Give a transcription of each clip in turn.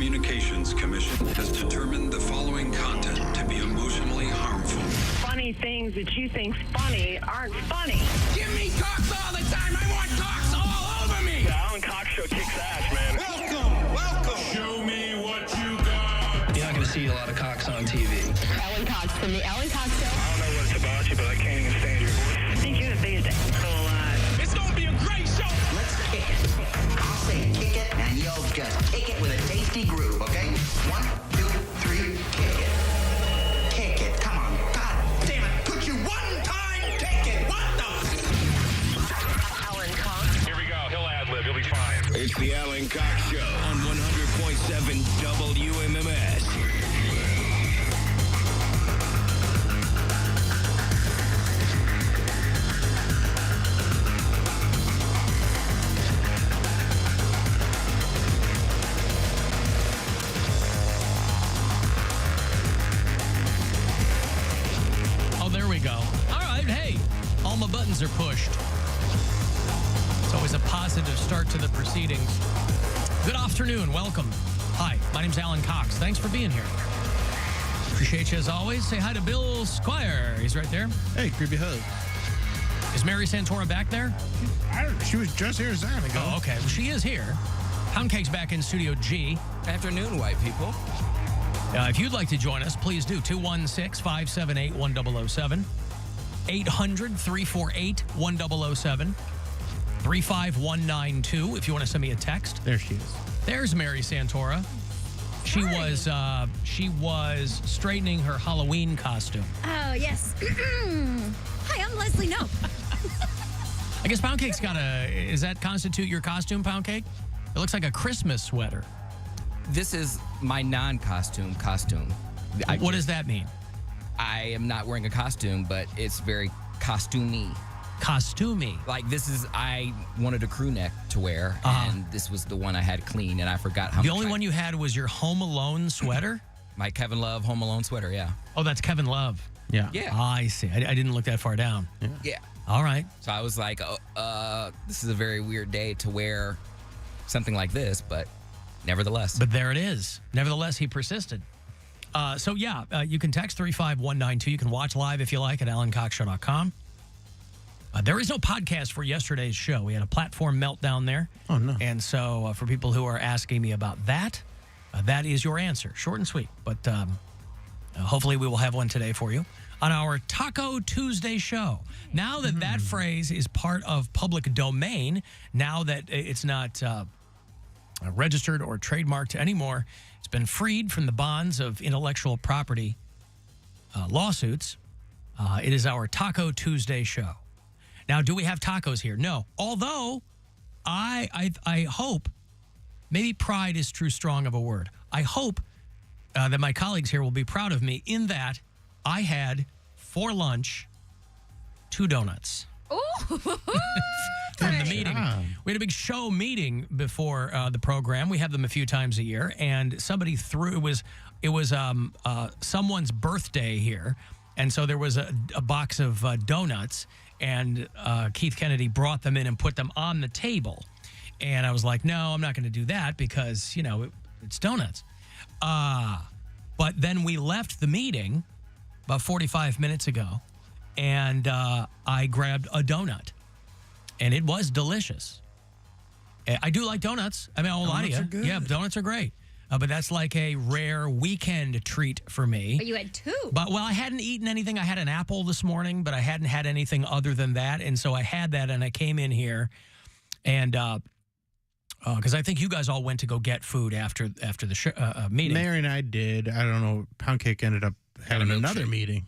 Communications Commission has determined the following content to be emotionally harmful. Funny things that you think's funny aren't funny. Give me cocks all the time. I want cocks all over me. The Alan Cox Show kicks ass, man. Welcome. Show me what you got. You're not going to see a lot of cocks on TV. Alan Cox from the Alan Cox Show. I don't know what it's about you, but I can't even stand your voice. I think you're the biggest asshole alive. It's gonna be a great show. Let's kick it. I'll say kick it, and you'll just kick it with a tasty groove, okay? 1, 2, 3, kick it. Kick it. Come on. God damn it. Could you one time kick it? What the? Alan Cox. Here we go. He'll ad-lib. He'll be fine. It's the Alan Cox Show on 100.7 WMMS. Oh, there we go. All right, hey, all my buttons are pushed. It's always a positive start to the proceedings. Good afternoon. Welcome. Hi, my name's Alan Cox. Thanks for being here. Appreciate you as always. Say hi to Bill Squire. He's right there. Hey, creepy hug. Is Mary Santora back there? She was just here a second ago. Oh, okay. Well, she is here. Poundcake's back in Studio G. Afternoon, white people. If you'd like to join us, please do. 216-578-1007. 800-348-1007. 35192 if you want to send me a text. There she is. There's Mary Santora. She was straightening her Halloween costume. Oh, yes. Hi, I'm Leslie Nope. I guess Poundcake's got does that constitute your costume, Poundcake? It looks like a Christmas sweater. This is my non-costume costume. What does that mean? I am not wearing a costume, but it's very costumey. Costumey. Like I wanted a crew neck to wear, and this was the one I had clean, and I forgot how much. The only one you had was your Home Alone sweater? My Kevin Love Home Alone sweater, yeah. Oh, that's Kevin Love. Yeah. Yeah. I see. I didn't look that far down. Yeah. All right. So I was like, this is a very weird day to wear something like this, but nevertheless. But there it is. Nevertheless, he persisted. You can text 35192. You can watch live if you like at alancoxshow.com. There is no podcast for yesterday's show. We had a platform meltdown there. Oh, no. And so for people who are asking me about that, that is your answer. Short and sweet. But hopefully we will have one today for you on our Taco Tuesday show. Now that that phrase is part of public domain, now that it's not registered or trademarked anymore, it's been freed from the bonds of intellectual property lawsuits. It is our Taco Tuesday show. Now, do we have tacos here? No. Although, I hope, maybe pride is too strong of a word. I hope that my colleagues here will be proud of me in that I had for lunch 2 donuts. Ooh. From the meeting. We had a big show meeting before the program. We have them a few times a year, and somebody threw, it was someone's birthday here, and so there was a box of donuts, and Keith Kennedy brought them in and put them on the table. And I was like, no, I'm not going to do that because, it's donuts. But then we left the meeting about 45 minutes ago, and I grabbed a donut, and it was delicious. I do like donuts. I mean, I won't lie to you. Donuts are good. Yeah, donuts are great. But that's like a rare weekend treat for me. But you had 2. But, I hadn't eaten anything. I had an apple this morning, but I hadn't had anything other than that. And so I had that, and I came in here, and because I think you guys all went to go get food after the meeting. Mary and I did. I don't know. Poundcake ended up having another meeting.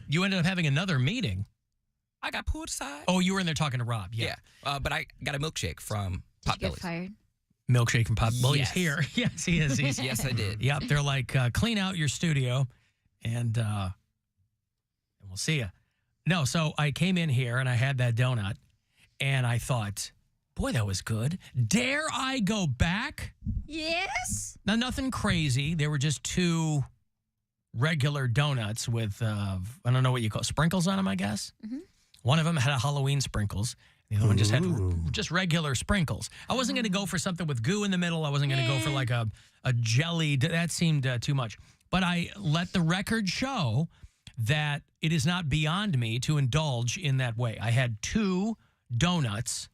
You ended up having another meeting? I got pulled aside. Oh, you were in there talking to Rob. Yeah. But I got a milkshake from Did you Potbelly's. get fired? Milkshake from Pop. Well, Yes. he's here. Yes, he is. Yes, I did. Yep. They're like, clean out your studio, and we'll see you. No, so I came in here, and I had that donut, and I thought, boy, that was good. Dare I go back? Yes. Now, nothing crazy. They were just 2 regular donuts with, I don't know what you call it, sprinkles on them, I guess. Mm-hmm. One of them had Halloween sprinkles. The other one just had just regular sprinkles. I wasn't going to go for something with goo in the middle. I wasn't going to go for like a jelly. That seemed too much. But I let the record show that it is not beyond me to indulge in that way. I had 2 donuts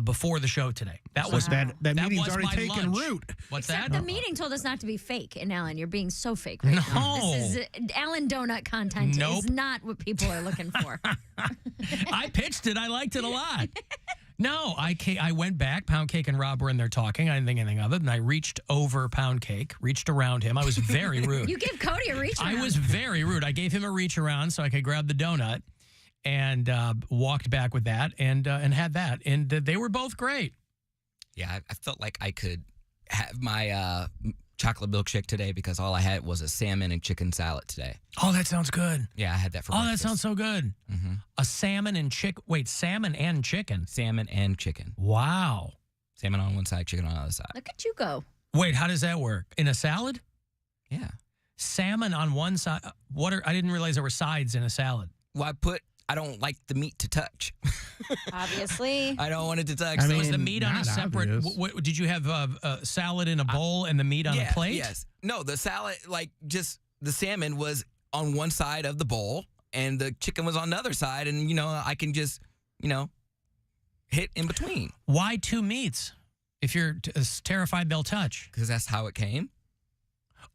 before the show today. That was that meeting's was already my taken lunch. root. What's Except that? the meeting told us not to be fake. And Alan, you're being so fake right now. No. This is Alan Donut content Nope. is not what people are looking for. I pitched it. I liked it a lot. No, I went back. Poundcake and Rob were in there talking. I didn't think anything of it. And I reached over Poundcake, reached around him. I was very rude. You give Cody a reach around. I was very rude. I gave him a reach around so I could grab the donut and walked back with that and had that. And they were both great. Yeah, I felt like I could have my chocolate milkshake today because all I had was a salmon and chicken salad today. Oh, that sounds good. Yeah, I had that for Oh, breakfast. that sounds so good. Mm-hmm. A salmon and salmon and chicken. Salmon and chicken. Wow. Salmon on one side, chicken on the other side. Look at you go. Wait, how does that work? In a salad? Yeah. Salmon on one side. I didn't realize there were sides in a salad. Well, I don't like the meat to touch. Obviously. I don't want it to touch. I So is mean, the meat on a not separate? obvious. Did you have a salad in a bowl and the meat on a plate? Yes. No, the salad, just the salmon was on one side of the bowl and the chicken was on the other side. And, I can just, hit in between. Why 2 meats if you're terrified they'll touch? Because that's how it came.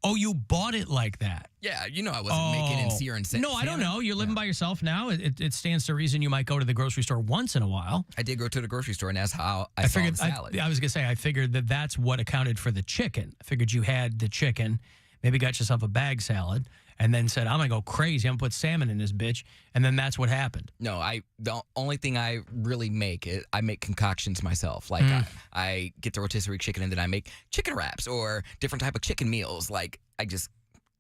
Oh, you bought it like that. Yeah, I wasn't making in sear and salmon. No, I don't know. You're living by yourself now. It stands to reason you might go to the grocery store once in a while. I did go to the grocery store, and that's how I saw figured the salad. I was going to say, I figured that's what accounted for the chicken. I figured you had the chicken, maybe got yourself a bag salad, and then said, I'm going to go crazy. I'm going to put salmon in this bitch. And then that's what happened. No, the only thing I really make is I make concoctions myself. Like I get the rotisserie chicken and then I make chicken wraps or different type of chicken meals. Like I just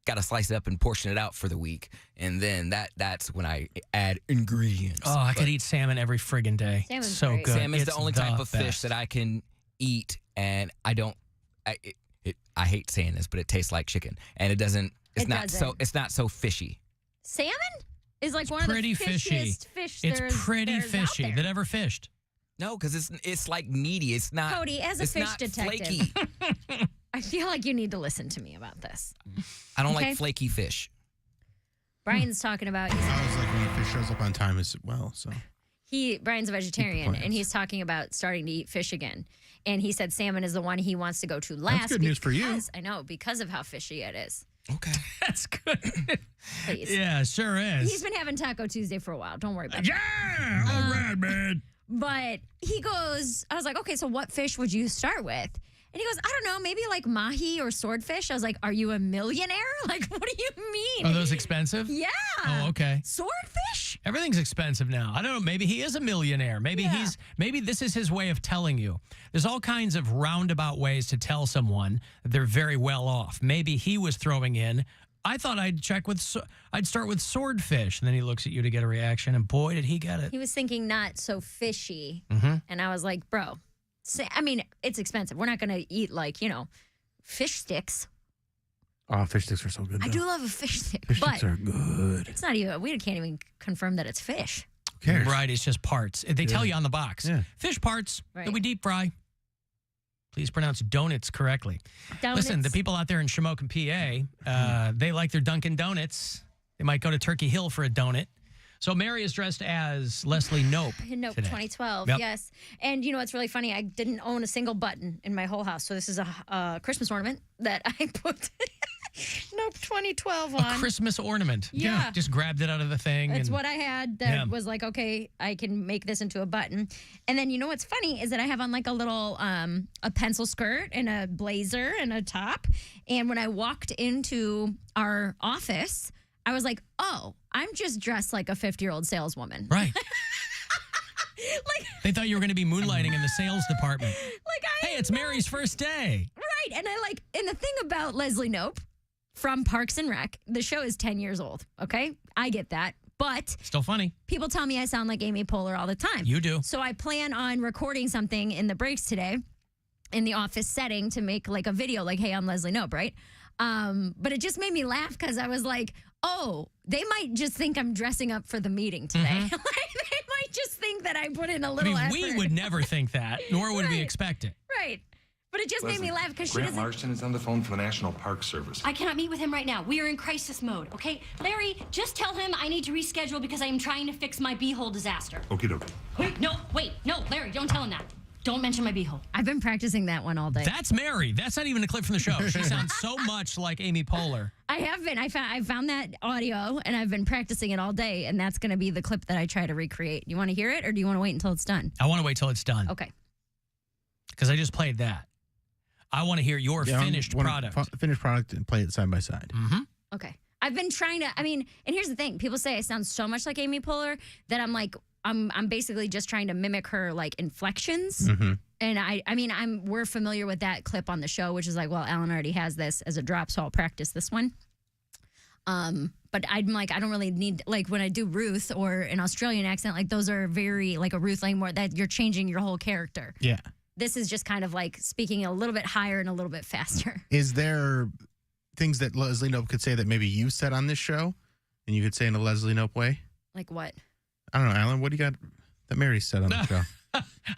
got to slice it up and portion it out for the week. And then that's when I add ingredients. Oh, I could eat salmon every friggin' day. Salmon's so great. good. Salmon's It's the only type of best. fish that I can eat, and I don't. I hate saying this, but it tastes like chicken, and it doesn't. It's not so fishy. Salmon is like one pretty of the fishy. fishiest fish It's there's pretty out fishy. there. That ever fished? No, because it's like meaty. It's not. Cody, as a it's fish not detective, flaky. I feel like you need to listen to me about this. I don't Okay. like flaky fish. Brian's talking about I was like, when the fish shows up on time as well. So Brian's a vegetarian plans. and he's talking about starting to eat fish again. And he said salmon is the one he wants to go to last. good news for you. because- I know, because of how fishy it is. Okay. That's good. Please. Yeah, sure is. He's been having Taco Tuesday for a while. Don't worry about it. Yeah! All right, man. But he goes, I was like, okay, so what fish would you start with? And he goes, I don't know, maybe like mahi or swordfish. I was like, are you a millionaire? Like, what do you mean? Are those expensive? Yeah. Oh, okay. Swordfish? Everything's expensive now. I don't know. Maybe he is a millionaire. Maybe maybe this is his way of telling you. There's all kinds of roundabout ways to tell someone that they're very well off. Maybe he was throwing in, I thought I'd start with swordfish. And then he looks at you to get a reaction, and boy, did he get it. He was thinking not so fishy. Mm-hmm. And I was like, bro, I mean, it's expensive. We're not going to eat like, fish sticks. oh, fish sticks are so good. I though. do love a fish stick, Fish but sticks are good. it's not even, we can't even confirm that it's fish. Who cares? Right, it's just parts. They tell you on the box. Yeah. Fish parts Right. that we deep fry. Please pronounce donuts correctly. Listen, the people out there in Shamokin, PA, they like their Dunkin' Donuts. They might go to Turkey Hill for a donut. So Mary is dressed as Leslie Nope. Nope, today. 2012, Yep. yes. And you know what's really funny? I didn't own a single button in my whole house. So this is a Christmas ornament that I put Nope 2012 on. A Christmas ornament. Yeah. Just grabbed it out of the thing. It's and what I had that Yeah. was like, okay, I can make this into a button. And then you know what's funny is that I have on like a little a pencil skirt and a blazer and a top. And when I walked into our office, I was like, oh, I'm just dressed like a 50-year-old saleswoman. Right. Like, They thought you were going to be moonlighting in the sales department. like Hey, it's Mary's first day. Right. And and the thing about Leslie Nope from Parks and Rec, the show is 10 years old. Okay. I get that. But Still funny. people tell me I sound like Amy Poehler all the time. You do. So I plan on recording something in the breaks today in the office setting to make like a video like, hey, I'm Leslie Nope, right? But it just made me laugh because I was like, oh, they might just think I'm dressing up for the meeting today. Like, they might just think that I put in a I little mean, effort. we would never think that, nor would we Right. expect it. Right. But it just made me laugh because she Grant doesn't. Larson is on the phone for the National Park Service. I cannot meet with him right now. We are in crisis mode, okay? Larry, just tell him I need to reschedule because I am trying to fix my beehole disaster. Okie dokie. Wait, no, Larry, don't tell him that. Don't mention my beehole. I've been practicing that one all day. That's Mary. That's not even a clip from the show. She sounds so much like Amy Poehler. I have been. I found that audio and I've been practicing it all day, and that's going to be the clip that I try to recreate. You want to hear it, or do you want to wait until it's done? I want to wait till it's done. Okay. Because I just played that. I want to hear your finished product. Finished product and play it side by side. Mm-hmm. Okay. I've been trying to. I mean, and here's the thing: people say I sound so much like Amy Poehler that I'm like, I'm basically just trying to mimic her like inflections. Mm-hmm. And we're familiar with that clip on the show, which is like, well, Alan already has this as a drop, so I'll practice this one. But I'm like, I don't really need, like when I do Ruth or an Australian accent, like those are very like a Ruth Langmore that you're changing your whole character. Yeah. This is just kind of like speaking a little bit higher and a little bit faster. Is there things that Leslie Knope could say that maybe you said on this show and you could say in a Leslie Knope way? Like what? I don't know, Alan, what do you got that Mary said on the show?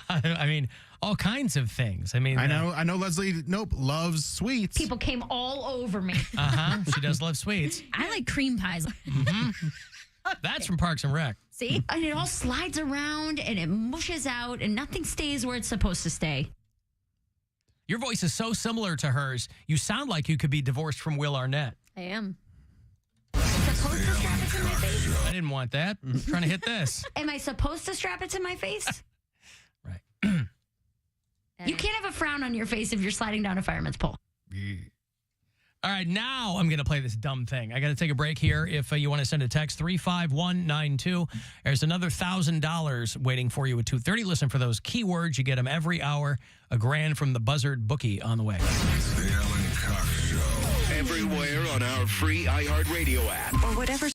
I mean, all kinds of things. I mean, I know Leslie Knope loves sweets. People came all over me. She does love sweets. I like cream pies. That's from Parks and Rec. See? And it all slides around and it mushes out and nothing stays where it's supposed to stay. Your voice is so similar to hers. You sound like you could be divorced from Will Arnett. I am. Supposed to strap it to my face? I didn't want that. I'm trying to hit this. Am I supposed to strap it to my face? Right. You can't have a frown on your face if you're sliding down a fireman's pole. All right, now I'm going to play this dumb thing. I got to take a break here. If you want to send a text, 35192. There's another $1,000 waiting for you at 2:30. Listen for those keywords. You get them every hour. $1,000 from the Buzzard bookie on the way. The Alan Cox Show. Everywhere on our free iHeartRadio app. Or whatever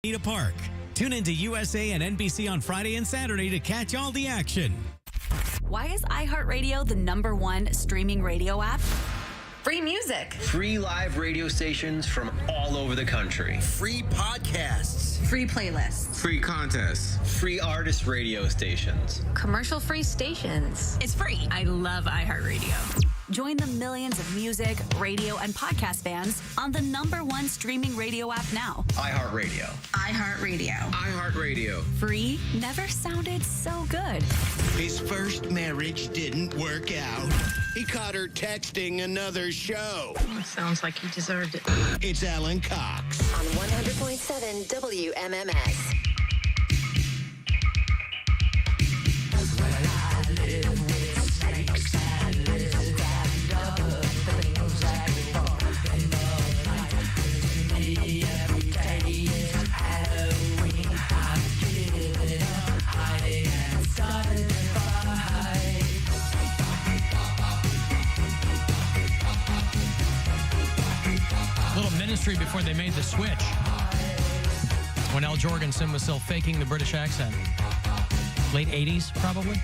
Need a park. Tune into USA and NBC on Friday and Saturday to catch all the action. Why is iHeartRadio the #1 streaming radio app? Free music. Free live radio stations from all over the country. Free podcasts. Free playlists. Free contests. Free artist radio stations. Commercial-free stations. It's free. I love iHeartRadio. Join the millions of music, radio, and podcast fans on the #1 streaming radio app now. iHeartRadio. iHeartRadio. iHeartRadio. Free never sounded so good. His first marriage didn't work out. He caught her texting another show. Sounds like he deserved it. It's Alan Cox. On 100.7 WMMS. Little ministry before they made the switch. When Al Jorgensen was still faking the British accent. Late 80s, probably.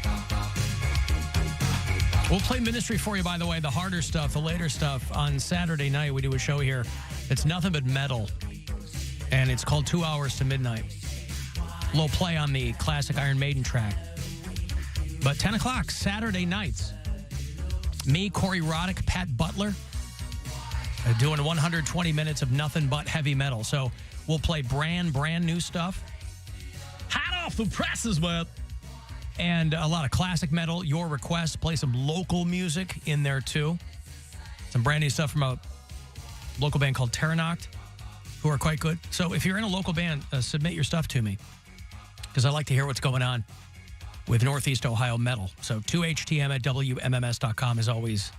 We'll play ministry for you, by the way, the harder stuff, the later stuff. On Saturday night, we do a show here. It's nothing but metal. And it's called 2 Hours to Midnight. Low play on the classic Iron Maiden track. But 10 o'clock, Saturday nights. Me, Corey Roddick, Pat Butler. Doing 120 minutes of nothing but heavy metal. So we'll play brand new stuff. Hot off the presses, man. And a lot of classic metal, your requests. Play some local music in there, too. Some brand new stuff from a local band called Terranoct, who are quite good. So if you're in a local band, submit your stuff to me, because I like to hear what's going on with Northeast Ohio metal. So 2htm@wmms.com is always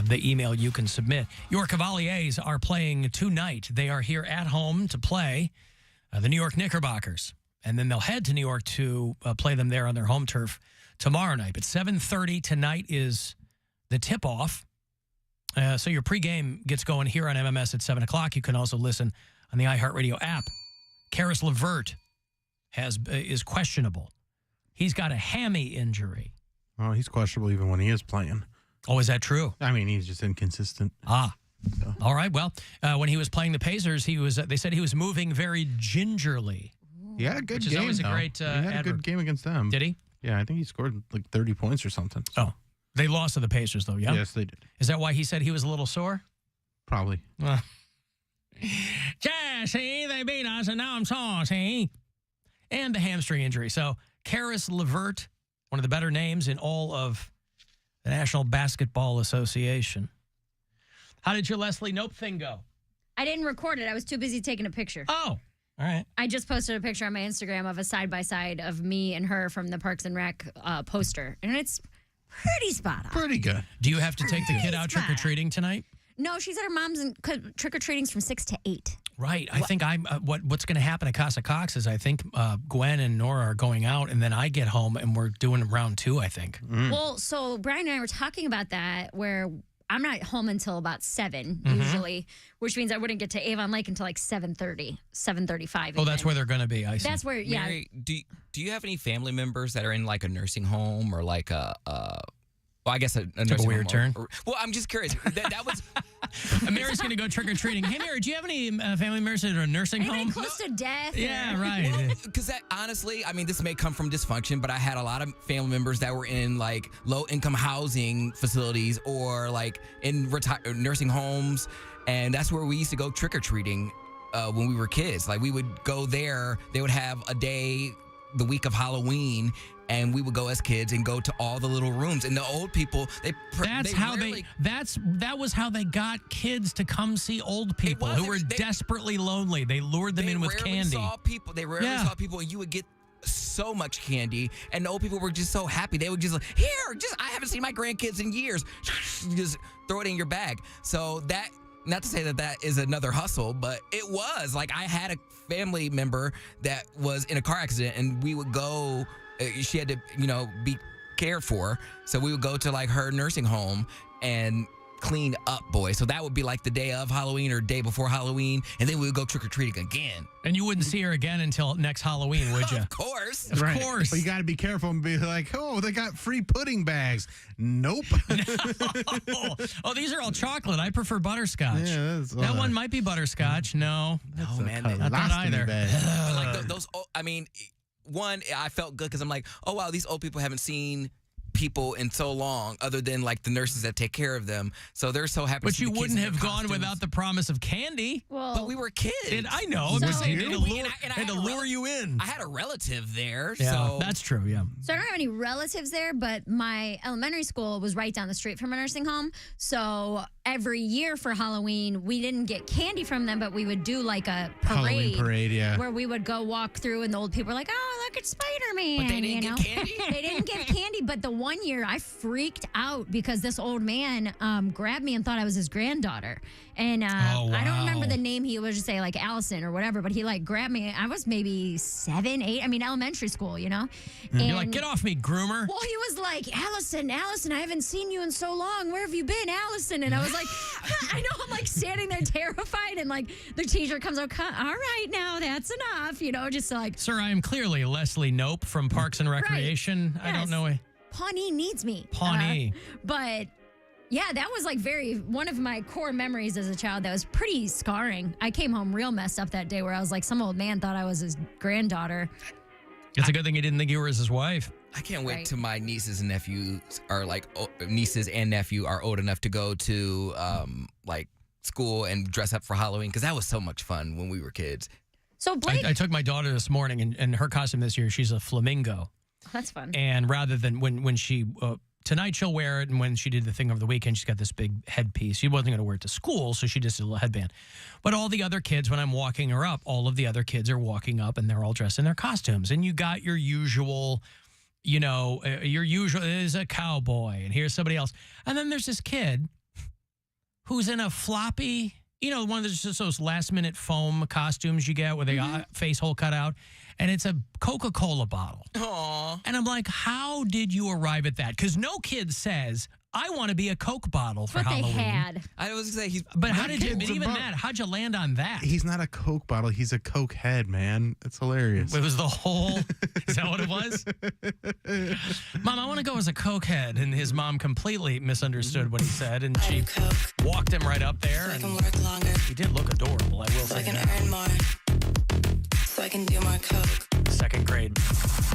the email you can submit. Your Cavaliers are playing tonight. They are here at home to play the New York Knickerbockers. And then they'll head to New York to play them there on their home turf tomorrow night. But 7:30 tonight is the tip-off. So your pregame gets going here on MMS at 7 o'clock. You can also listen on the iHeartRadio app. Karis LeVert is questionable. He's got a hammy injury. Oh, he's questionable even when he is playing. Oh, is that true? I mean, he's just inconsistent. Ah. So. All right. Well, when he was playing the Pacers, they said he was moving very gingerly. Yeah, good which game. Is always a great he had a good game against them. Did he? Yeah, I think he scored like 30 points or something. So. Oh, they lost to the Pacers, though, yeah? Yes, they did. Is that why he said he was a little sore? Probably. See, they beat us, and now I'm saucy. And the hamstring injury. So, Karis LeVert, one of the better names in all of the National Basketball Association. How did your Leslie Nope thing go? I didn't record it. I was too busy taking a picture. Oh, all right. I just posted a picture on my Instagram of a side-by-side of me and her from the Parks and Rec poster. And it's pretty spot on. Pretty good. Do you have to take the kid out trick-or-treating tonight? No, she's at her mom's, and trick-or-treating's from 6 to 8. Right. I think what's going to happen at Casa Cox is I think Gwen and Nora are going out, and then I get home, and we're doing round 2, I think. Well, so Brian and I were talking about that, where I'm not home until about 7 usually, which means I wouldn't get to Avon Lake until like 7:30, 7:35. Oh, that's where they're going to be. I see. That's where, yeah. Mary, do you have any family members that are in like a nursing home or like well, I guess a nursing home. Weird turn. Well, I'm just curious. That was... Mary's going to go trick-or-treating. Hey, Mary, do you have any family members that are in a nursing home? Close to death? Yeah, right. Because honestly, I mean, this may come from dysfunction, but I had a lot of family members that were in like low-income housing facilities or like in nursing homes, and that's where we used to go trick-or-treating when we were kids. Like, we would go there. They would have a day the week of Halloween, and we would go as kids and go to all the little rooms. And the old people, that was how they got kids to come see old people who were desperately lonely. They lured them in with candy. They rarely saw people, and you would get so much candy, and the old people were just so happy. They would just like, I haven't seen my grandkids in years. Just throw it in your bag. So that, not to say that is another hustle, but it was. Like, I had a family member that was in a car accident, and we would go, she had to, be cared for. So we would go to like her nursing home, and clean up boy. So that would be like the day of Halloween or day before Halloween, and then we would go trick-or-treating again. And you wouldn't see her again until next Halloween, would you? Of course. Of course. But you got to be careful and be like, oh, they got free pudding bags. Nope. Oh, these are all chocolate. I prefer butterscotch. Yeah, that one might be butterscotch. No, man, not that either. But like those, I mean, one, I felt good because I'm like, oh wow, these old people haven't seen people in so long, other than like the nurses that take care of them. So they're so happy. But to see you the kids wouldn't in their have gone costumes. without the promise of candy. Well, But we were kids. I know. So- I'm saying And to I had a lure you in. I had a relative there. Yeah, so that's true. Yeah. So I don't have any relatives there, but my elementary school was right down the street from a nursing home. So every year for Halloween, we didn't get candy from them, but we would do like a Halloween parade, yeah. where we would go walk through, and the old people were like, "Oh, look at Spider-Man!" But they didn't you know? get candy? They didn't give candy, but the one year I freaked out because this old man grabbed me and thought I was his granddaughter. And I don't remember the name. He would just say like Allison or whatever, but he like grabbed me. I was maybe 7, 8. I mean, elementary school, you know? And And you're like, get off me, groomer. well, he was like, Allison, I haven't seen you in so long. Where have you been, Allison? And I was like, I know. I'm like standing there terrified. And like the teacher comes out, all right, now that's enough. You know, just like. Sir, I am clearly Leslie Nope from Parks and Recreation. Right. I don't Yes. know. Pawnee needs me. Pawnee. But yeah, that was like one of my core memories as a child that was pretty scarring. I came home real messed up that day where I was like, some old man thought I was his granddaughter. It's a good thing he didn't think you were his wife. I can't wait Right. till my nieces and nephews are like nieces and nephew are old enough to go to like school and dress up for Halloween, because that was so much fun when we were kids. So Blake, I took my daughter this morning, and her costume this year, she's a flamingo. that's fun. And rather than when she tonight she'll wear it, and when she did the thing over the weekend, she's got this big headpiece. She wasn't going to wear it to school, so she just did a little headband. But all the other kids, when I'm walking her up, all of the other kids are walking up, and they're all dressed in their costumes. And you got your usual, your usual is a cowboy, and here's somebody else. And then there's this kid who's in a floppy, one of those last-minute foam costumes you get where they got face hole cut out, and it's a Coca-Cola bottle. Aww. And I'm like, how did you arrive at that? Because no kid says, I want to be a Coke bottle for What Halloween. they had. I was gonna say But how did you, Coke's even about- that, how'd you land on that? He's not a Coke bottle. He's a Coke head, man. It's hilarious. It was the whole, is that what it was? Mom, I want to go as a Coke head. And his mom completely misunderstood what he said. And she walked him right up there. So I and can work longer. he did look adorable, I will So I say can that. earn more. So I can do more coke. Second grade.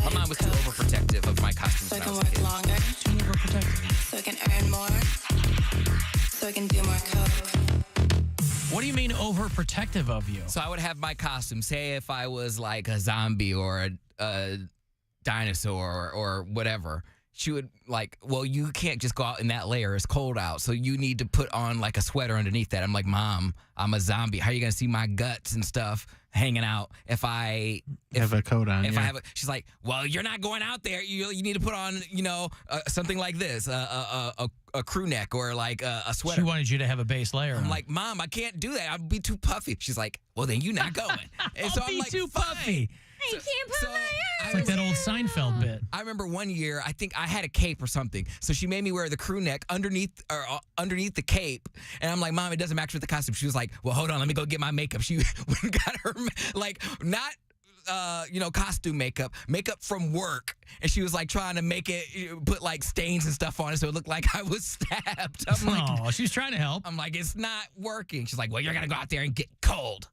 my mom was too overprotective of my costumes So I when I can was a work kid. longer. Too overprotective. So I can earn more. So I can do more coke. What do you mean overprotective of you? So I would have my costume. Say if I was like a zombie or a dinosaur or whatever, she would like, well, you can't just go out in that layer. It's cold out. So you need to put on like a sweater underneath that. I'm like, Mom, I'm a zombie. How are you going to see my guts and stuff hanging out if I have a coat on? If I have she's like, well, you're not going out there. You need to put on, something like this, a crew neck or like a sweater. She wanted you to have a base layer. I'm on. like, Mom, I can't do that. I'd be too puffy. She's like, well, then you're not going. And I'll be like, too "Fine." puffy. I can't put my It's like that old Seinfeld bit. I remember one year, I think I had a cape or something. So she made me wear the crew neck underneath the cape. And I'm like, Mom, it doesn't match with the costume. She was like, well, hold on, let me go get my makeup. She went and got her, like, not costume makeup from work. And she was like trying to make it, put like stains and stuff on it so it looked like I was stabbed. I'm like, she was trying to help. I'm like, it's not working. She's like, well, you're going to go out there and get cold.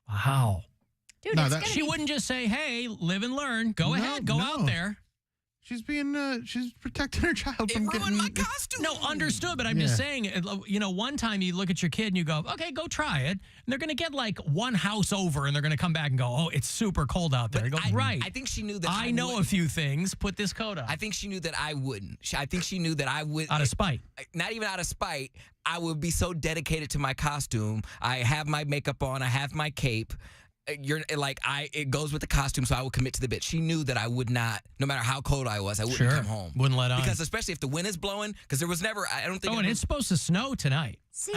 Wow. Dude, she wouldn't just say, hey, live and learn. Go ahead. Go out there. She's she's protecting her child from getting my costume. No, understood, but I'm just saying, one time you look at your kid and you go, okay, go try it. And they're going to get like one house over and they're going to come back and go, oh, it's super cold out there. You go, right. I think she knew that I know a few things. Put this coat on. I think she knew that I wouldn't. I think she knew that I would. Out of spite. Not even out of spite. I would be so dedicated to my costume. I have my makeup on. I have my cape. It goes with the costume, so I would commit to the bit. She knew that I would not, no matter how cold I was, I wouldn't come home. Wouldn't let on. Because especially if the wind is blowing, because there was never, I don't think. Oh, and it's supposed to snow tonight. See,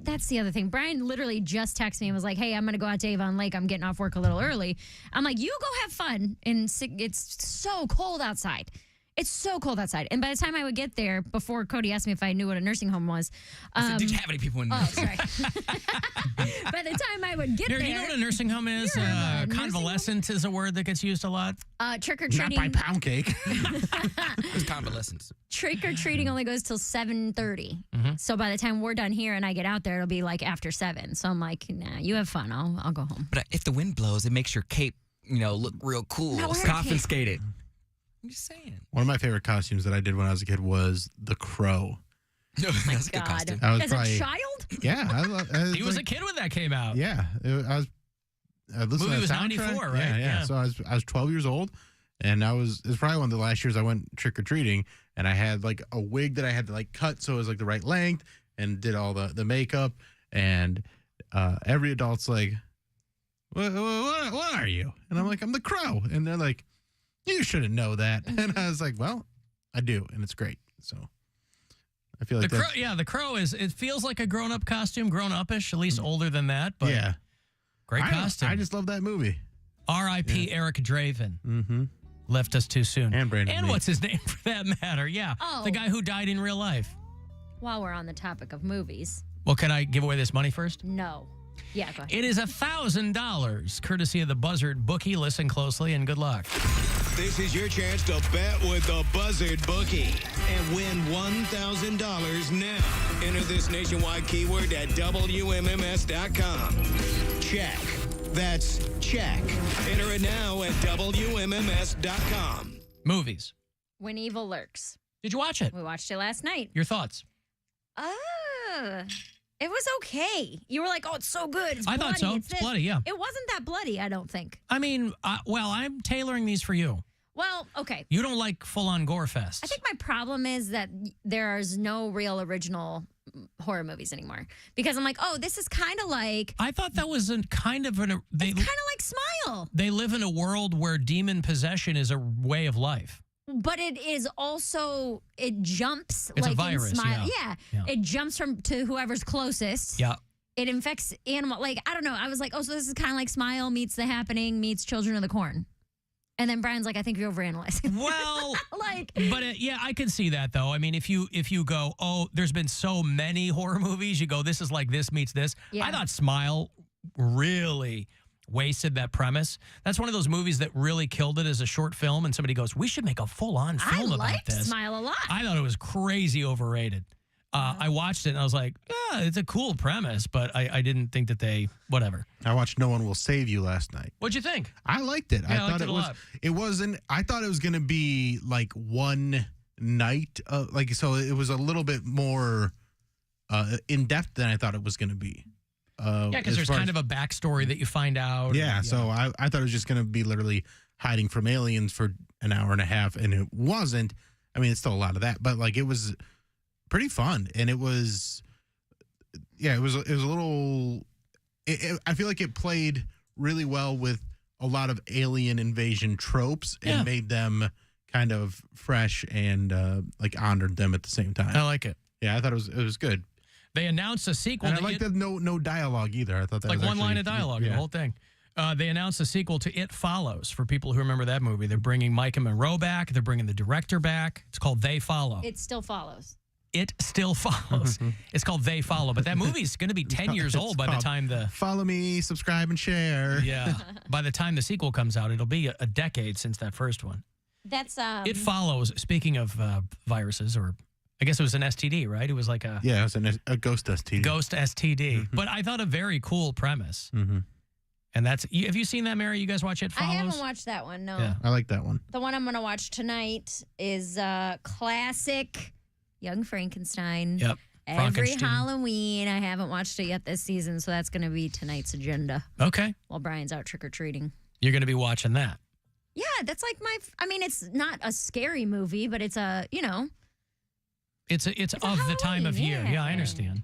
that's the other thing. Brian literally just texted me and was like, hey, I'm going to go out to Avon Lake. I'm getting off work a little early. I'm like, you go have fun. And it's so cold outside. It's so cold outside. And by the time I would get there, before Cody asked me if I knew what a nursing home was. I said, did you have any people in there? Oh, sorry. By the time I would get there. Do you know what a nursing home is? Convalescent is a word that gets used a lot. Trick-or-treating. Not by Poundcake. It's convalescence. Trick-or-treating only goes till 7:30. So by the time we're done here and I get out there, it'll be like after 7. So I'm like, nah, you have fun. I'll go home. But if the wind blows, it makes your cape, look real cool. Confiscate it. I'm just saying. One of my favorite costumes that I did when I was a kid was the Crow. That's a good costume. I was As probably, a child? Yeah. He was a kid when that came out. Yeah. I was listening Movie to was the soundtrack. 94, right? Yeah. So I was 12 years old, and it was probably one of the last years I went trick-or-treating, and I had like a wig that I had to like cut so it was like the right length, and did all the makeup, and every adult's like, what are you? And I'm like, I'm the Crow. And they're like, you shouldn't know that. And I was like, well, I do, and it's great. So I feel like the Crow it feels like a grown-up costume, grown-up-ish, at least older than that. But yeah. Great costume. I just love that movie. R.I.P. Eric Draven. Left us too soon. And Brandon And Lee. what's his name for that matter? Yeah. Oh. The guy who died in real life. While we're on the topic of movies. Well, can I give away this money first? No. Yeah, go ahead. It is $1,000, courtesy of the Buzzard bookie. Listen closely and good luck. This is your chance to bet with the Buzzard bookie and win $1,000 now. Enter this nationwide keyword at WMMS.com. Check. That's check. Enter it now at WMMS.com. Movies. When Evil Lurks. Did you watch it? We watched it last night. Your thoughts? It was okay. You were like, oh, it's so good. It's I bloody. thought so. It's It's bloody, yeah. It wasn't that bloody, I don't think. I mean, I'm tailoring these for you. Well, okay. You don't like full-on gore fests. I think my problem is that there's no real original horror movies anymore. Because I'm like, oh, this is kind of like... I thought that was it's kind of like Smile. They live in a world where demon possession is a way of life. But it is also, it jumps It's like a virus, in Smile. yeah. It jumps to whoever's closest. Yeah. It infects animal. Like, I don't know. I was like, oh, so this is kind of like Smile meets The Happening meets Children of the Corn. And then Brian's like, I think you're overanalyzing. Well, like, but yeah, I can see that though. I mean, if you go, oh, there's been so many horror movies, you go, this is like this meets this. Yeah. I thought Smile really wasted that premise. That's one of those movies that really killed it as a short film, and somebody goes, we should make a full-on film I about liked this. Smile a lot. I thought it was crazy overrated. I watched it and I was like, yeah, it's a cool premise, but I didn't think that whatever. I watched No One Will Save You last night. What'd you think? I liked it. Yeah, I thought liked it wasn't, I thought it was going to be like one night, so it was a little bit more in depth than I thought it was going to be. Yeah, because there's kind of a backstory that you find out. Yeah, so I thought it was just going to be literally hiding from aliens for an hour and a half, and it wasn't. I mean, it's still a lot of that, but like it was pretty fun, and it was a little. I feel like it played really well with a lot of alien invasion tropes and made them kind of fresh and like honored them at the same time. I like it. Yeah, I thought it was good. They announced a sequel. And I like that no dialogue either. I thought that like was one line of dialogue, the whole thing. They announced a sequel to It Follows. For people who remember that movie, they're bringing Micah Monroe back. They're bringing the director back. It's called They Follow. It still follows. It still follows. It's called They Follow, but that movie's going to be 10 years old by the time follow me, subscribe, and share. Yeah, by the time the sequel comes out, it'll be a decade since that first one. That's It Follows. Speaking of viruses, or I guess it was an STD, right? It was like a it was a ghost STD. Ghost STD, but I thought a very cool premise. And that's, have you seen that, Mary? You guys watch It Follows? I haven't watched that one. No. Yeah, I like that one. The one I'm going to watch tonight is classic Young Frankenstein. Yep. Every Frankenstein. Halloween. I haven't watched it yet this season, so that's going to be tonight's agenda. Okay. While Brian's out trick-or-treating. You're going to be watching that. Yeah, that's like I mean, it's not a scary movie, but it's a, It's of the time of year. Yeah, I understand.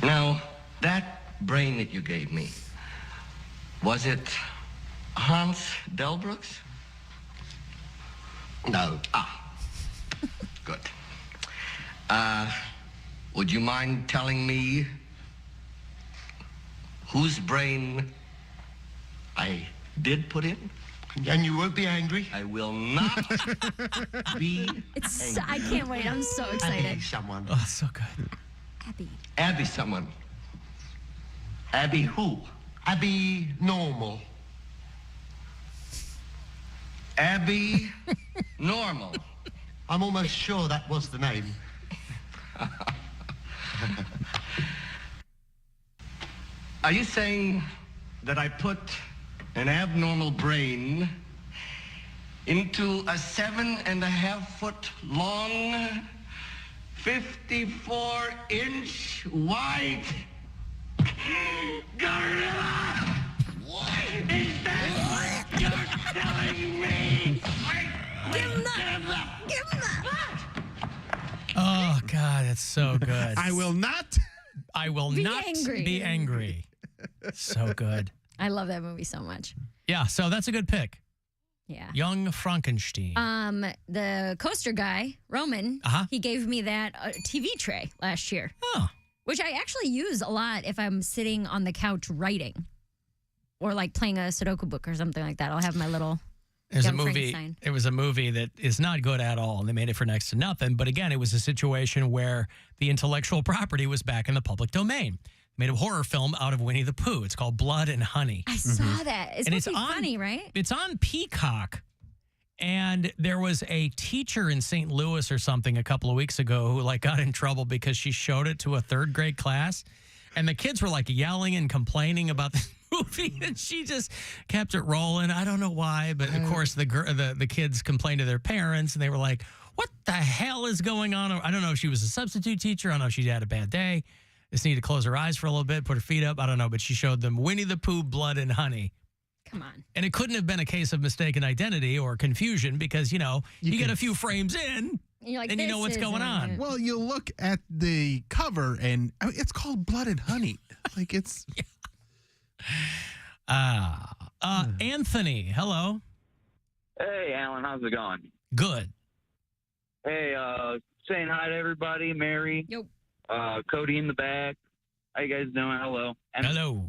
Now, that brain that you gave me, was it Hans Delbrooks? No. Ah, good. Would you mind telling me whose brain I did put in? And you won't be angry? I will not be angry. I can't wait. I'm so excited. Abby someone. Oh, so good. Abby someone. Abby who? Abby normal. Abby normal. I'm almost sure that was the name. Are you saying that I put an abnormal brain into a 7.5-foot long, 54-inch wide gorilla? Is that what you're telling me? Give him that. Give him that. Oh, God, it's so good. I will not be angry. So good. I love that movie so much. Yeah, so that's a good pick. Yeah. Young Frankenstein. The coaster guy, Roman, he gave me that TV tray last year. Oh. Which I actually use a lot if I'm sitting on the couch writing or like playing a Sudoku book or something like that. I'll have my little There's a Young movie. Frankenstein. It was a movie that is not good at all, and they made it for next to nothing. But again, it was a situation where the intellectual property was back in the public domain. They made a horror film out of Winnie the Pooh. It's called Blood and Honey. I saw that. It's supposed to be funny, right? It's on Peacock. And there was a teacher in St. Louis or something a couple of weeks ago who like got in trouble because she showed it to a third grade class, and the kids were like yelling and complaining about the movie, and she just kept it rolling. I don't know why, but of course the kids complained to their parents, and they were like, "What the hell is going on?" I don't know if she was a substitute teacher. I don't know if she had a bad day. Just needed to close her eyes for a little bit, put her feet up. I don't know, but she showed them Winnie the Pooh, Blood and Honey. Come on. And it couldn't have been a case of mistaken identity or confusion because, you get a few frames in You're like, and you know what's going on. Well, you look at the cover and it's called Blood and Honey. Like it's. Anthony, hello. Hey, Alan, how's it going? Good. Hey, saying hi to everybody. Mary. Yep. Cody in the back. How you guys doing? Hello. And hello.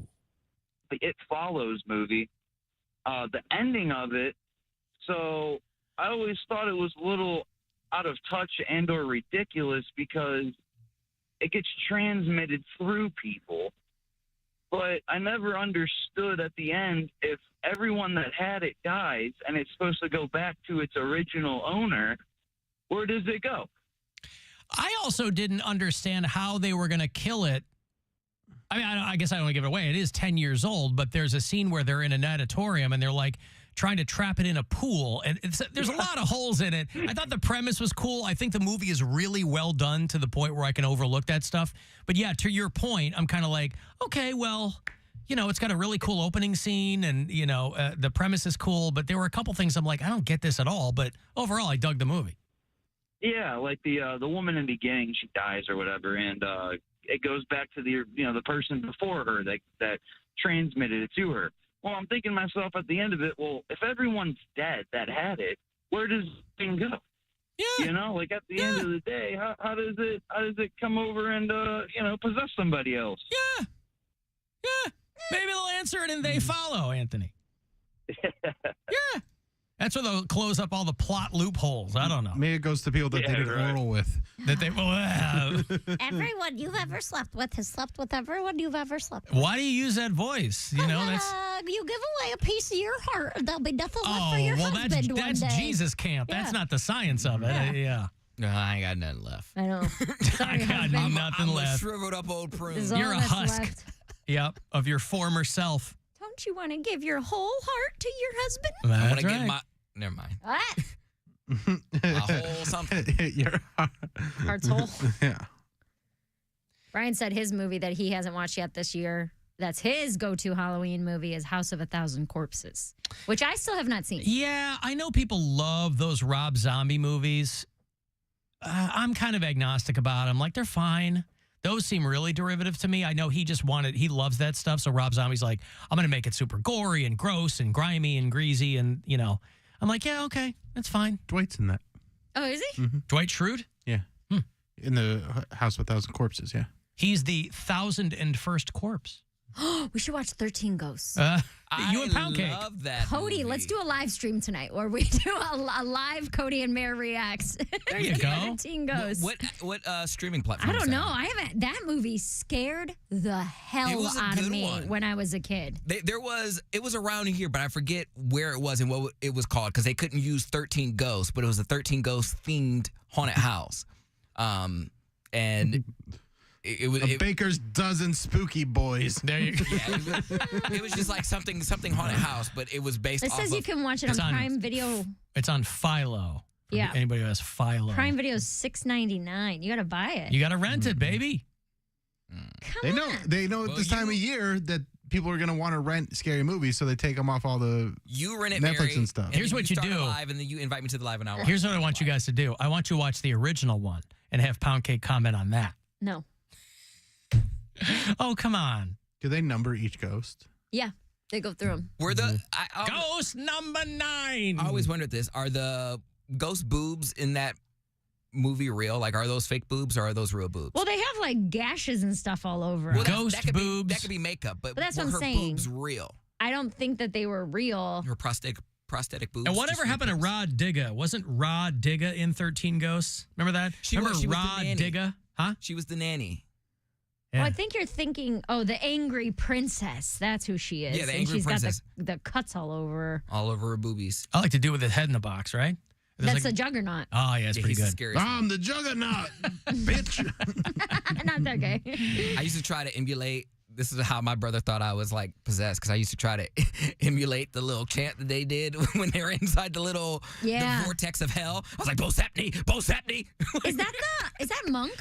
The It Follows movie. The ending of it, so I always thought it was a little out of touch and or ridiculous because it gets transmitted through people. But I never understood at the end if everyone that had it dies and it's supposed to go back to its original owner, where does it go? I also didn't understand how they were going to kill it. I mean, I guess I don't want to give it away. It is 10 years old, but there's a scene where they're in an auditorium and they're like trying to trap it in a pool. And there's a lot of holes in it. I thought the premise was cool. I think the movie is really well done to the point where I can overlook that stuff. But yeah, to your point, I'm kind of like, okay, well, it's got a really cool opening scene and, the premise is cool. But there were a couple things I'm like, I don't get this at all. But overall, I dug the movie. Yeah, like the woman in the beginning, she dies or whatever, and it goes back to the person before her that transmitted it to her. Well, I'm thinking to myself at the end of it, well, if everyone's dead that had it, where does the thing go? Yeah. Like at the end of the day, how does it come over and possess somebody else? Yeah. Yeah. Maybe they'll answer it and they follow, Anthony. Yeah. That's where they'll close up all the plot loopholes. I don't know. Maybe it goes to people that they did oral with. Everyone you've ever slept with has slept with everyone you've ever slept with. Why do you use that voice? That's... You give away a piece of your heart. There'll be nothing left for your husband that's one day. Jesus camp. Yeah. That's not the science of it. Yeah. No, I ain't got nothing left. I know. I got nothing I'm left. a shriveled up old prune. You're a husk. Yep, of your former self. Don't you want to give your whole heart to your husband? I want to right. get my... Never mind. What? A whole something. Your Heart's whole. Yeah. Brian said his movie that he hasn't watched yet this year, that's his go-to Halloween movie, is House of a Thousand Corpses, which I still have not seen. Yeah, I know people love those Rob Zombie movies. I'm kind of agnostic about them. Like, they're fine. Those seem really derivative to me. I know he loves that stuff. So Rob Zombie's like, I'm going to make it super gory and gross and grimy and greasy. And, I'm like, yeah, okay, that's fine. Dwight's in that. Oh, is he? Mm-hmm. Dwight Schrute? Yeah. In the House of a Thousand Corpses, yeah. He's the 1,001st corpse. We should watch 13 Ghosts. You and Poundcake. I love that Cody, movie. let's do a live stream tonight where we do a live Cody and Mare reacts. There you go. 13 Ghosts. What streaming platform? I don't know. I haven't. That movie scared the hell was a out of good me one. when I was a kid. It was around here, but I forget where it was and what it was called because they couldn't use 13 Ghosts, but it was a 13 Ghost themed haunted house. And it was a Baker's Dozen Spooky Boys. There you go. Yeah, it was just like something haunted house, but it was based It off says you of. can watch it on Prime Video. It's on Philo. For Yeah. Anybody who has Philo. Prime Video is $6.99. You got to buy it. You got to rent it, baby. They know at this time of year that people are going to want to rent scary movies, so they take them off all the You rent it, Netflix Mary, and stuff. and Here's then what you start do. Live, and then you invite me to the live, and I'll watch. Here's what I want you guys to do. I want you to watch the original one and have Poundcake comment on that. No. Oh, come on. Do they number each ghost? Yeah, they go through them. Were the Ghost number 9. I always wondered this: are the ghost boobs in that movie real? Like, are those fake boobs or are those real boobs? Well, they have like gashes and stuff all over. Well, them. that could be makeup, but That's were what I'm her saying. boobs real? I don't think that they were real. Her prosthetic boobs. And whatever happened to Rod Digga? Wasn't Rod Digga in 13 Ghosts? Remember that? Remember she was the Rod nanny. Digga? Huh? She was the nanny. Well, I think you're thinking, the angry princess. That's who she is. Yeah, the and angry she's princess. got the cuts all over her. All over her boobies. I like to do with the head in the box, right? There's That's like- a juggernaut. Oh, yeah, it's pretty he's the good. scariest one. I'm the Juggernaut, bitch. Not that gay. I used to try to emulate. This is how my brother thought I was like possessed because I used to try to emulate the little chant that they did when they were inside the little the vortex of hell. I was like, Bosepni, Bosepni. Is that Monk?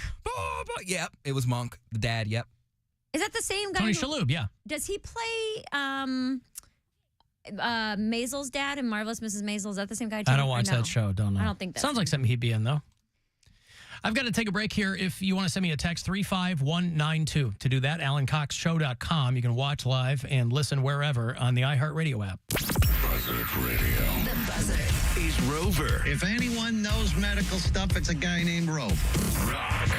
Yep, it was Monk, the dad. Yep. Is that the same guy? Tony who- Shalhoub, yeah. Does he play Maisel's dad in Marvelous Mrs. Maisel? Is that the same guy too? I don't Or watch no? that show. Don't know. I don't think that's Sounds like something he'd be in, though. I've got to take a break here. If you want to send me a text, 35192. To do that, AlanCoxShow.com. You can watch live and listen wherever on the iHeartRadio app. Buzzard Radio. The Buzzard. He's Rover. If anyone knows medical stuff, it's a guy named Rover. Rock.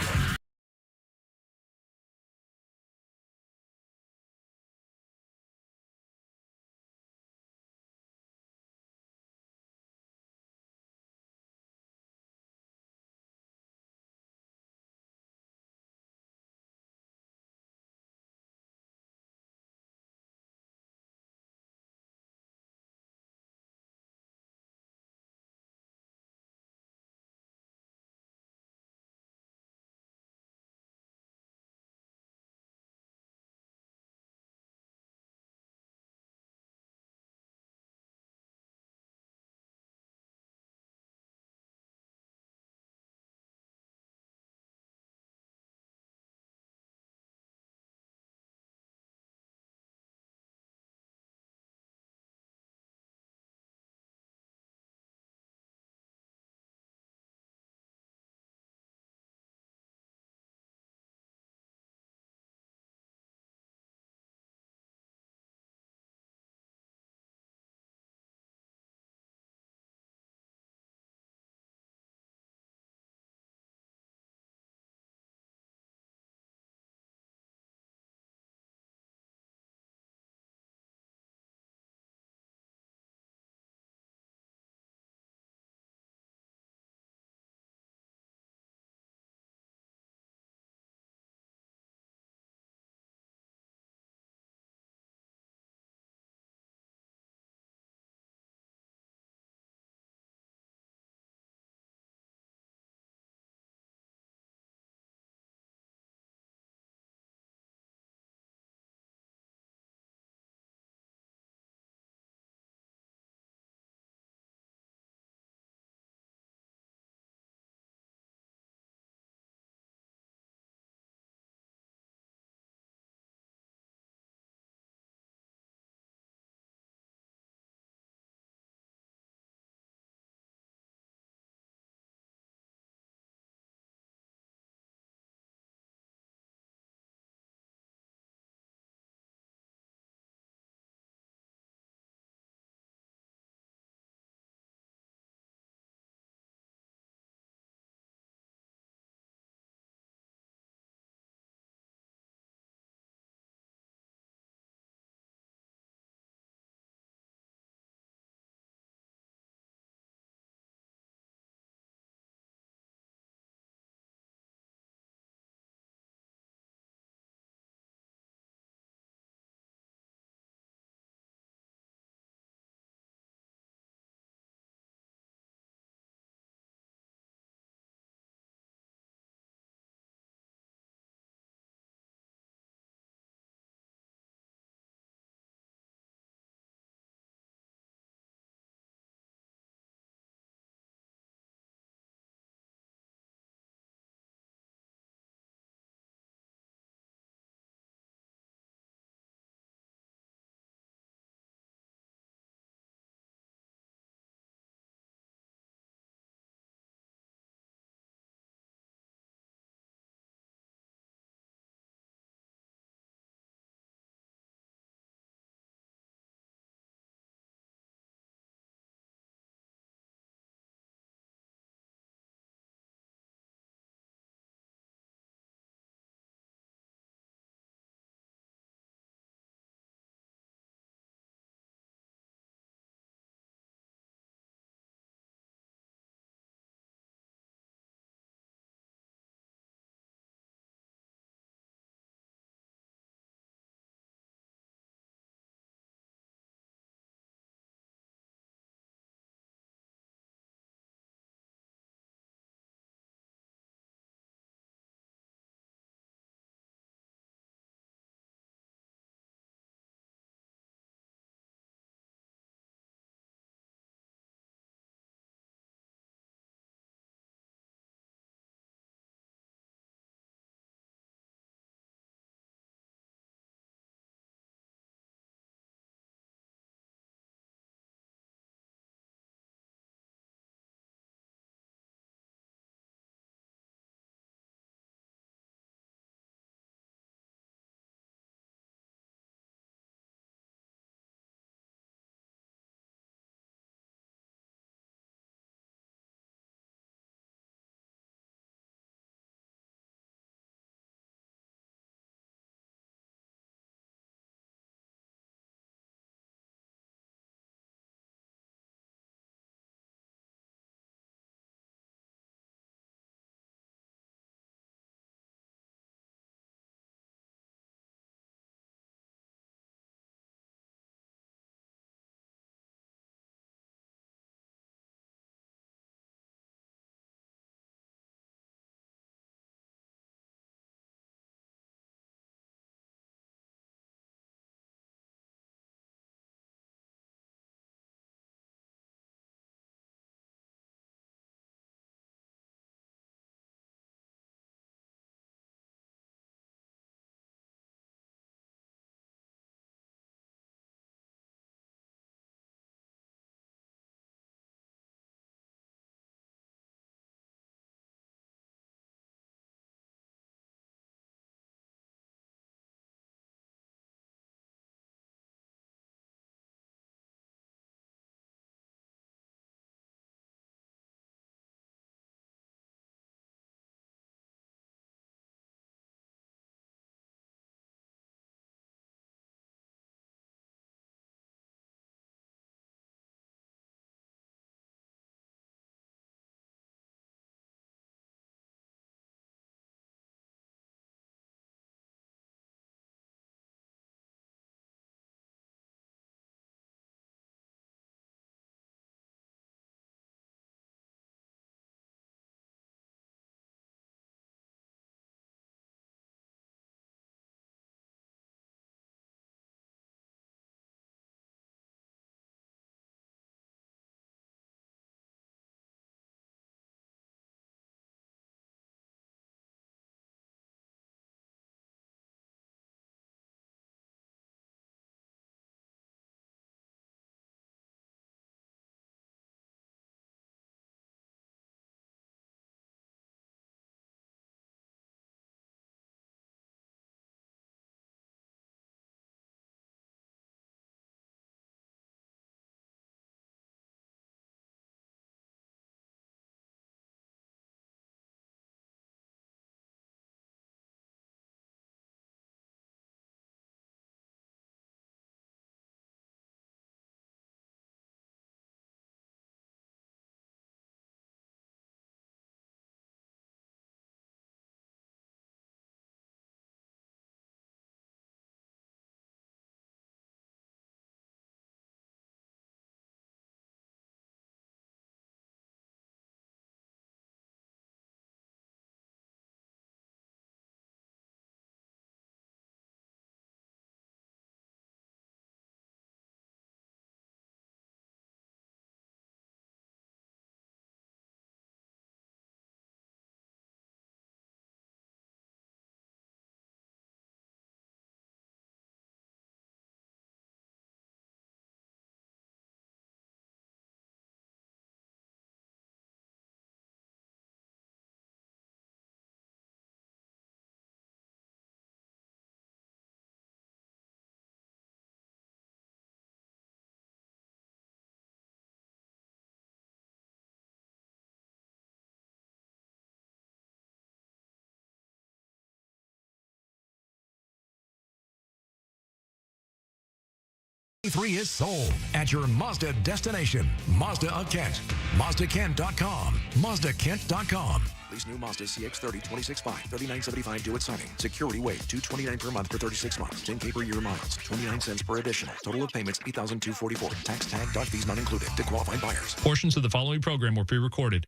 2023 is sold at your Mazda destination. Mazda of Kent. MazdaKent.com. MazdaKent.com. Lease new Mazda CX-30 26.5, $39.75 due at signing. Security wait, $229 per month for 36 months. 10K per year miles, 29 cents per additional. Total of payments, $8,244. Tax tag, Dodge fees not included. To qualified buyers. Portions of the following program were pre-recorded.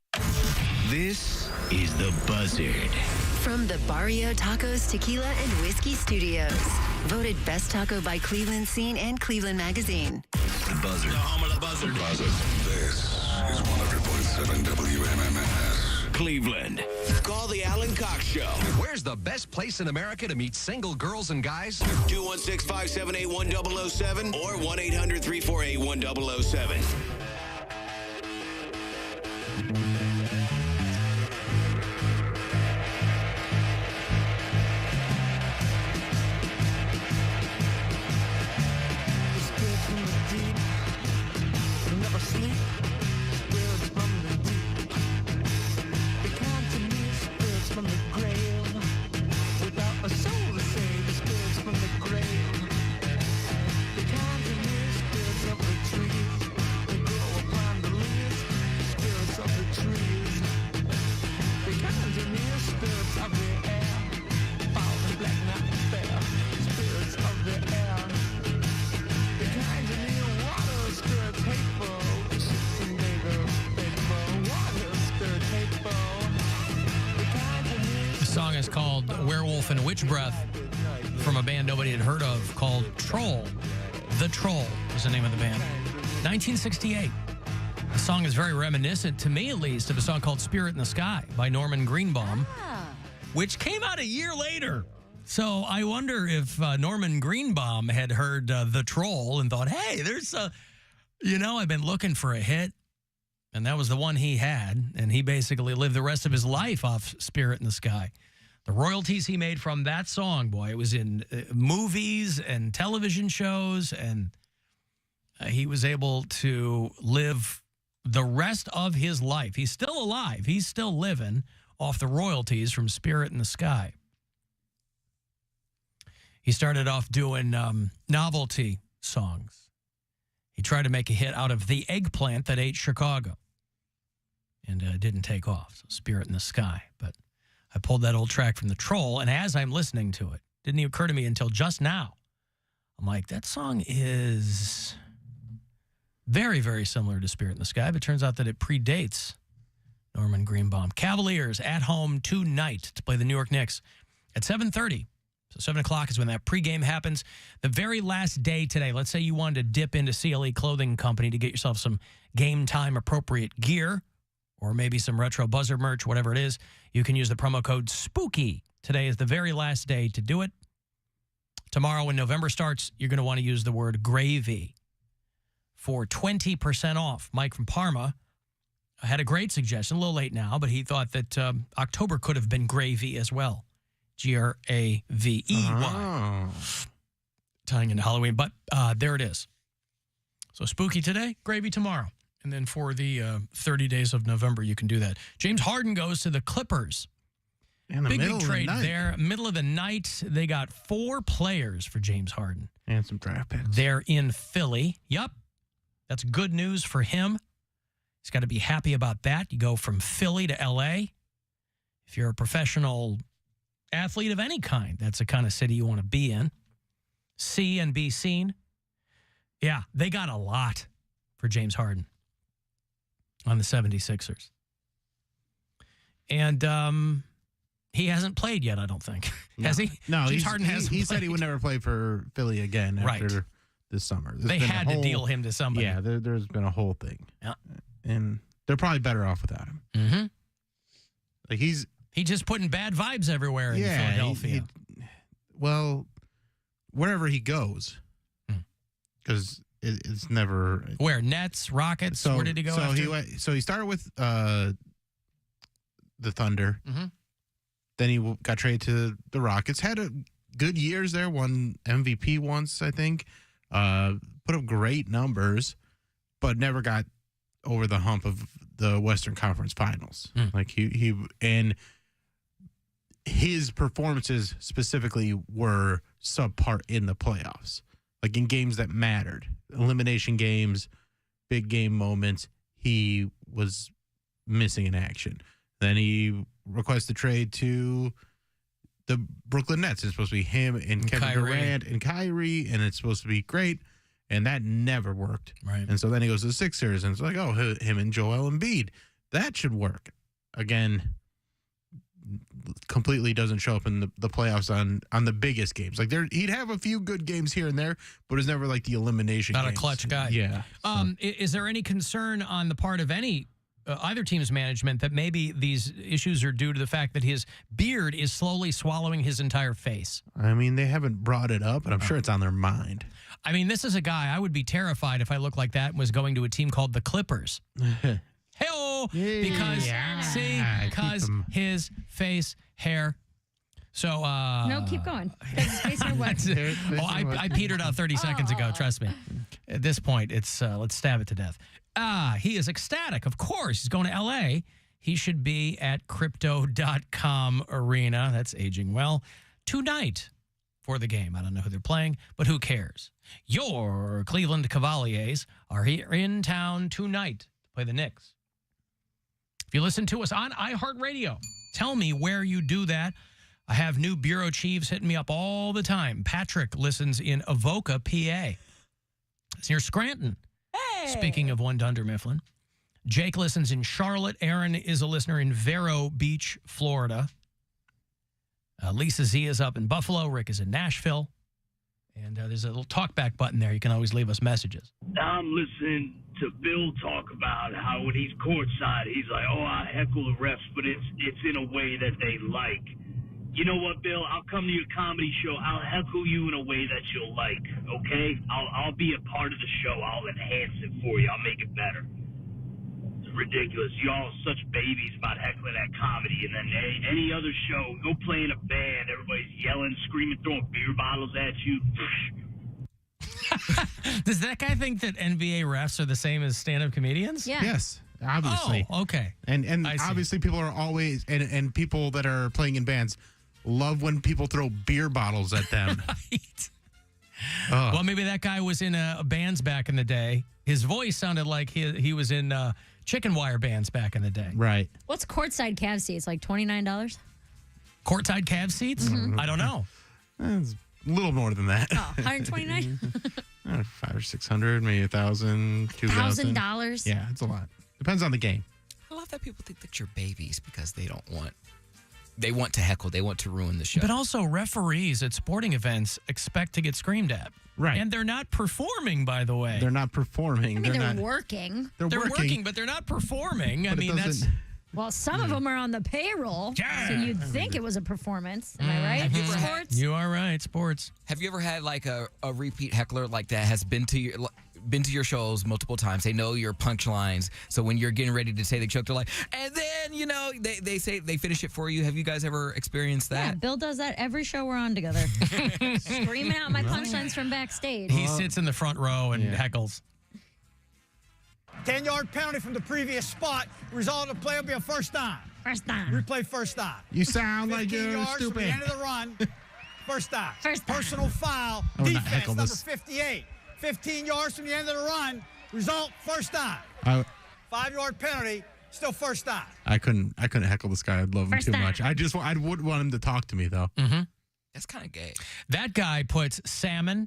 This is The Buzzard. From the Barrio Tacos, Tequila, and Whiskey Studios. Voted Best Taco by Cleveland Scene and Cleveland Magazine. The Buzzard. The home of the Buzzard. This is 100.7 WMMS. Cleveland. Call the Alan Cox Show. Where's the best place in America to meet single girls and guys? 216-578-1007 or 1-800-348-1007. Werewolf and Witch Breath from a band nobody had heard of called Troll. The Troll is the name of the band. 1968. The song is very reminiscent, to me at least, of a song called Spirit in the Sky by Norman Greenbaum, which came out a year later. So I wonder if Norman Greenbaum had heard The Troll and thought, hey, there's a, I've been looking for a hit. And that was the one he had. And he basically lived the rest of his life off Spirit in the Sky. The royalties he made from that song, boy, it was in movies and television shows, and he was able to live the rest of his life. He's still alive. He's still living off the royalties from Spirit in the Sky. He started off doing novelty songs. He tried to make a hit out of The Eggplant That Ate Chicago, and didn't take off, so Spirit in the Sky, but I pulled that old track from The Troll, and as I'm listening to it, didn't even occur to me until just now. I'm like, that song is very, very similar to Spirit in the Sky, but it turns out that it predates Norman Greenbaum. Cavaliers at home tonight to play the New York Knicks at 7:30. So 7 o'clock is when that pregame happens. The very last day today, let's say you wanted to dip into CLE Clothing Company to get yourself some game time appropriate gear, or maybe some retro Buzzard merch, whatever it is, you can use the promo code SPOOKY. Today is the very last day to do it. Tomorrow, when November starts, you're going to want to use the word gravy for 20% off. Mike from Parma had a great suggestion, a little late now, but he thought that October could have been gravy as well. Gravey. Tying into Halloween, but there it is. So spooky today, gravy tomorrow. And then for the 30 days of November, you can do that. James Harden goes to the Clippers. In the big trade there. Middle of the night, they got 4 players for James Harden. And some draft picks. They're in Philly. Yep. That's good news for him. He's got to be happy about that. You go from Philly to L.A. If you're a professional athlete of any kind, that's the kind of city you want to be in. See and be seen. Yeah, they got a lot for James Harden on the 76ers. And he hasn't played yet, I don't think. No. Has he? No, James Harden hasn't he said he played. would never play for Philly again after this summer. They had to deal him to somebody. Yeah, there's been a whole thing. Yeah. And they're probably better off without him. Mm-hmm. Like he's just putting bad vibes everywhere in Philadelphia. Well, wherever he goes, because it's never where Nets, Rockets. Where did he go? So he started with the Thunder. Mm-hmm. Then he got traded to the Rockets. Had a good years there. Won MVP once, I think. Put up great numbers, but never got over the hump of the Western Conference Finals. Like he and his performances specifically were subpar in the playoffs. like in games that mattered, elimination games, big game moments, he was missing in action. Then he requests a trade to the Brooklyn Nets. It's supposed to be him and Kevin Durant and Kyrie, and it's supposed to be great. And that never worked. Right. And so then he goes to the Sixers, and it's like, oh, him and Joel Embiid. That should work. Again, completely doesn't show up in the playoffs on the biggest games. Like he'd have a few good games here and there, but it's never like the elimination Not games. a clutch guy. Yeah. Is there any concern on the part of either team's management that maybe these issues are due to the fact that his beard is slowly swallowing his entire face? I mean, they haven't brought it up, but I'm sure it's on their mind. I mean, this is a guy I would be terrified if I looked like that and was going to a team called the Clippers. Hey-oh! Because his face hair. So no, keep going. His face hair what? I petered out 30 seconds ago, trust me. At this point, it's let's stab it to death. He is ecstatic. Of course, he's going to L.A. He should be at Crypto.com Arena. That's aging well. Tonight for the game. I don't know who they're playing, but who cares? Your Cleveland Cavaliers are here in town tonight to play the Knicks. If you listen to us on iHeartRadio, tell me where you do that. I have new bureau chiefs hitting me up all the time. Patrick listens in Avoca, PA. It's near Scranton. Hey! Speaking of one Dunder Mifflin. Jake listens in Charlotte. Aaron is a listener in Vero Beach, Florida. Lisa Z is up in Buffalo. Rick is in Nashville. And there's a little talkback button there. You can always leave us messages. I'm listening to Bill talk about how when he's courtside, he's like, oh, I heckle the refs, but it's in a way that they like. You know what, Bill? I'll come to your comedy show. I'll heckle you in a way that you'll like, okay? I'll be a part of the show. I'll enhance it for you. I'll make it better. It's ridiculous. Y'all are such babies about heckling at comedy, and then any other show, go play in a band. Everybody's yelling, screaming, throwing beer bottles at you. Does that guy think that NBA refs are the same as stand-up comedians? Yeah. Yes, obviously. Oh, okay. And I see. obviously people are always, and people that are playing in bands love when people throw beer bottles at them. Right. Well, maybe that guy was in bands back in the day. His voice sounded like he was in chicken wire bands back in the day. Right. What's courtside Cavs seats? Like $29? Courtside Cavs seats? Mm-hmm. I don't know. It's a little more than that. Oh, $129? $500 or $600, maybe $1,000, $2,000. $1,000? Yeah, it's a lot. Depends on the game. I love that people think that you're babies because they want to heckle. They want to ruin the show. But also referees at sporting events expect to get screamed at. Right. And they're not performing, by the way. They're not performing. I mean, they're not working. They're working, but they're not performing. I but it mean, that's... doesn't- Well, some of them are on the payroll, so you'd think it was a performance. Am I right? Sports? You are right, sports. Have you ever had like a repeat heckler like that has been to your shows multiple times? They know your punchlines, so when you're getting ready to say the joke, they're like, and then they say they finish it for you. Have you guys ever experienced that? Yeah, Bill does that every show we're on together. Screaming out my punchlines from backstage. He sits in the front row and heckles. 10-yard penalty from the previous spot. Result of the play will be a first down. First down. Replay first down. You sound like 15 you're yards stupid. from the end of the run. First down. First down. Personal foul. I would not Defense, heckle number this. 58. 15 yards from the end of the run. Result, first down. 5-yard penalty. Still first down. I couldn't heckle this guy. I'd love him First too down. much. I would want him to talk to me though. Mm-hmm. That's kind of gay. That guy puts salmon,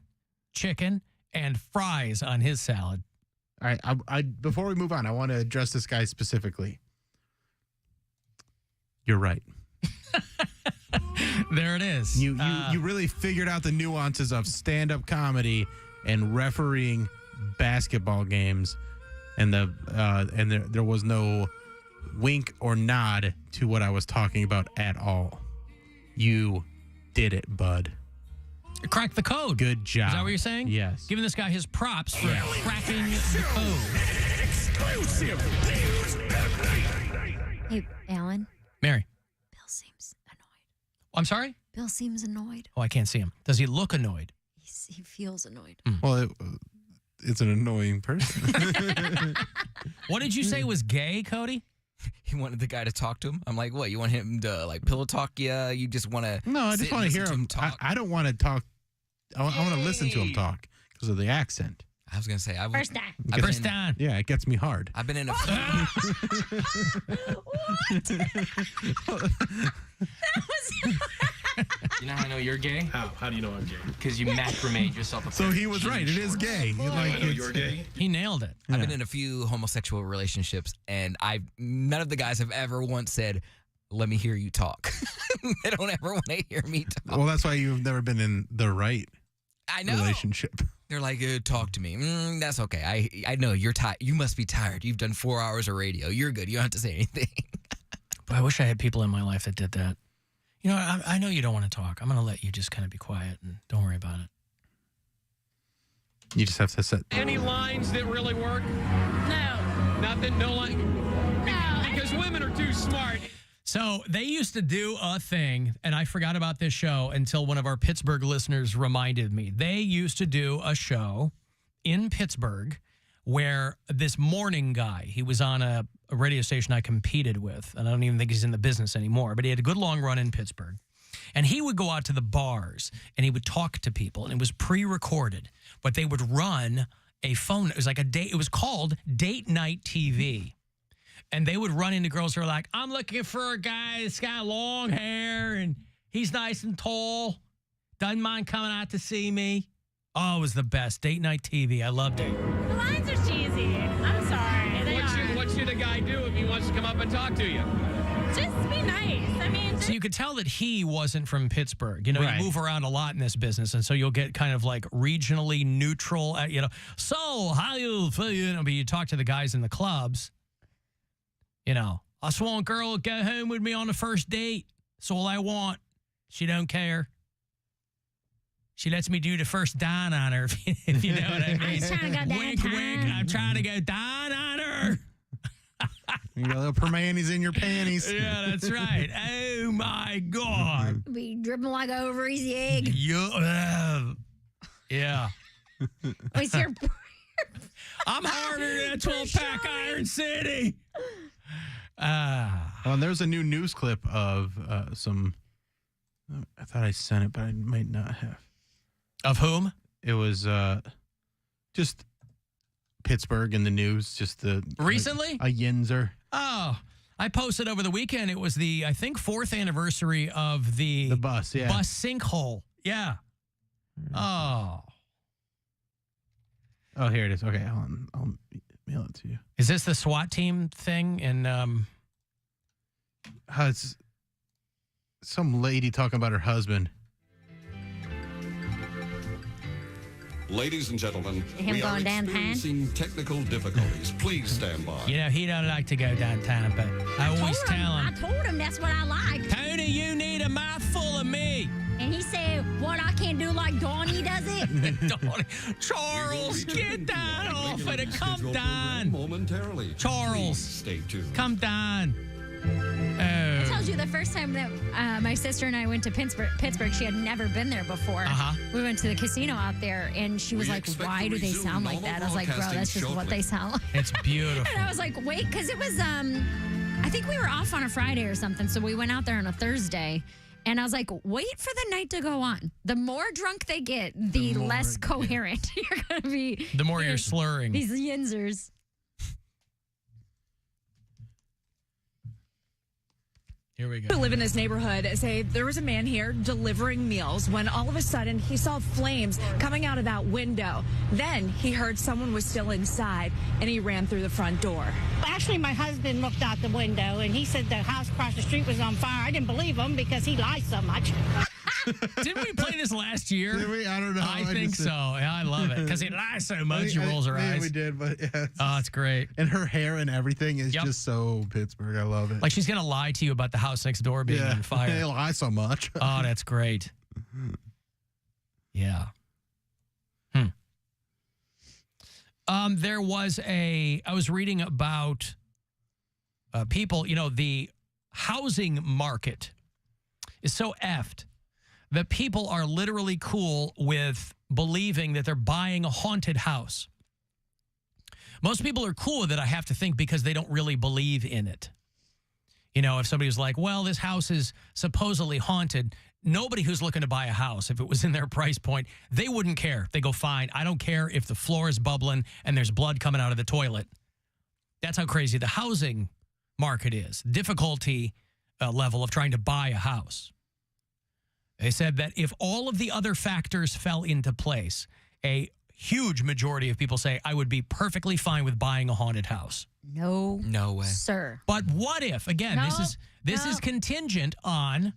chicken, and fries on his salad. All right. I before we move on, I want to address this guy specifically. You're right. There it is. You really figured out the nuances of stand-up comedy and refereeing basketball games, and there was no wink or nod to what I was talking about at all. You did it, bud. Crack the code. Good job. Is that what you're saying? Yes. Giving this guy his props for cracking the code. Exclusive. Hey, Alan. Mary. Bill seems annoyed. I'm sorry? Bill seems annoyed. Oh, I can't see him. Does he look annoyed? He feels annoyed. Well, it's an annoying person. What did you say was gay, Cody? He wanted the guy to talk to him. I'm like, what? You want him to like pillow talk you? You just want to? No, I just want to hear him. talk. I don't want to talk. I want to listen to him talk Because of the accent. I was going to say, First time. First time. Yeah, it gets me hard. I've been in a. You know how I know you're gay? How do you know I'm gay? Because you macrame yourself. So he was right. It is gay. I know you're gay. He nailed it. I've been in a few homosexual relationships, and none of the guys have ever once said, "Let me hear you talk." They don't ever want to hear me talk. Well, that's why you've never been in the right relationship. They're like, talk to me. That's okay. I know you're tired. You must be tired. You've done 4 hours of radio. You're good. You don't have to say anything. But I wish I had people in my life that did that. You know, I know you don't want to talk. I'm going to let you just kind of be quiet and don't worry about it. You just have to set. Any lines that really work? No. Nothing? No line? No. Because women are too smart. So they used to do a thing, and I forgot about this show until one of our Pittsburgh listeners reminded me. They used to do a show in Pittsburgh where this morning guy, he was on a radio station I competed with, and I don't even think he's in the business anymore, but he had a good long run in Pittsburgh. And he would go out to the bars, and he would talk to people, and it was pre-recorded, but they would run a phone. It was like it was called Date Night TV. And they would run into girls who are like, I'm looking for a guy that's got long hair, and he's nice and tall, doesn't mind coming out to see me. Oh, it was the best. Date Night TV. I loved it. The lines are cheesy. I'm sorry. What should a guy do if he wants to come up and talk to you? Just be nice. I mean, So you could tell that he wasn't from Pittsburgh. You know, Right. you move around a lot in this business, and so you'll get kind of like regionally neutral, so how you feel, but you talk to the guys in the clubs, I just want a girl to go home with me on the first date. That's all I want. She don't care. She lets me do the first dine on her, if you know what I mean. I was trying to go Wink, wink, I'm trying to go dine on her. You got little permanis in your panties. Yeah, that's right. Oh, my God. Be dripping like an over easy egg. Yeah. What's your... I'm harder than a 12-pack Iron City. Well, there's a new news clip of some. I thought I sent it, but I might not have. Of whom? It was just Pittsburgh in the news. Just the recently a Yinzer. Oh, I posted over the weekend. It was the 4th anniversary of the bus. Yeah, bus sinkhole. Yeah. Oh. Oh, here it is. Okay, I'll mail it to you. Is this the SWAT team thing? And it's some lady talking about her husband. Ladies and gentlemen, Him we are going downtown? experiencing technical difficulties. Please stand by. He don't like to go downtown, but I always tell I him, told him that's what I like. Tony, you need a mouthful of me. And he said, what, I can't do like Donnie does it? Donnie. Charles, get down off of it. Come down. Momentarily. Charles, stay tuned. come down. I told you the first time that my sister and I went to Pittsburgh, she had never been there before. We went to the casino out there, and she was like, why do they sound like that? I was like, bro, that's just what they sound like. It's beautiful. And I was like, wait, because it was, I think we were off on a Friday or something, so we went out there on a Thursday. And I was like, wait for the night to go on. The more drunk they get, the less coherent you're going to be. The more you're slurring. These Yinzers. Here we go. Who live in this neighborhood say there was a man here delivering meals when all of a sudden he saw flames coming out of that window. Then he heard someone was still inside and he ran through the front door. Actually, my husband looked out the window and he said the house across the street was on fire. I didn't believe him because he lies so much. Didn't we play this last year? Did we? I don't know. I think so. Yeah, I love it because he lies so much. He rolls her eyes. Yeah, we did, but yeah. Oh, it's great. And her hair and everything is just so Pittsburgh. I love it. Like she's gonna lie to you about the house next door being on fire. They lie so much. Oh, that's great. Yeah. There was I was reading about people, the housing market is so effed that people are literally cool with believing that they're buying a haunted house. Most people are cool with it, I have to think, because they don't really believe in it. If somebody was like, well, this house is supposedly haunted, nobody who's looking to buy a house, if it was in their price point, they wouldn't care. They go, fine, I don't care if the floor is bubbling and there's blood coming out of the toilet. That's how crazy the housing market is. Difficulty level of trying to buy a house. They said that if all of the other factors fell into place, a huge majority of people say, I would be perfectly fine with buying a haunted house. No way, sir. But what if, again, this is contingent on,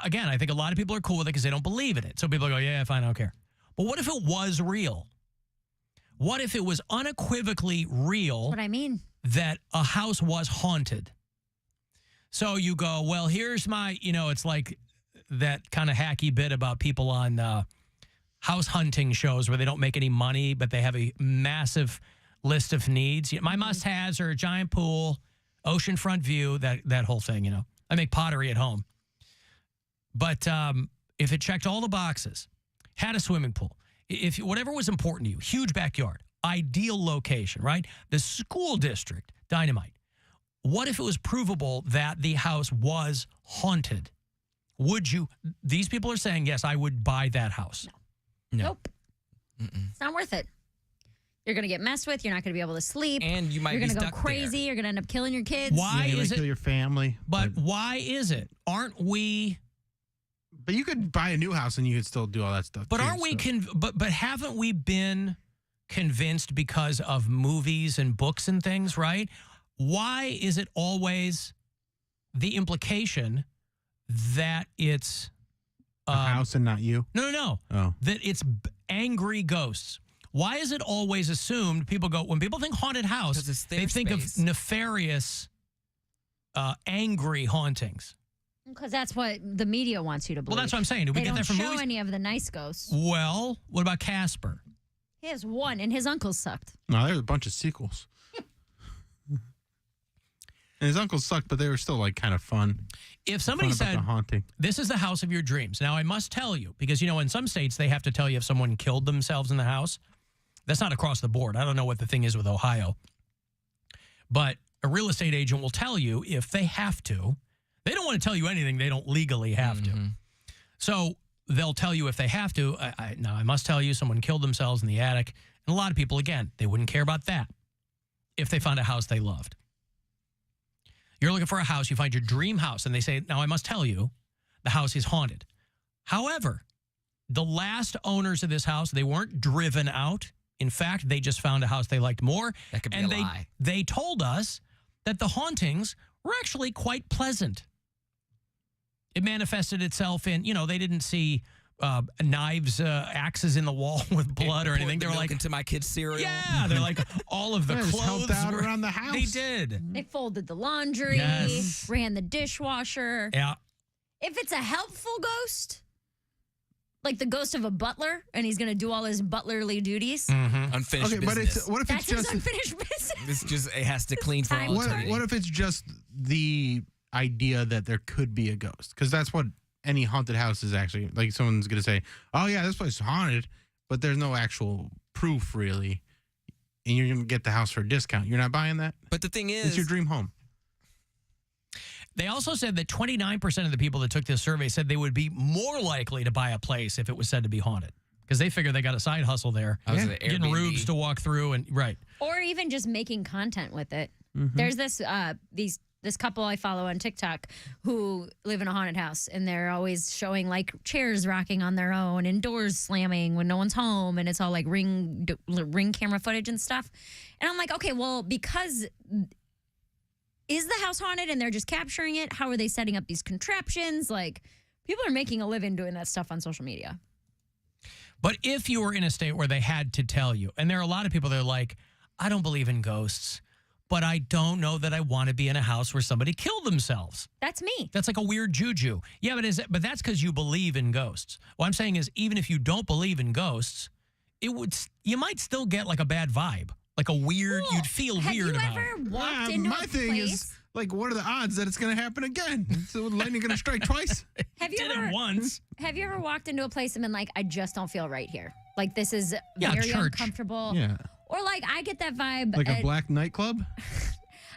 again, I think a lot of people are cool with it because they don't believe in it. So people go, yeah, fine, I don't care. But what if it was real? What if it was unequivocally real? What I mean. That a house was haunted. So you go, well, here's my, it's like that kind of hacky bit about people on house hunting shows where they don't make any money, but they have a massive list of needs. My must-haves are a giant pool, oceanfront view, that whole thing, I make pottery at home. But if it checked all the boxes, had a swimming pool, if whatever was important to you, huge backyard, ideal location, right? The school district, dynamite. What if it was provable that the house was haunted? Would you? These people are saying, yes, I would buy that house. No. Nope. It's not worth it. You're going to get messed with. You're not going to be able to sleep. And you might You're be going to go stuck crazy. there. You're going to end up killing your kids. Why you is kill it? your family. But why is it? Aren't we? But you could buy a new house and you could still do all that stuff. But too, aren't we? so. But haven't we been convinced because of movies and books and things? Right? Why is it always the implication that it's a house and not you? No. Oh, that it's angry ghosts. Why is it always assumed when people think haunted house, they think of nefarious, angry hauntings? Because that's what the media wants you to believe. Well, that's what I'm saying. Do we get that from movies? They don't show movies? any of the nice ghosts. Well, what about Casper? He has one, and his uncle sucked. no, there's a bunch of sequels. And his uncles sucked, but they were still like kind of fun. If somebody said, the haunting. this is the house of your dreams. Now, I must tell you, because, in some states, they have to tell you if someone killed themselves in the house. That's not across the board. I don't know what the thing is with Ohio. But a real estate agent will tell you if they have to. They don't want to tell you anything they don't legally have to. So they'll tell you if they have to. Now, I must tell you, someone killed themselves in the attic. And a lot of people, again, they wouldn't care about that if they found a house they loved. You're looking for a house, you find your dream house, and they say, now I must tell you, the house is haunted. However, the last owners of this house, they weren't driven out. In fact, they just found a house they liked more. That could be and a lie. They told us that the hauntings were actually quite pleasant. It manifested itself in, they didn't see knives, axes in the wall with blood or anything. They were like, into my kids' cereal. yeah, they're like, all of the Yeah, just clothes helped out were- around the house. They did. They folded the laundry, Yes. ran the dishwasher. Yeah. If it's a helpful ghost, like the ghost of a butler, and he's going to do all his butlerly duties. Unfinished Okay, but business. what if That's it's his just unfinished business. It has to clean for all eternity. what if it's just the idea that there could be a ghost? Because that's what any haunted house is actually. Like someone's gonna say, "Oh yeah, this place is haunted," but there's no actual proof really, and you're gonna get the house for a discount. You're not buying that. But the thing is, It's your dream home. They also said that 29% of the people that took this survey said they would be more likely to buy a place if it was said to be haunted. Because they figure they got a side hustle there. Getting Airbnb. rubes to walk through and right. Or even just making content with it. Mm-hmm. There's this couple I follow on TikTok who live in a haunted house, and they're always showing like chairs rocking on their own and doors slamming when no one's home, and it's all like ring camera footage and stuff. And I'm like, okay, well, because is the house haunted and they're just capturing it? How are they setting up these contraptions? Like, people are making a living doing that stuff on social media. But if you were in a state where they had to tell you, and there are a lot of people that are like, I don't believe in ghosts, but I don't know that I want to be in a house where somebody killed themselves. That's me. That's like a weird juju. Yeah, but that's because you believe in ghosts. What I'm saying is, even if you don't believe in ghosts, you might still get like a bad vibe, like a weird. You'd feel weird about it. Have you ever walked into my a thing place? is like, what are the odds that it's gonna happen again? So lightning gonna strike twice? Have you Did ever it once. Have you ever walked into a place and been like, I just don't feel right here. Like, this is Yeah, very church. uncomfortable. Yeah, Or like, I get that vibe. like a at- black nightclub.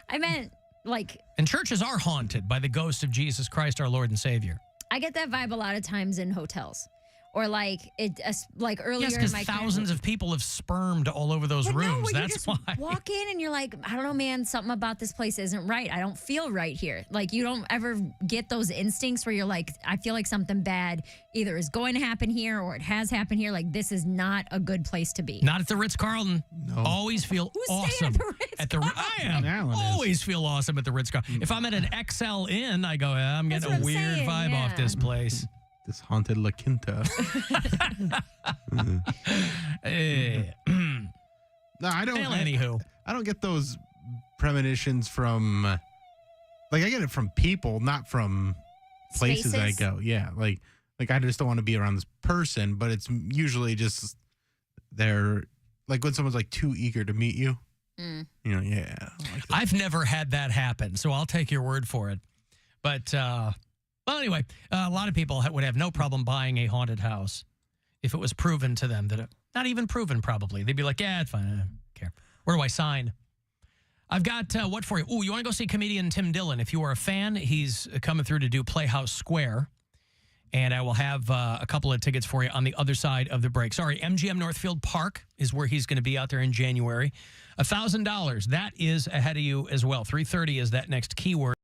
I meant like And churches are haunted by the ghost of Jesus Christ, our Lord and Savior. I get that vibe a lot of times in hotels. Or like earlier Yes, in because my thousands of people have spermed all over those rooms. where That's you why. just walk in and you're like, I don't know, man, something about this place isn't right. I don't feel right here. Like, you don't ever get those instincts where you're like, I feel like something bad either is going to happen here or it has happened here. Like, this is not a good place to be. Not at the Ritz-Carlton. No. Always feel awesome at the Ritz-Carlton? I am. Alan is. Always feel awesome at the Ritz-Carlton. If I'm at an XL Inn, I go, I'm getting a weird vibe off this place. This haunted La Quinta. No, I don't. Well, anywho. I don't get those premonitions from. Like, I get it from people, not from places I Spaces? go. Yeah, like I just don't want to be around this person, but it's usually just they're like when someone's like too eager to meet you. Mm. You know, yeah. I've never had that happen, so I'll take your word for it. But, well, anyway, a lot of people would have no problem buying a haunted house if it was proven to them that not even proven, probably. They'd be like, yeah, it's fine. I don't care. Where do I sign? I've got what for you? Ooh, you want to go see comedian Tim Dillon? If you are a fan, he's coming through to do Playhouse Square. And I will have a couple of tickets for you on the other side of the break. Sorry, MGM Northfield Park is where he's going to be out there in January. $1,000, that is ahead of you as well. 3:30 is that next keyword.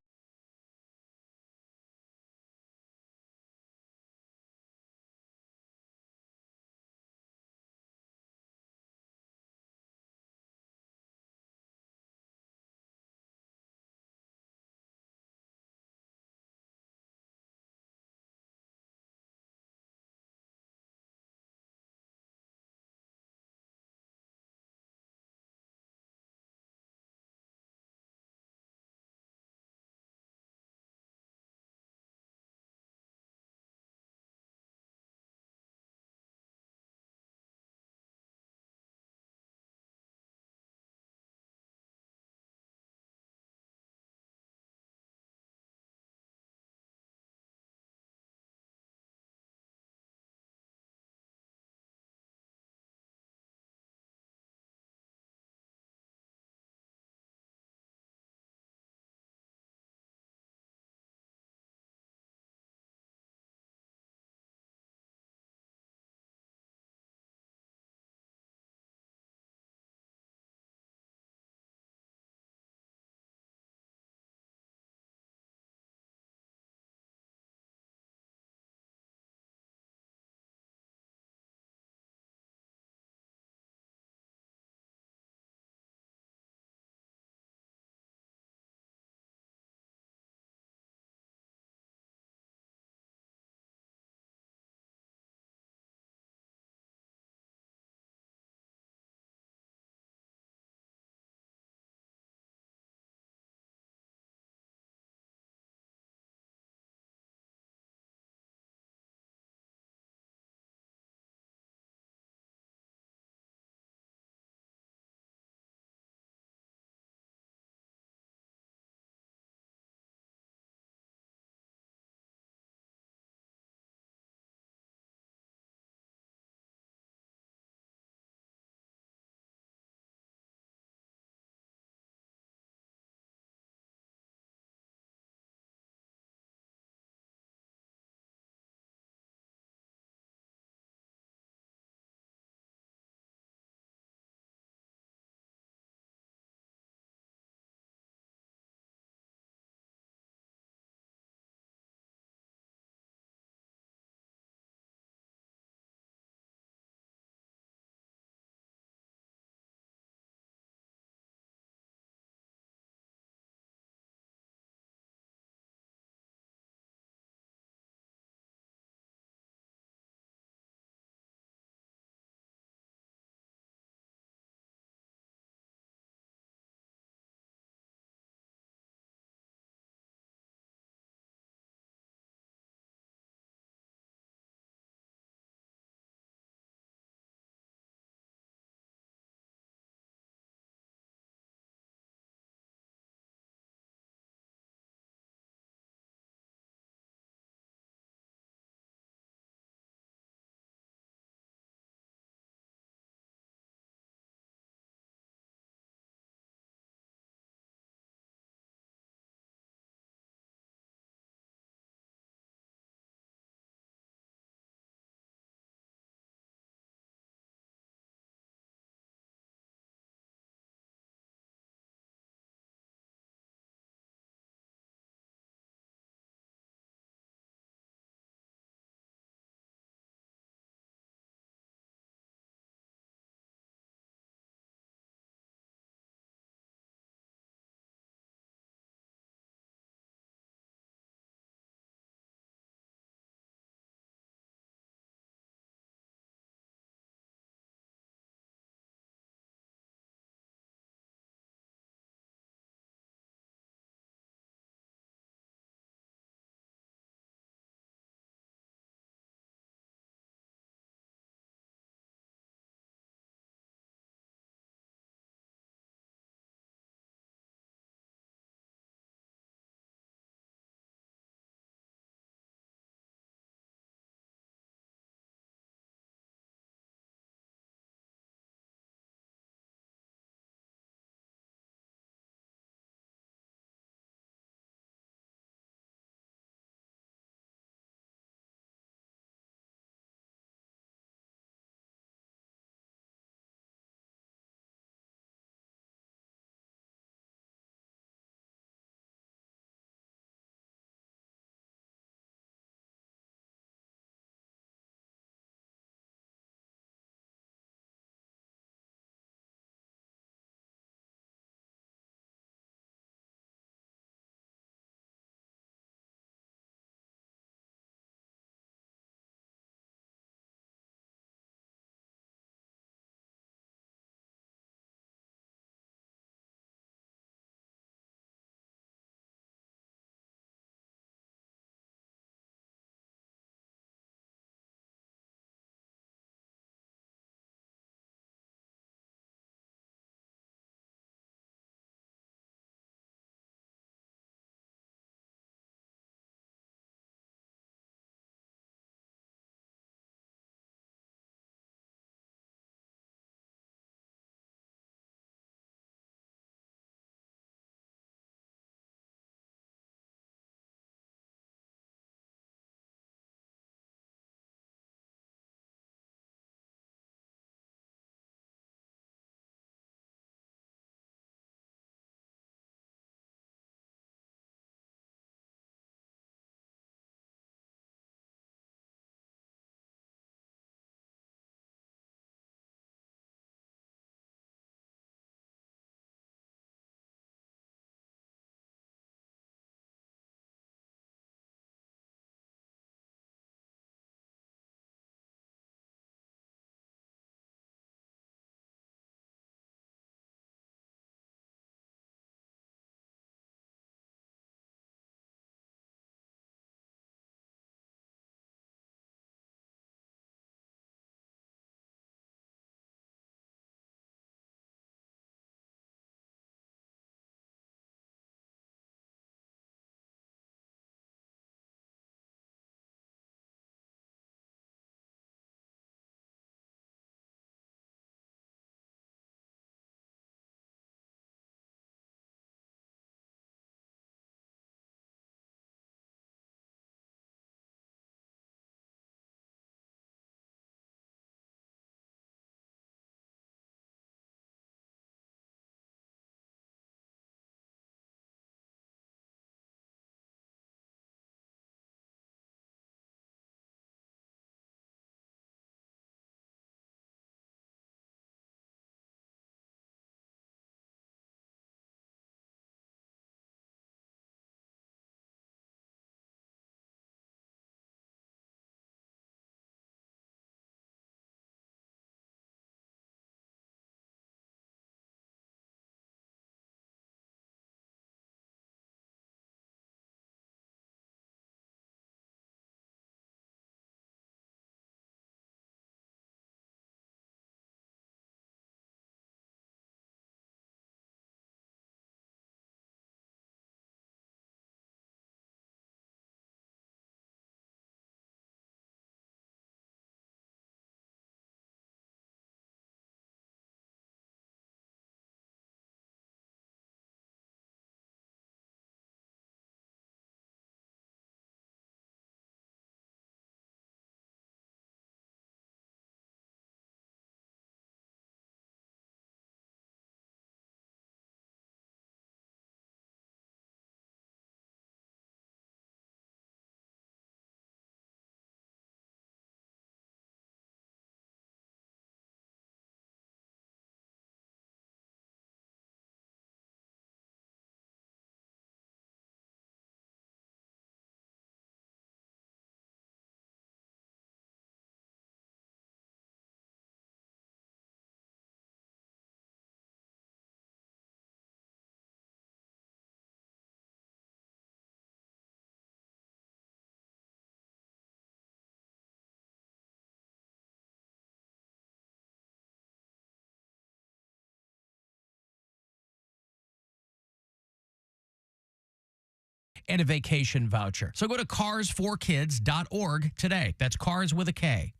and a vacation voucher. So go to carsforkids.org today. That's cars with a K.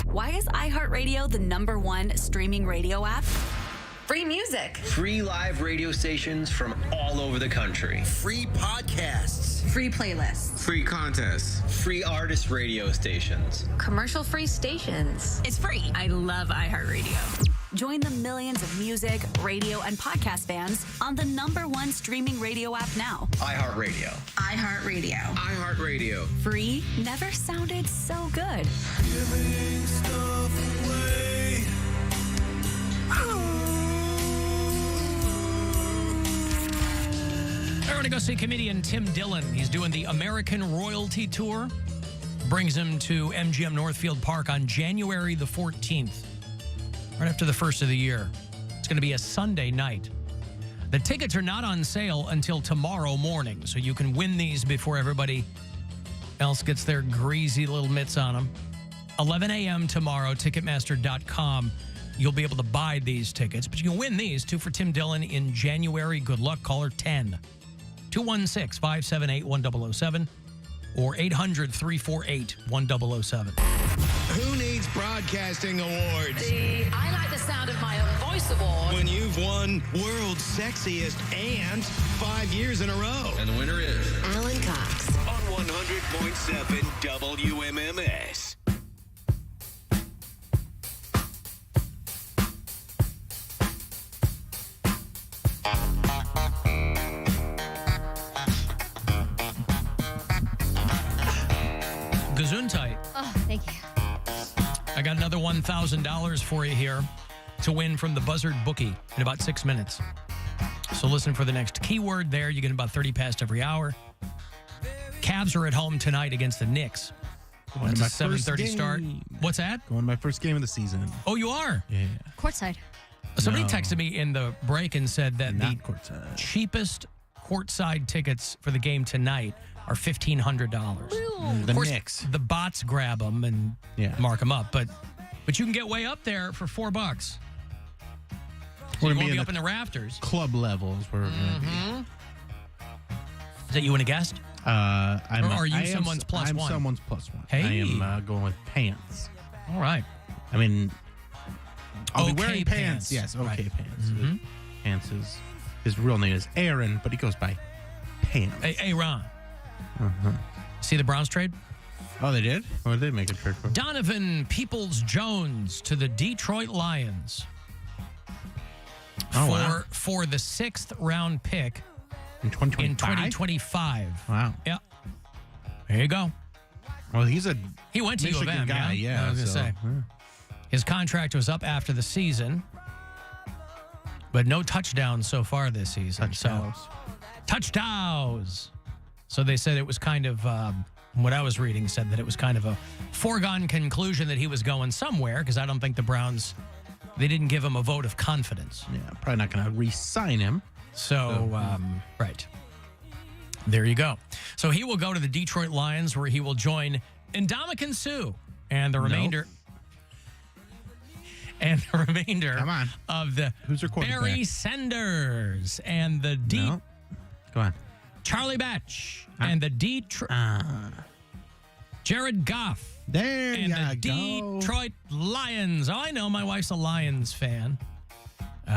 Why is iHeartRadio the #1 streaming radio app? Free music. Free live radio stations from all over the country. Free podcasts. Free playlists. Free contests. Free artist radio stations. Commercial-free stations. It's free. I love iHeartRadio. Join the millions of music, radio, and podcast fans on the #1 streaming radio app now. iHeartRadio. iHeartRadio. iHeartRadio. Free never sounded so good. Giving stuff away. We're going to go see comedian Tim Dillon. He's doing the American Royalty Tour. Brings him to MGM Northfield Park on January the 14th, right after the first of the year. It's going to be a Sunday night. The tickets are not on sale until tomorrow morning, so you can win these before everybody else gets their greasy little mitts on them. 11 a.m. tomorrow, Ticketmaster.com. You'll be able to buy these tickets, but you can win these, two for Tim Dillon in January. Good luck. Caller 10. 216-578-1007 or 800-348-1007. Who needs broadcasting awards? I like the sound of my own voice award. When you've won World's Sexiest and 5 years in a row. And the winner is Alan Cox. On 100.7 WMMS. Gesundheit. Oh, thank you. I got another $1,000 for you here to win from the Buzzard Bookie in about 6 minutes. So listen for the next keyword there. You get about 30 past every hour. Cavs are at home tonight against the Knicks. It's a 7:30 start. What's that? Going to my first game of the season. Oh, you are? Yeah. Courtside. Somebody No. texted me in the break and said that Not the courtside. cheapest courtside tickets for the game tonight are $1,500. The Of course, Knicks. the bots grab them and mark them up, but you can get way up there for $4. So We're you gonna won't be be in up the in the rafters. Club levels. Where we're going to be. Is that you and a guest? Or are you someone's plus I'm one? someone's plus one. Hey. I am going with pants. All right. I mean, I'll be Okay wearing pants. pants. Yes, okay Right. pants. Mhm. Pants is his real name is Aaron, but he goes by Pants. Hey, Ron. See the Browns trade? Oh, they did? What did they make a trade for? Donovan Peoples-Jones to the Detroit Lions. Oh, wow. For the 6th round pick In 2025? in 2025. Wow. Yeah. There you go. Well, he went to U of Michigan M, guy, yeah. I was going to so, say. His contract was up after the season, but no touchdowns so far this season. Touchdowns. So they said it was kind of, what I was reading said that it was kind of a foregone conclusion that he was going somewhere, because I don't think the Browns, they didn't give him a vote of confidence. Yeah, probably not going to re-sign him. So, right. There you go. So he will go to the Detroit Lions, where he will join Ndamukong Suh and the remainder. And the remainder of the Who's your quarterback? Barry Sanders and the No. Go on. Charlie Batch and the Jared Goff. There and the go. Detroit Lions. Oh, I know. My wife's a Lions fan.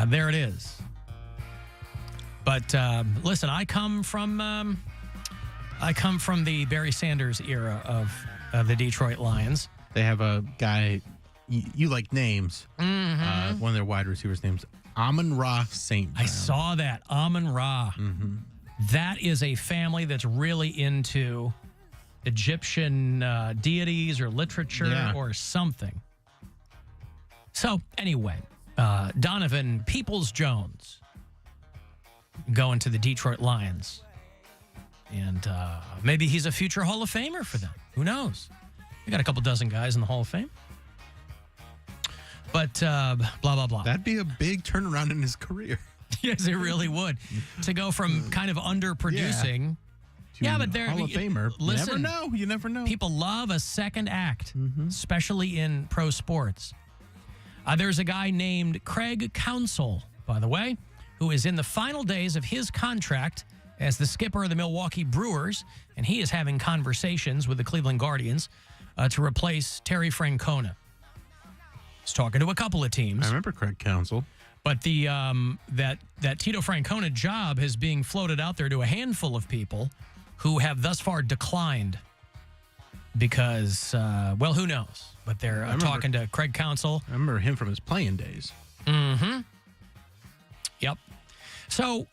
There it is. But listen, I come from the Barry Sanders era of the Detroit Lions. They have a guy, you like names. Mm-hmm. One of their wide receivers' names, Amon-Ra St. Brown. I saw that. Amon-Ra. Mm-hmm. That is a family that's really into Egyptian deities or literature or something. So, anyway, Donovan Peoples-Jones going to the Detroit Lions. And maybe he's a future Hall of Famer for them. Who knows? We got a couple dozen guys in the Hall of Fame. But blah, blah, blah. That'd be a big turnaround in his career. Yes, it really would. To go from kind of underproducing. Yeah, but they're Hall of Famer. Listen, You never know. People love a second act, especially in pro sports. There's a guy named Craig Counsell, by the way, who is in the final days of his contract as the skipper of the Milwaukee Brewers, and he is having conversations with the Cleveland Guardians to replace Terry Francona. He's talking to a couple of teams. I remember Craig Counsell. But the that Tito Francona job is being floated out there to a handful of people who have thus far declined because, well, who knows? But they're talking to Craig Counsell. I remember him from his playing days. Mm-hmm. Yep. So,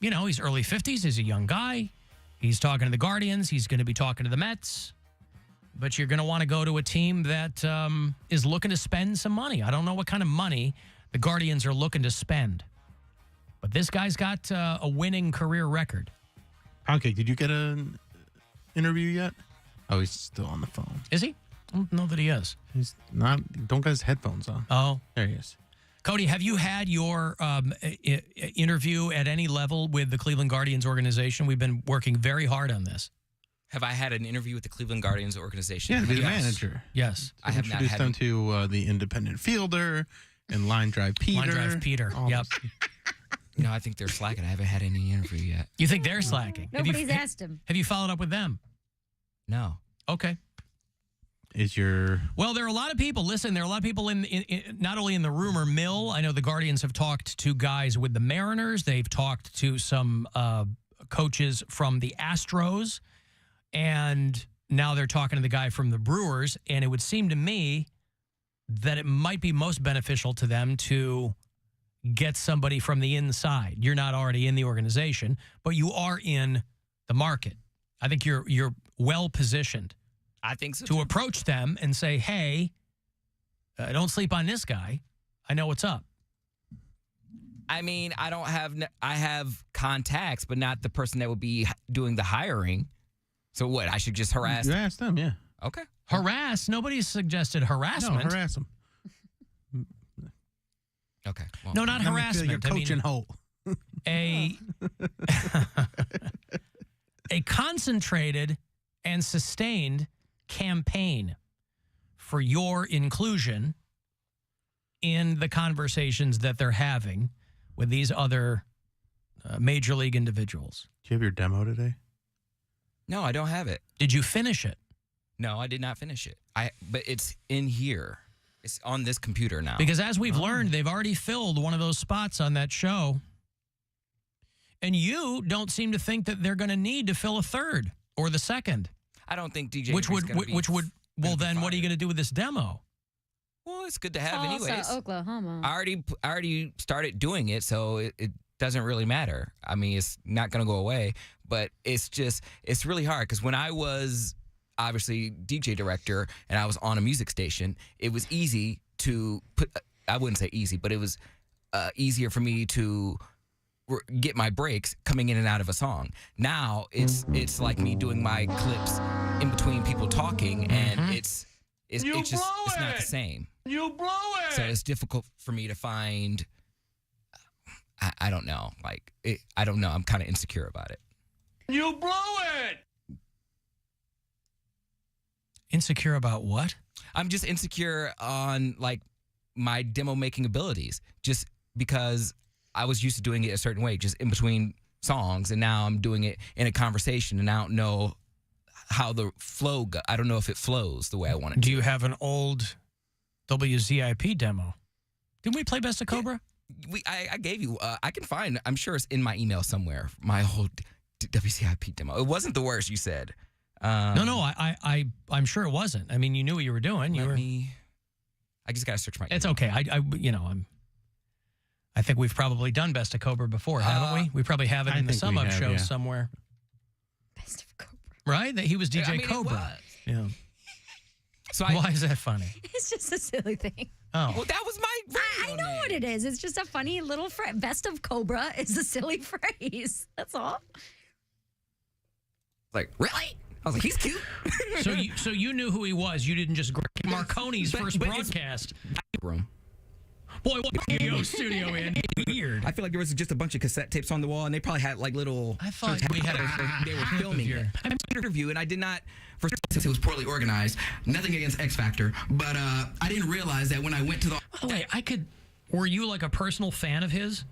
he's early 50s. He's a young guy. He's talking to the Guardians. He's going to be talking to the Mets. But you're going to want to go to a team that is looking to spend some money. I don't know what kind of money the Guardians are looking to spend. But this guy's got a winning career record. Poundcake, did you get an interview yet? Oh, he's still on the phone. Is he? I don't know that he is. He's not. Don't get his headphones on. Oh. There he is. Cody, have you had your interview at any level with the Cleveland Guardians organization? We've been working very hard on this. Have I had an interview with the Cleveland Guardians organization? Yeah, to be the manager. Yes. I have not introduced them to the independent fielder and line drive Peter. Line drive Peter. Yep. No, I think they're slacking. I haven't had any interview yet. You think they're slacking? Nobody's asked him. Have you followed up with them? No. Okay. Well, there are a lot of people. Listen, there are a lot of people in not only in the rumor mill. I know the Guardians have talked to guys with the Mariners. They've talked to some coaches from the Astros. And now they're talking to the guy from the Brewers. And it would seem to me that it might be most beneficial to them to get somebody from the inside. You're not already in the organization, but you are in the market. I think you're well positioned. I think so, to approach them and say, hey, don't sleep on this guy. I know what's up. I mean, I have contacts, but not the person that would be doing the hiring. So what? I should just harass You asked them, yeah. Okay. Harass? Nobody's suggested harassment. No, harass them. Okay. Well, no, not harassment. You're coaching Holt. A concentrated and sustained campaign for your inclusion in the conversations that they're having with these other major league individuals. Do you have your demo today? No, I don't have it. Did you finish it? No, I did not finish it. But it's in here. It's on this computer now. Because as we've learned, they've already filled one of those spots on that show. And you don't seem to think that they're going to need to fill a third or the second. I don't think DJ Which would then what are you going to do with this demo? Well, it's good to have Tulsa, anyways. Oklahoma. I already started doing it, so it doesn't really matter. I mean, it's not going to go away, but it's really hard because when I was obviously DJ director and I was on a music station, it was easy to put, I wouldn't say easy, but it was easier for me to get my breaks coming in and out of a song. Now it's like me doing my clips in between people talking, and it's not the same. You blow it. So it's difficult for me to find. I don't know. I don't know. I'm kind of insecure about it. You blow it. Insecure about what? I'm just insecure on my demo making abilities, just because I was used to doing it a certain way, just in between songs, and now I'm doing it in a conversation, and I don't know how the flow goes. I don't know if it flows the way I want it to. Do you have an old WZIP demo? Didn't we play Best of Cobra? I gave you. I can find. I'm sure it's in my email somewhere. My whole WZIP demo. It wasn't the worst. You said. No. I'm sure it wasn't. I mean, you knew what you were doing. I just gotta search my. It's okay. I think we've probably done Best of Cobra before, haven't we? We probably have it in the Sum Up show somewhere. Best of Cobra. Right? That he was DJ Cobra. Yeah. So why is that funny? It's just a silly thing. Oh. Well, that was my I know what it is. It's just a funny little phrase. Best of Cobra is a silly phrase. That's all. Like, really? I was like, he's cute. So you knew who he was. You didn't just grab Marconi's first broadcast. Room. Boy, what radio studio in? Weird. I feel like there was just a bunch of cassette tapes on the wall, and they probably had little. I thought we had they were filming it. I made an interview, and I did not. First, since it was poorly organized, nothing against X Factor, but I didn't realize that when I went to the. By the way, were you like a personal fan of his?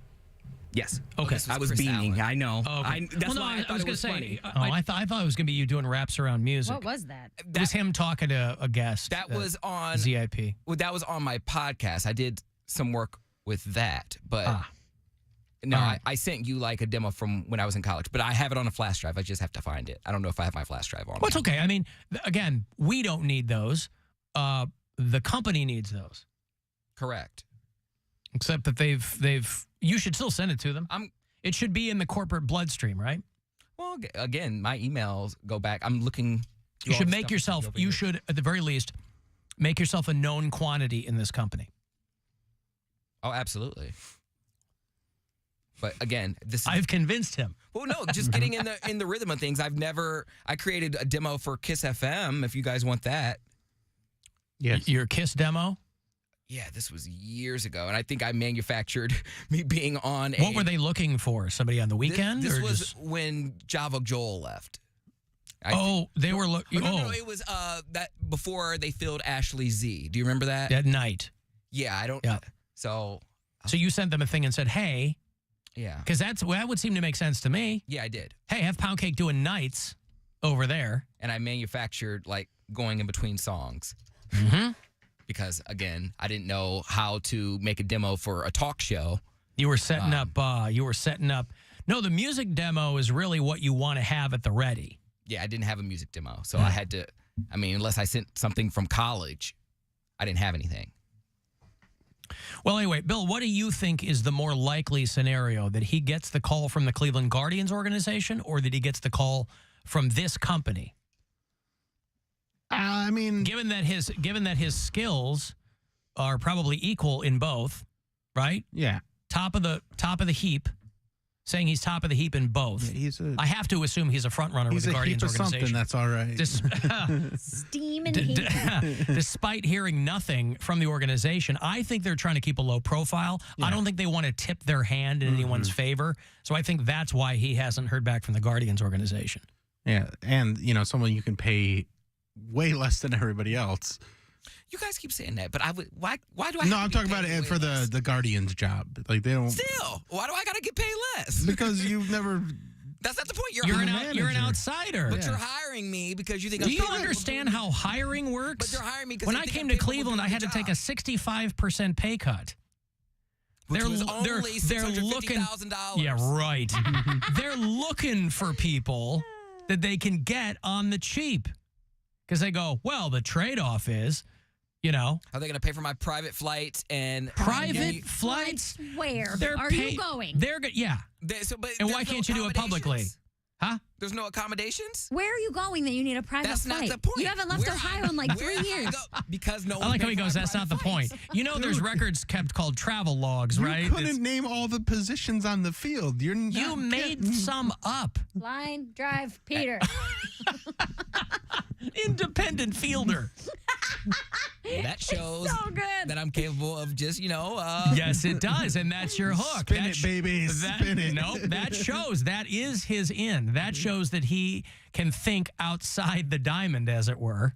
Yes. Okay. I was beaming. I know. Oh, okay. That's why I thought was it going to was say. funny. I thought it was going to be you doing raps around music. What was that? It was him talking to a guest. That was on ZIP. Well, that was on my podcast. I did some work with that, but no, I sent you like a demo from when I was in college. But I have it on a flash drive. I just have to find it. I don't know if I have my flash drive on. Well, it's okay. I mean, again, we don't need those. The company needs those. Correct. Except that they've. You should still send it to them. It should be in the corporate bloodstream, right? Well, again, my emails go back. I'm looking. You should make yourself. You should, at the very least, make yourself a known quantity in this company. Oh, absolutely. But again, I've convinced him. Well, no, just getting in the rhythm of things. I created a demo for Kiss FM. If you guys want that. Yes. Your Kiss demo. Yeah, this was years ago, and I think I manufactured me being on. What were they looking for? Somebody on the weekend? This or was just... when Java Joel left. They were looking. No, it was that before they filled Ashley Z. Do you remember that? At night. Yeah, I don't. Yeah. So you sent them a thing and said, "Hey." Yeah. Because that would seem to make sense to me. Yeah, I did. Hey, have Poundcake doing nights over there. And I manufactured like going in between songs. Mm-hmm. Because again, I didn't know how to make a demo for a talk show. You were setting up. No, the music demo is really what you want to have at the ready. Yeah, I didn't have a music demo, so I had to. I mean, unless I sent something from college, I didn't have anything. Well, anyway, Bill, what do you think is the more likely scenario? That he gets the call from the Cleveland Guardians organization, or that he gets the call from this company? I mean, given that his skills are probably equal in both, right? Yeah. Top of the heap, saying he's top of the heap in both. Yeah, I have to assume he's a front runner with the Guardians organization. That's all right. Steam and heat. Despite hearing nothing from the organization, I think they're trying to keep a low profile. Yeah. I don't think they want to tip their hand in anyone's favor. So I think that's why he hasn't heard back from the Guardians organization. Yeah, and someone you can pay way less than everybody else. You guys keep saying that, but I would. Why do I? No, I'm talking about it for the Guardians job. Like they don't. Still, why do I gotta get paid less? Because you've never. That's not the point. You're an outsider. But you're hiring me because you think. Do you understand how hiring works? But you're hiring me because when I came to Cleveland, I had to take a 65% pay cut. Which was only $650,000. Yeah, right. They're looking for people that they can get on the cheap. Because they go, well, the trade-off is, are they going to pay for my private flights and private flights? Where are you going? They're good, yeah. And why can't you do it publicly? Huh? There's no accommodations? Where are you going that you need a private flight? That's not the point. You haven't left Ohio in like 3 years. Because no one. I like how he goes, that's not the point. There's records kept called travel logs, right? You couldn't name all the positions on the field. You made some up. Line, drive, Peter. Independent fielder. That shows so good. that I'm capable of just, Yes, it does, and that's your hook. Spin it, baby. Spin it. No, that shows. That is his in. That shows that he can think outside the diamond, as it were,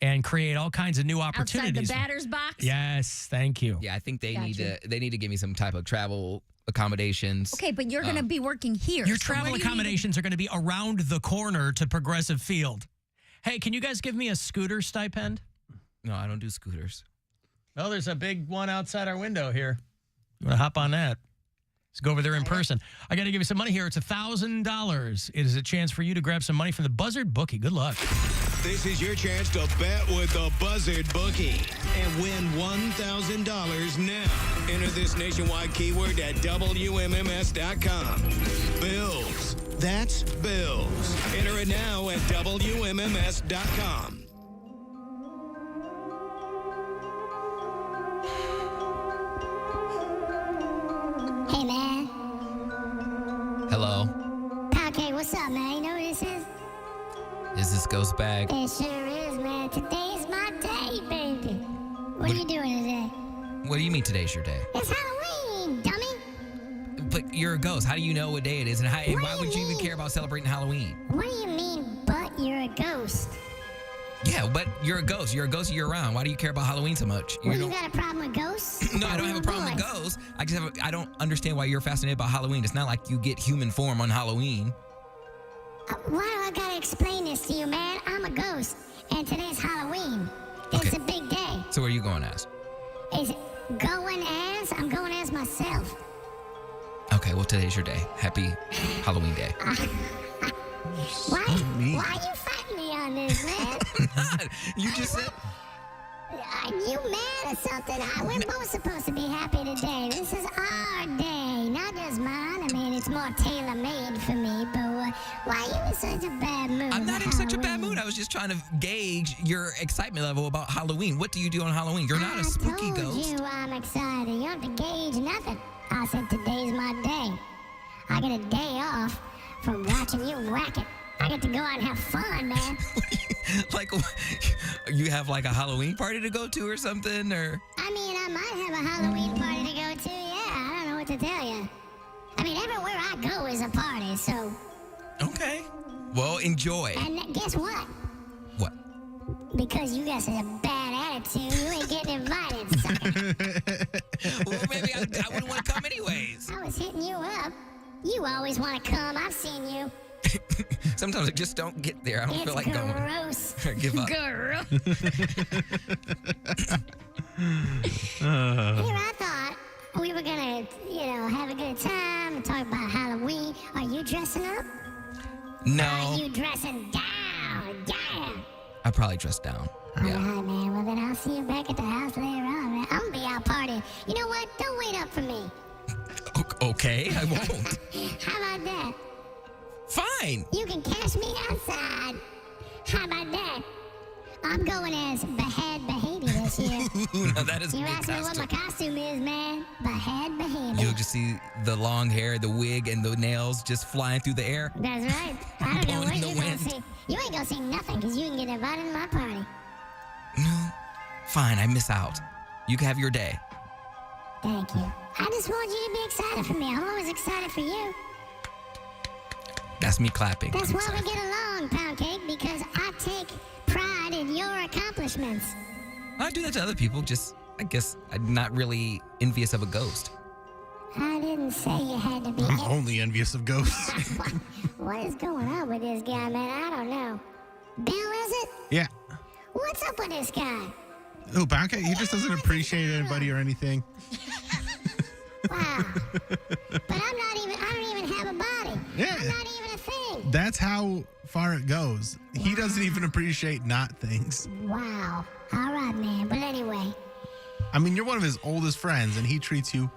and create all kinds of new opportunities. Outside the batter's box? Yes, thank you. Yeah, I think they need to give me some type of travel accommodations. Okay, but you're going to be working here. Your travel accommodations are going to be around the corner to Progressive Field. Hey, can you guys give me a scooter stipend? No, I don't do scooters. Well, there's a big one outside our window here. You want to hop on that? Let's go over there in person. I got to give you some money here. It's $1,000. It is a chance for you to grab some money from the Buzzard Bookie. Good luck. This is your chance to bet with the Buzzard Bookie and win $1,000 now. Enter this nationwide keyword at WMMS.com. Bills. That's bills. Enter it now at WMMS.com. Hey, man. Hello. Okay, what's up, man? You know what this is? Is this Ghost Bag? It sure is, man. Today's my day, baby. What are you doing today? What do you mean today's your day? It's Halloween, dummy. But you're a ghost. How do you know what day it is? And why would you even care about celebrating Halloween? What do you mean, but you're a ghost? Yeah, but you're a ghost. You're a ghost year-round. Why do you care about Halloween so much? Well, you got a problem with ghosts? No, I don't have a problem with ghosts. I don't understand why you're fascinated about Halloween. It's not like you get human form on Halloween. Why do I gotta explain this to you, man? I'm a ghost, and today's Halloween. It's a big day. So where are you going as? I'm going as myself. Okay, well, today's your day. Happy Halloween day. Why are you fighting me on this, man? You just said... Are you mad or something? We're both supposed to be happy today. This is our day, not just mine. I mean, it's more tailor-made for me, but why are you in such a bad mood? I'm not in such a bad mood. I was just trying to gauge your excitement level about Halloween. What do you do on Halloween? You're not a spooky ghost. I told you I'm excited. You don't have to gauge nothing. I said today's my day. I get a day off from watching you racket. I get to go out and have fun, man. Like, you have like a Halloween party to go to or something, or? I mean, I might have a Halloween party to go to, yeah. I don't know what to tell you. I mean, everywhere I go is a party, so. Okay. Well, enjoy. And guess what? What? Because you got such a bad attitude, you ain't getting invited, sucker. Well, maybe I wouldn't want to come anyways. I was hitting you up. You always want to come. I've seen you. Sometimes I just don't get there. I don't feel like going. Gross. Give up. Gross. Here I thought we were gonna, have a good time and talk about Halloween. Are you dressing up? No. Are you dressing down? Yeah. I probably dress down. Yeah. All right, man. Well, then I'll see you back at the house later on, man. I'm gonna be out partying. You know what? Don't wait up for me. Okay, I won't. How about that? Fine. You can catch me outside. How about that? I'm going as Behead Behavior this year. Now that is a You good asked me what my costume is, man. Behead Behavior. You'll just see the long hair, the wig, and the nails just flying through the air. That's right. I don't know what Blowing in the you're going wind. to see. You ain't going to see nothing because you can get invited to my party. No. Fine, I miss out. You can have your day. Thank you. I just want you to be excited for me. I'm always excited for you. That's me clapping. That's why we get along, Poundcake, because I take pride in your accomplishments. I do that to other people. Just, I guess, I'm not really envious of a ghost. I didn't say you had to be. I'm only envious of ghosts. What is going on with this guy, man? I don't know. Bill, is it? Yeah. What's up with this guy? Oh, Poundcake, he just doesn't appreciate anybody or anything. Wow. But I don't even have a body. Yeah. I'm not even a thing. That's how far it goes. He doesn't even appreciate not things. Wow. All right, man. But anyway. I mean, you're one of his oldest friends, and he treats you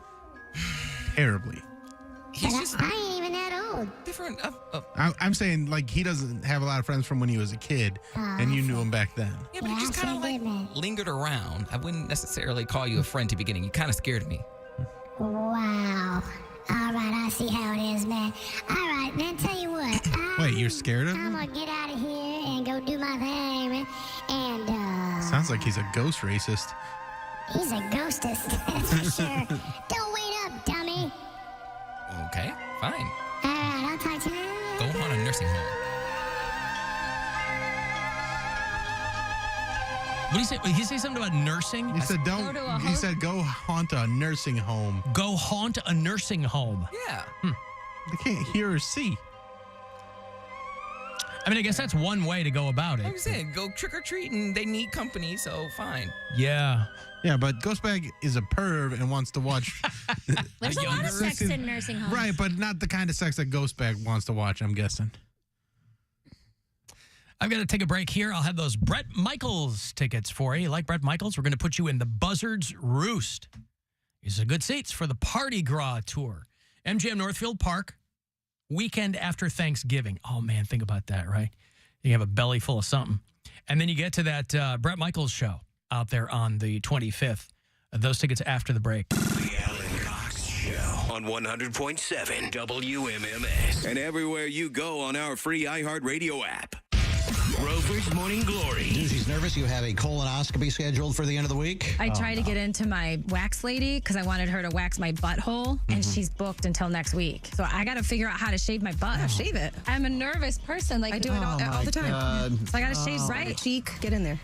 terribly. He's just I ain't even that old. different. I'm saying, like, he doesn't have a lot of friends from when he was a kid, and you knew him back then. Yeah, but you just kind of like lingered around. I wouldn't necessarily call you a friend to beginning. You kind of scared me. Wow. All right, I see how it is, man. All right, then tell you what. Wait, you're scared of I'm him? going to get out of here and go do my thing, man. And, Sounds like he's a ghost racist. he's a ghostess, that's for sure. Don't wait up, dummy. Okay, fine. All right, I'll talk to you later. Go on a nursing home. What did he say? Did he say something about nursing? He said, don't. He said, go haunt a nursing home. Go haunt a nursing home. Yeah. They can't hear or see. I mean, I guess that's one way to go about it. I'm saying, go trick or treat, and they need company, so fine. Yeah. Yeah, but Ghostbag is a perv and wants to watch. There's a lot of sex in nursing homes. Right, but not the kind of sex that Ghostbag wants to watch, I'm guessing. I've got to take a break here. I'll have those Bret Michaels tickets for you. You like Bret Michaels? We're going to put you in the Buzzard's Roost. These are good seats for the Party Gras Tour. MGM Northfield Park, weekend after Thanksgiving. Oh, man, think about that, right? You have a belly full of something. And then you get to that Bret Michaels show out there on the 25th. Those tickets after the break. The Alan Cox Show on 100.7 WMMS and everywhere you go on our free iHeartRadio app. Rover's Morning Glory. She's nervous. You have a colonoscopy scheduled for the end of the week. I tried to get into my wax lady because I wanted her to wax my butthole, and she's booked until next week. So I got to figure out how to shave my butt. Shave it. I'm a nervous person. Like I do it all the time. So I got to shave right cheek. Get in there.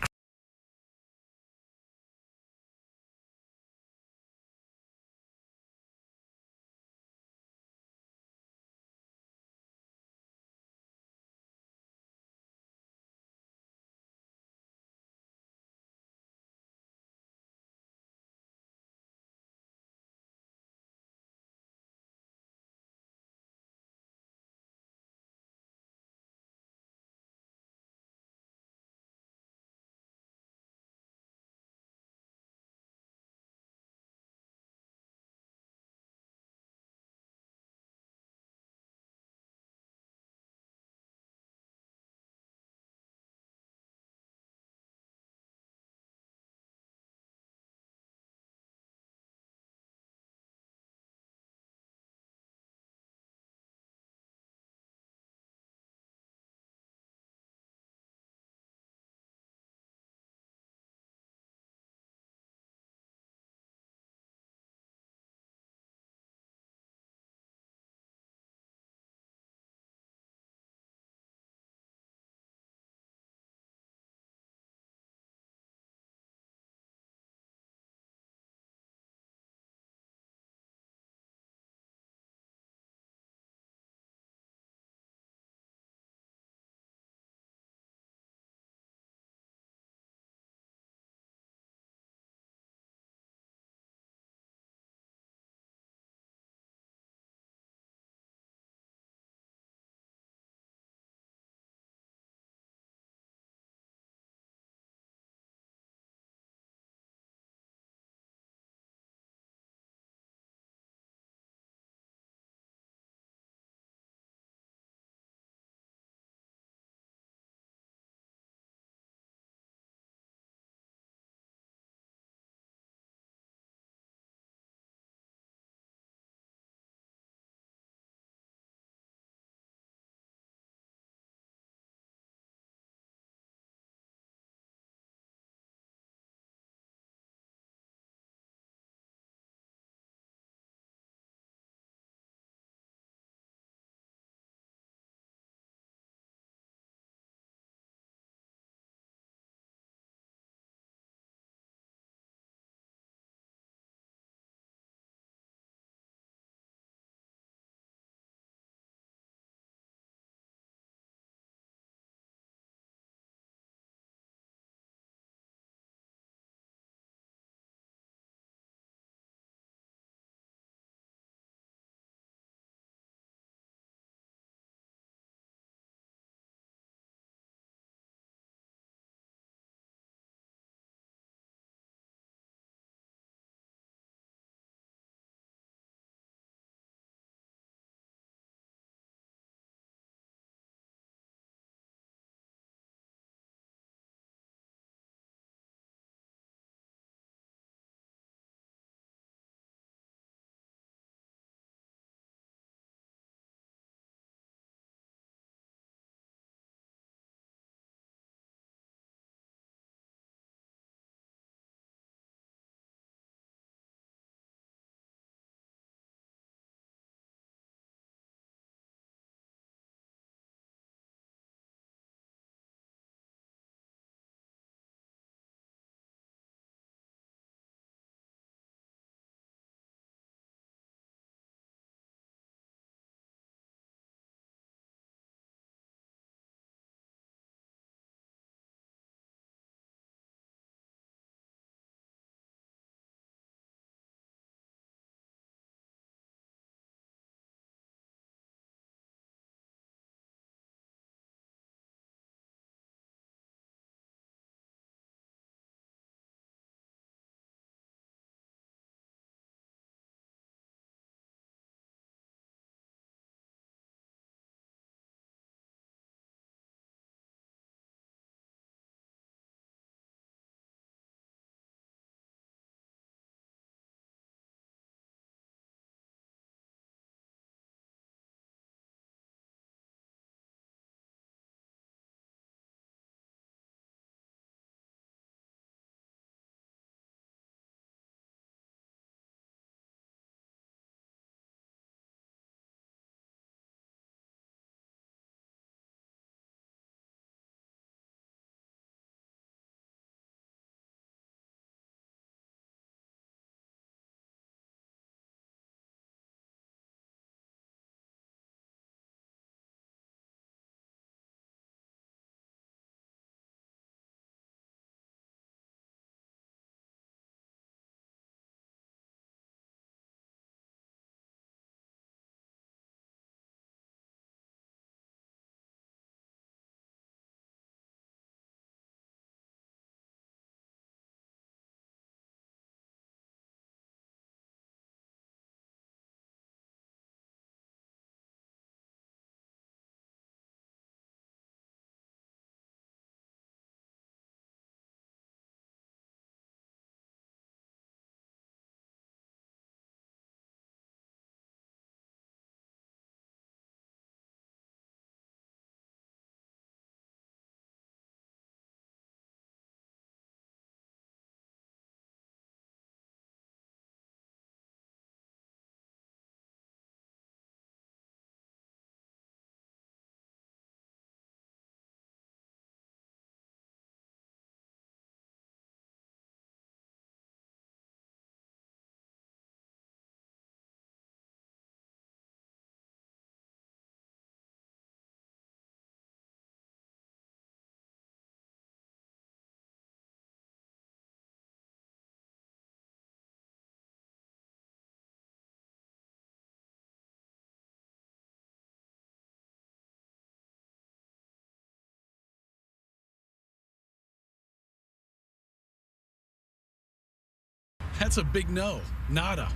That's a big no. Nada.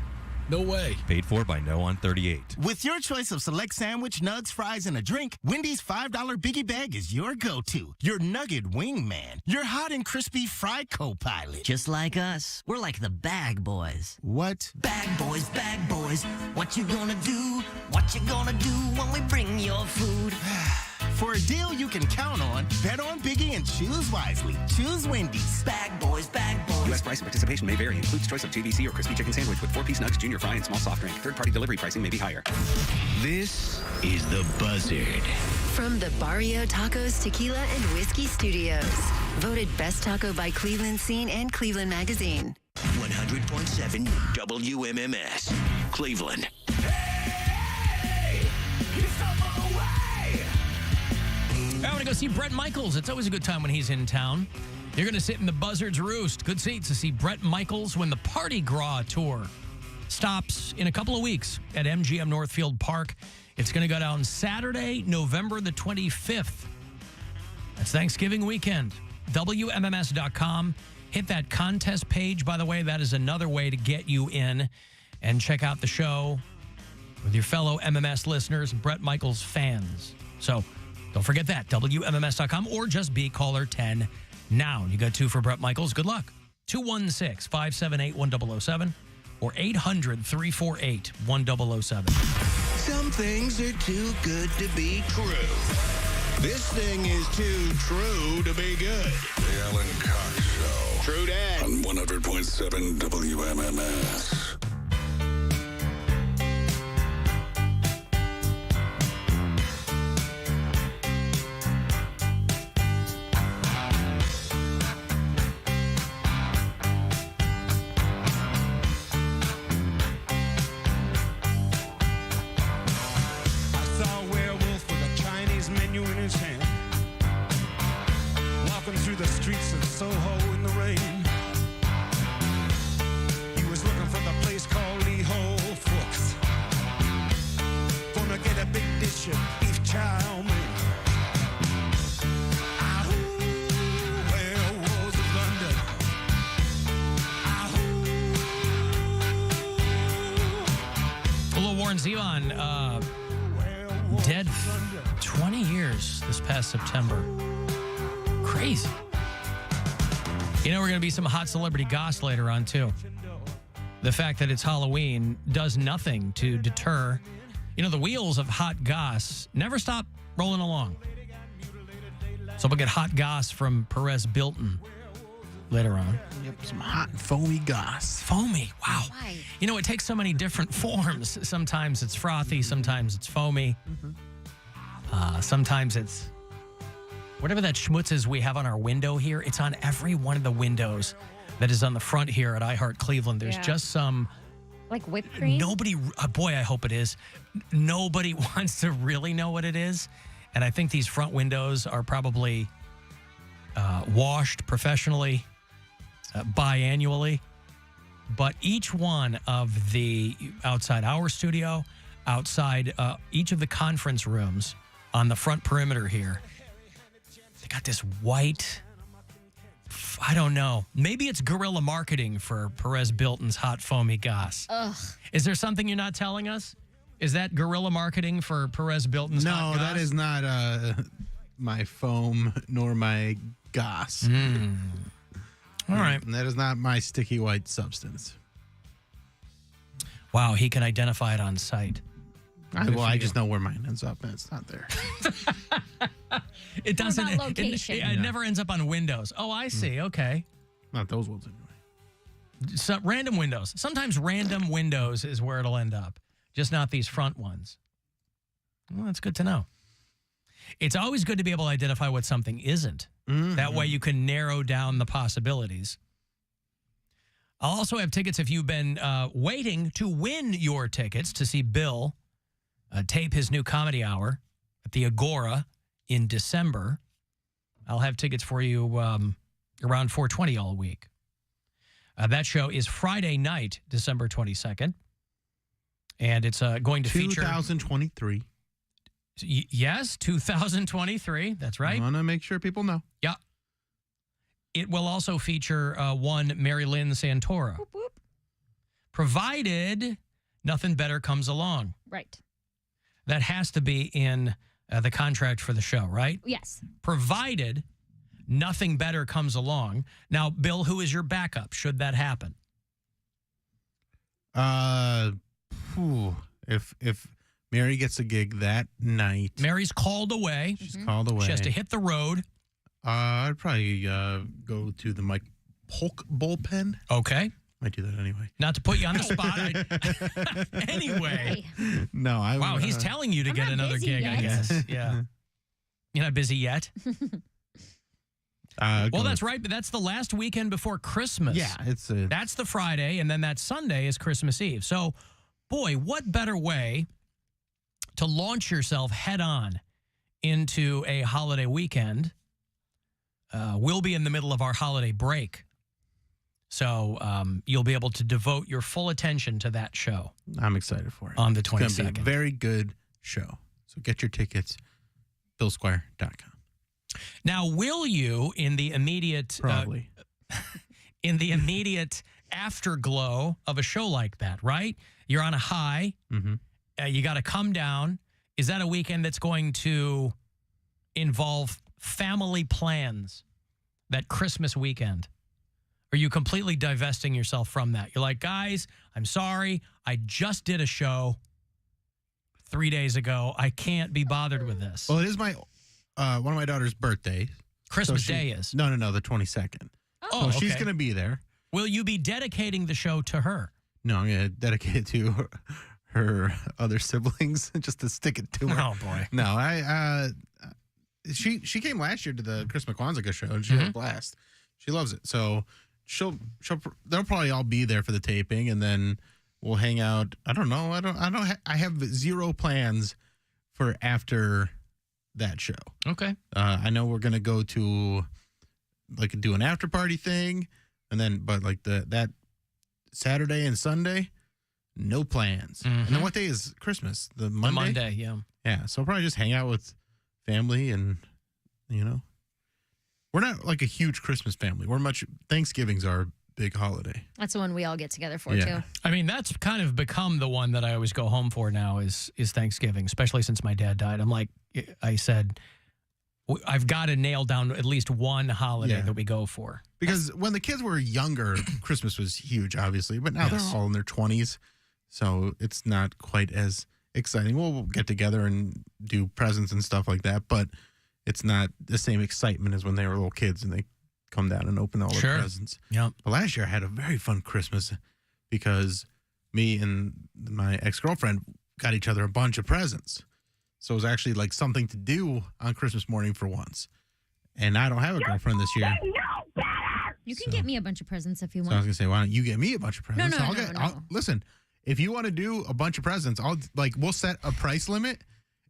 No way. Paid for by No on 38. With your choice of select sandwich, nugs, fries, and a drink, Wendy's $5 Biggie Bag is your go-to. Your nugget wingman. Your hot and crispy fry co-pilot. Just like us. We're like the bag boys. What? Bag boys, what you gonna do? What you gonna do when we bring your food? For a deal you can count on, bet on Biggie and choose wisely. Choose Wendy's. Bag boys. U.S. price and participation may vary. Includes choice of JVC or crispy chicken sandwich with 4-piece nugs, junior fry, and small soft drink. Third-party delivery pricing may be higher. This is The Buzzard. From the Barrio Tacos, Tequila, and Whiskey Studios. Voted Best Taco by Cleveland Scene and Cleveland Magazine. 100.7 WMMS, Cleveland. I want to go see Bret Michaels. It's always a good time when he's in town. You're going to sit in the Buzzard's Roost. Good seats to see Bret Michaels when the Party Gras Tour stops in a couple of weeks at MGM Northfield Park. It's going to go down Saturday, November the 25th. That's Thanksgiving weekend. WMMS.com. Hit that contest page, by the way. That is another way to get you in and check out the show with your fellow MMS listeners and Bret Michaels fans. So don't forget that, WMMS.com, or just be caller 10 now. You got 2 for Bret Michaels. Good luck. 216-578-1007 or 800-348-1007. Some things are too good to be true. This thing is too true to be good. The Alan Cox Show. True that. On 100.7 WMMS. Zevon, dead 20 years this past September. Crazy. You know, we're going to be some hot celebrity goss later on, too. The fact that it's Halloween does nothing to deter. You know, the wheels of hot goss never stop rolling along. So we'll get hot goss from Perez Bilton later on. Yep, some hot and foamy goss. Foamy, wow. Why? You know, it takes so many different forms. Sometimes it's frothy, sometimes it's foamy. Sometimes it's whatever that schmutz is we have on our window here. It's on every one of the windows that is on the front here at iHeart Cleveland. There's just some... Like whipped cream? Nobody... boy, I hope it is. Nobody wants to really know what it is. And I think these front windows are probably washed professionally, biannually. But each one of the outside our studio, outside each of the conference rooms on the front perimeter here, they got this white, I don't know. Maybe it's guerrilla marketing for Perez Bilton's hot foamy goss. Ugh. Is there something you're not telling us? Is that guerrilla marketing for Perez Bilton's hot goss? No, that is not my foam nor my goss. All right. And that is not my sticky white substance. Wow, he can identify it on site. I just know where mine ends up, and it's not there. It doesn't. What about location? It never ends up on windows. Oh, I see. Okay. Not those ones anyway. So, random windows. Sometimes random windows is where it'll end up, just not these front ones. Well, that's good to know. It's always good to be able to identify what something isn't. That way you can narrow down the possibilities. I'll also have tickets if you've been waiting to win your tickets to see Bill tape his new comedy hour at the Agora in December. I'll have tickets for you around 4:20 all week. That show is Friday night, December 22nd. And it's going to feature... 2023. Yes, 2023. That's right. I want to make sure people know. Yeah. It will also feature one Mary Lynn Santora. Whoop, whoop. provided nothing better comes along. Right. That has to be in the contract for the show, right? Yes. Provided nothing better comes along. Now, Bill, who is your backup should that happen? If Mary gets a gig that night. Mary's called away. She's called away. She has to hit the road. I'd probably go to the Mike Polk bullpen. Okay. Might do that anyway. Not to put you on the spot. Anyway. No, I. Wow, he's telling you to get another gig, I guess. Yeah. You're not busy yet? Well, that's right, but that's the last weekend before Christmas. Yeah, that's the Friday, and then that Sunday is Christmas Eve. So, boy, what better way to launch yourself head on into a holiday weekend? We'll be in the middle of our holiday break. So you'll be able to devote your full attention to that show. I'm excited for it. On the 22nd. It's going to be a very good show. So get your tickets, BillSquire.com. Now, will you, in the immediate... Probably. In the immediate afterglow of a show like that, right? You're on a high. Mm-hmm. You got to come down. Is that a weekend that's going to involve family plans, that Christmas weekend? Are you completely divesting yourself from that? You're like, guys, I'm sorry. I just did a show 3 days ago. I can't be bothered with this. Well, it is my one of my daughter's birthdays. Christmas Day is. No, the 22nd. Oh, so she's okay. going to be there. Will you be dedicating the show to her? No, I'm going to dedicate it to her other siblings just to stick it to her. Oh, boy. No, she came last year to the Chris McQuanzica show, and she had a blast. She loves it. So they'll probably all be there for the taping, and then we'll hang out. I don't know. I have zero plans for after that show. Okay. I know we're gonna go to do an after party thing, and then that Saturday and Sunday, no plans. Mm-hmm. And then what day is Christmas? The Monday. The Monday, yeah. Yeah. So I'll probably just hang out with family, and we're not like a huge Christmas family. Thanksgiving's our big holiday. That's the one we all get together for, Yeah. too. I mean, that's kind of become the one that I always go home for now is Thanksgiving, especially since my dad died. I'm like, I said, I've got to nail down at least one holiday that we go for. Because when the kids were younger, Christmas was huge, obviously. But now Yes. they're all in their 20s, so it's not quite as exciting. We'll get together and do presents and stuff like that, but it's not the same excitement as when they were little kids and they come down and open all their presents. Yeah. But last year I had a very fun Christmas because me and my ex-girlfriend got each other a bunch of presents. So it was actually like something to do on Christmas morning for once. And I don't have a girlfriend this year. You can get me a bunch of presents if you So I was want. going to say, why don't you get me a bunch of presents? No. Listen, if you want to do a bunch of presents, we'll set a price limit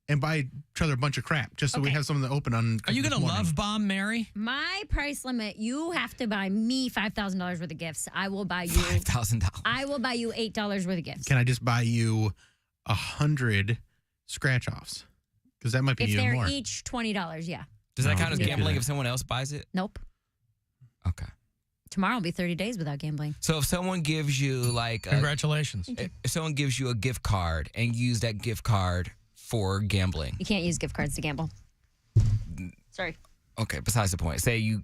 and buy each other a bunch of crap just so we have something to open on Are you Christmas going to morning. love bomb Mary? My price limit, you have to buy me $5,000 worth of gifts. I will buy you $5,000. I will buy you $8 worth of gifts. Can I just buy you 100 scratch-offs? Because that might be If even they're more. each $20, yeah. Does that No, count as we can't do gambling that. if someone else buys it? Nope. Okay. Tomorrow will be 30 days without gambling. So if someone gives you Congratulations. If someone gives you a gift card and you use that gift card for gambling. You can't use gift cards to gamble. Sorry. Okay, besides the point. Say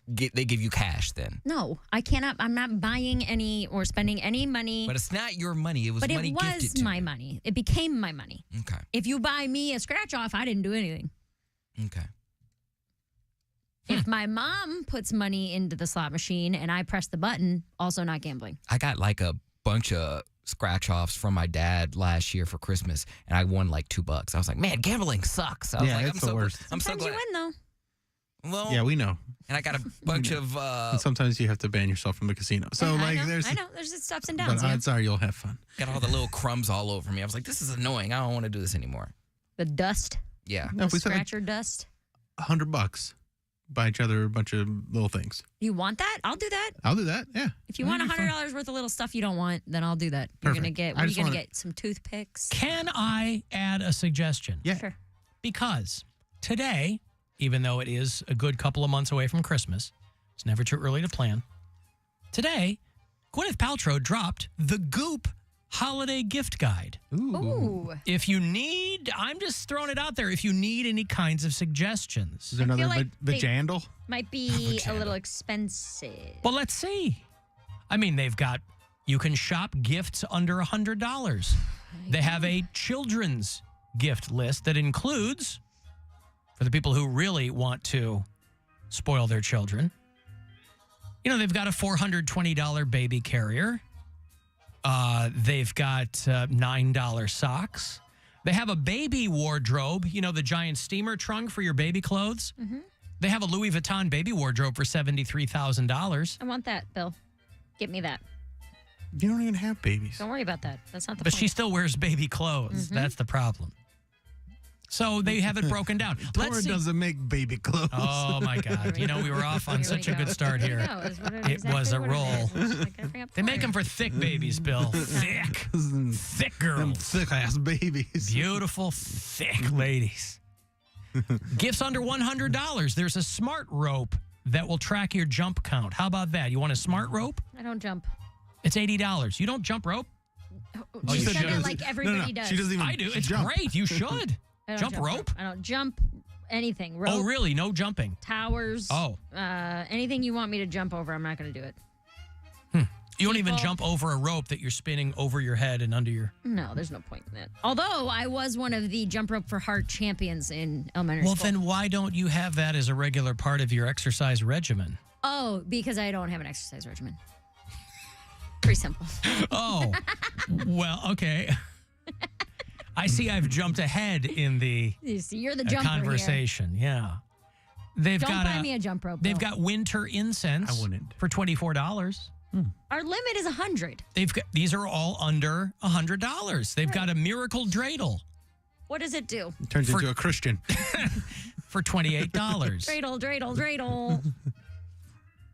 they give you cash then. No, I cannot. I'm not buying any or spending any money. But it's not your money. It was But money it gifted was to my you. money. It became my money. Okay. If you buy me a scratch off, I didn't do anything. Okay. If my mom puts money into the slot machine and I press the button, also not gambling. I got a bunch of scratch offs from my dad last year for Christmas, and I won $2. I was like, man, gambling sucks. I was Yeah, like, it's the worst. I'm so Sometimes you glad. win, though. Well, Yeah, we know. and I got a bunch of And sometimes you have to ban yourself from the casino. So I know, there's I know. There's just ups and but downs. Yeah. odds are you'll have fun. got all the little crumbs all over me. I was like, this is annoying. I don't want to do this anymore. The dust. Yeah. No, if The we said scratcher dust. $100, buy each other a bunch of little things. You want that? I'll do that. I'll do that. Yeah. If you want $100 worth of little stuff you don't want, then I'll do that. You're Perfect. gonna get. I What are you just gonna wanna- get? Some toothpicks. Can I add a suggestion? Yeah. Sure. Because today, even though it is a good couple of months away from Christmas, it's never too early to plan. Today, Gwyneth Paltrow dropped the Goop Holiday Gift Guide. Ooh. If you need, I'm just throwing it out there, if you need any kinds of suggestions. Is there another like vajandle? Might be a little expensive. Well, let's see. I mean, they've got, you can shop gifts under $100. They have a children's gift list that includes, for the people who really want to spoil their children, they've got a $420 baby carrier. They've got $9 socks. They have a baby wardrobe, the giant steamer trunk for your baby clothes. Mm-hmm. They have a Louis Vuitton baby wardrobe for $73,000. I want that, Bill. Get me that. You don't even have babies. Don't worry about that. That's not the But point. she still wears baby clothes. Mhm. That's the problem. So they have it broken down. Tora doesn't make baby clothes. Oh, my God. We were off on such a good start here. It was a roll. They make them for thick babies, Bill. Thick. Thick girls. Them thick-ass babies. Beautiful, thick ladies. Gifts under $100. There's a smart rope that will track your jump count. How about that? You want a smart rope? I don't jump. It's $80. You don't jump rope? You said it like everybody does. She doesn't even I do. It's jump. great. You should. I don't Jump rope? I don't jump anything. Rope, Oh, really? No jumping? towers. Oh. Anything you want me to jump over, I'm not going to do it. You don't even People- jump over a rope that you're spinning over your head and under your... No, there's no point in that. Although I was one of the jump rope for heart champions in elementary Well, school. then why don't you have that as a regular part of your exercise regimen? Oh, because I don't have an exercise regimen. Pretty simple. Oh, well, okay. I see I've jumped ahead in the You see, you're the jumper conversation. Yeah. They've Don't got buy me a jump rope, They've Bill. got winter incense. I wouldn't. For $24. here. Our limit is 100. These are all under $100. They've got a miracle dreidel What does it do? Turns into a Christian. for $28. Dreidel, dreidel, dreidel.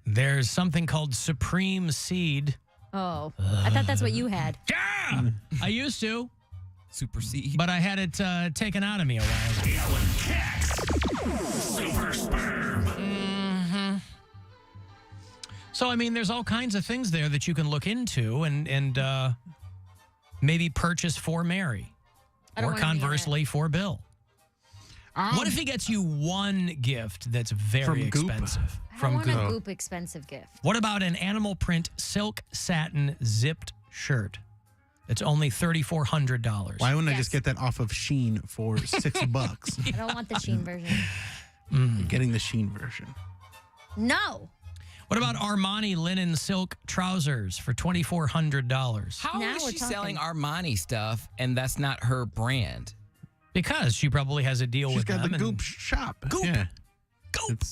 There's something called Supreme Seed. Oh, I thought that's what you had. Yeah, I used to. Super seed. But I had it taken out of me a while ago. Alan Cox. Super Sperm. Mm-hmm. So, I mean, there's all kinds of things there that you can look into and maybe purchase for Mary. I don't Or wanna be in conversely for Bill. What if he gets you one gift that's very From Goop? expensive? I don't want a Goop expensive gift. What about an animal print silk satin zipped shirt? It's only $3,400. Why wouldn't I just get that off of Shein for $6? I don't want the Sheen version. You're getting the Shein version. No. What about Armani linen silk trousers for $2,400? How Now is we're she talking. selling Armani stuff and that's not her brand? Because she probably has a deal She's with got them. the Goop shop. Goop. Yeah. Goop.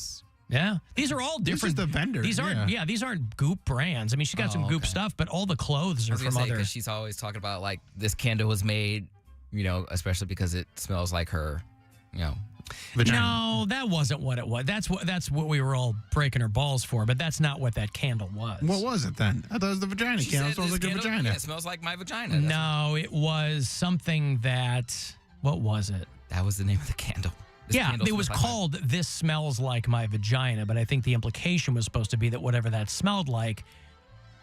Yeah. These are all It's different. just a vendor, These aren't, yeah. these aren't Goop brands. I mean, she got some Goop okay. stuff, but all the clothes I are was gonna from say, other. because she's always talking about like this candle was made, especially because it smells like her, No, that wasn't what it was. That's what we were all breaking her balls for, but that's not what that candle was. What was it then? I thought it was the vagina She candle. said It smells this like a candle, vagina. yeah, it smells like my vagina. That's No, it was something that. What was it? That was the name of the candle. This Yeah, candle it was smells like called This Smells Like My Vagina, but I think the implication was supposed to be that whatever that smelled like,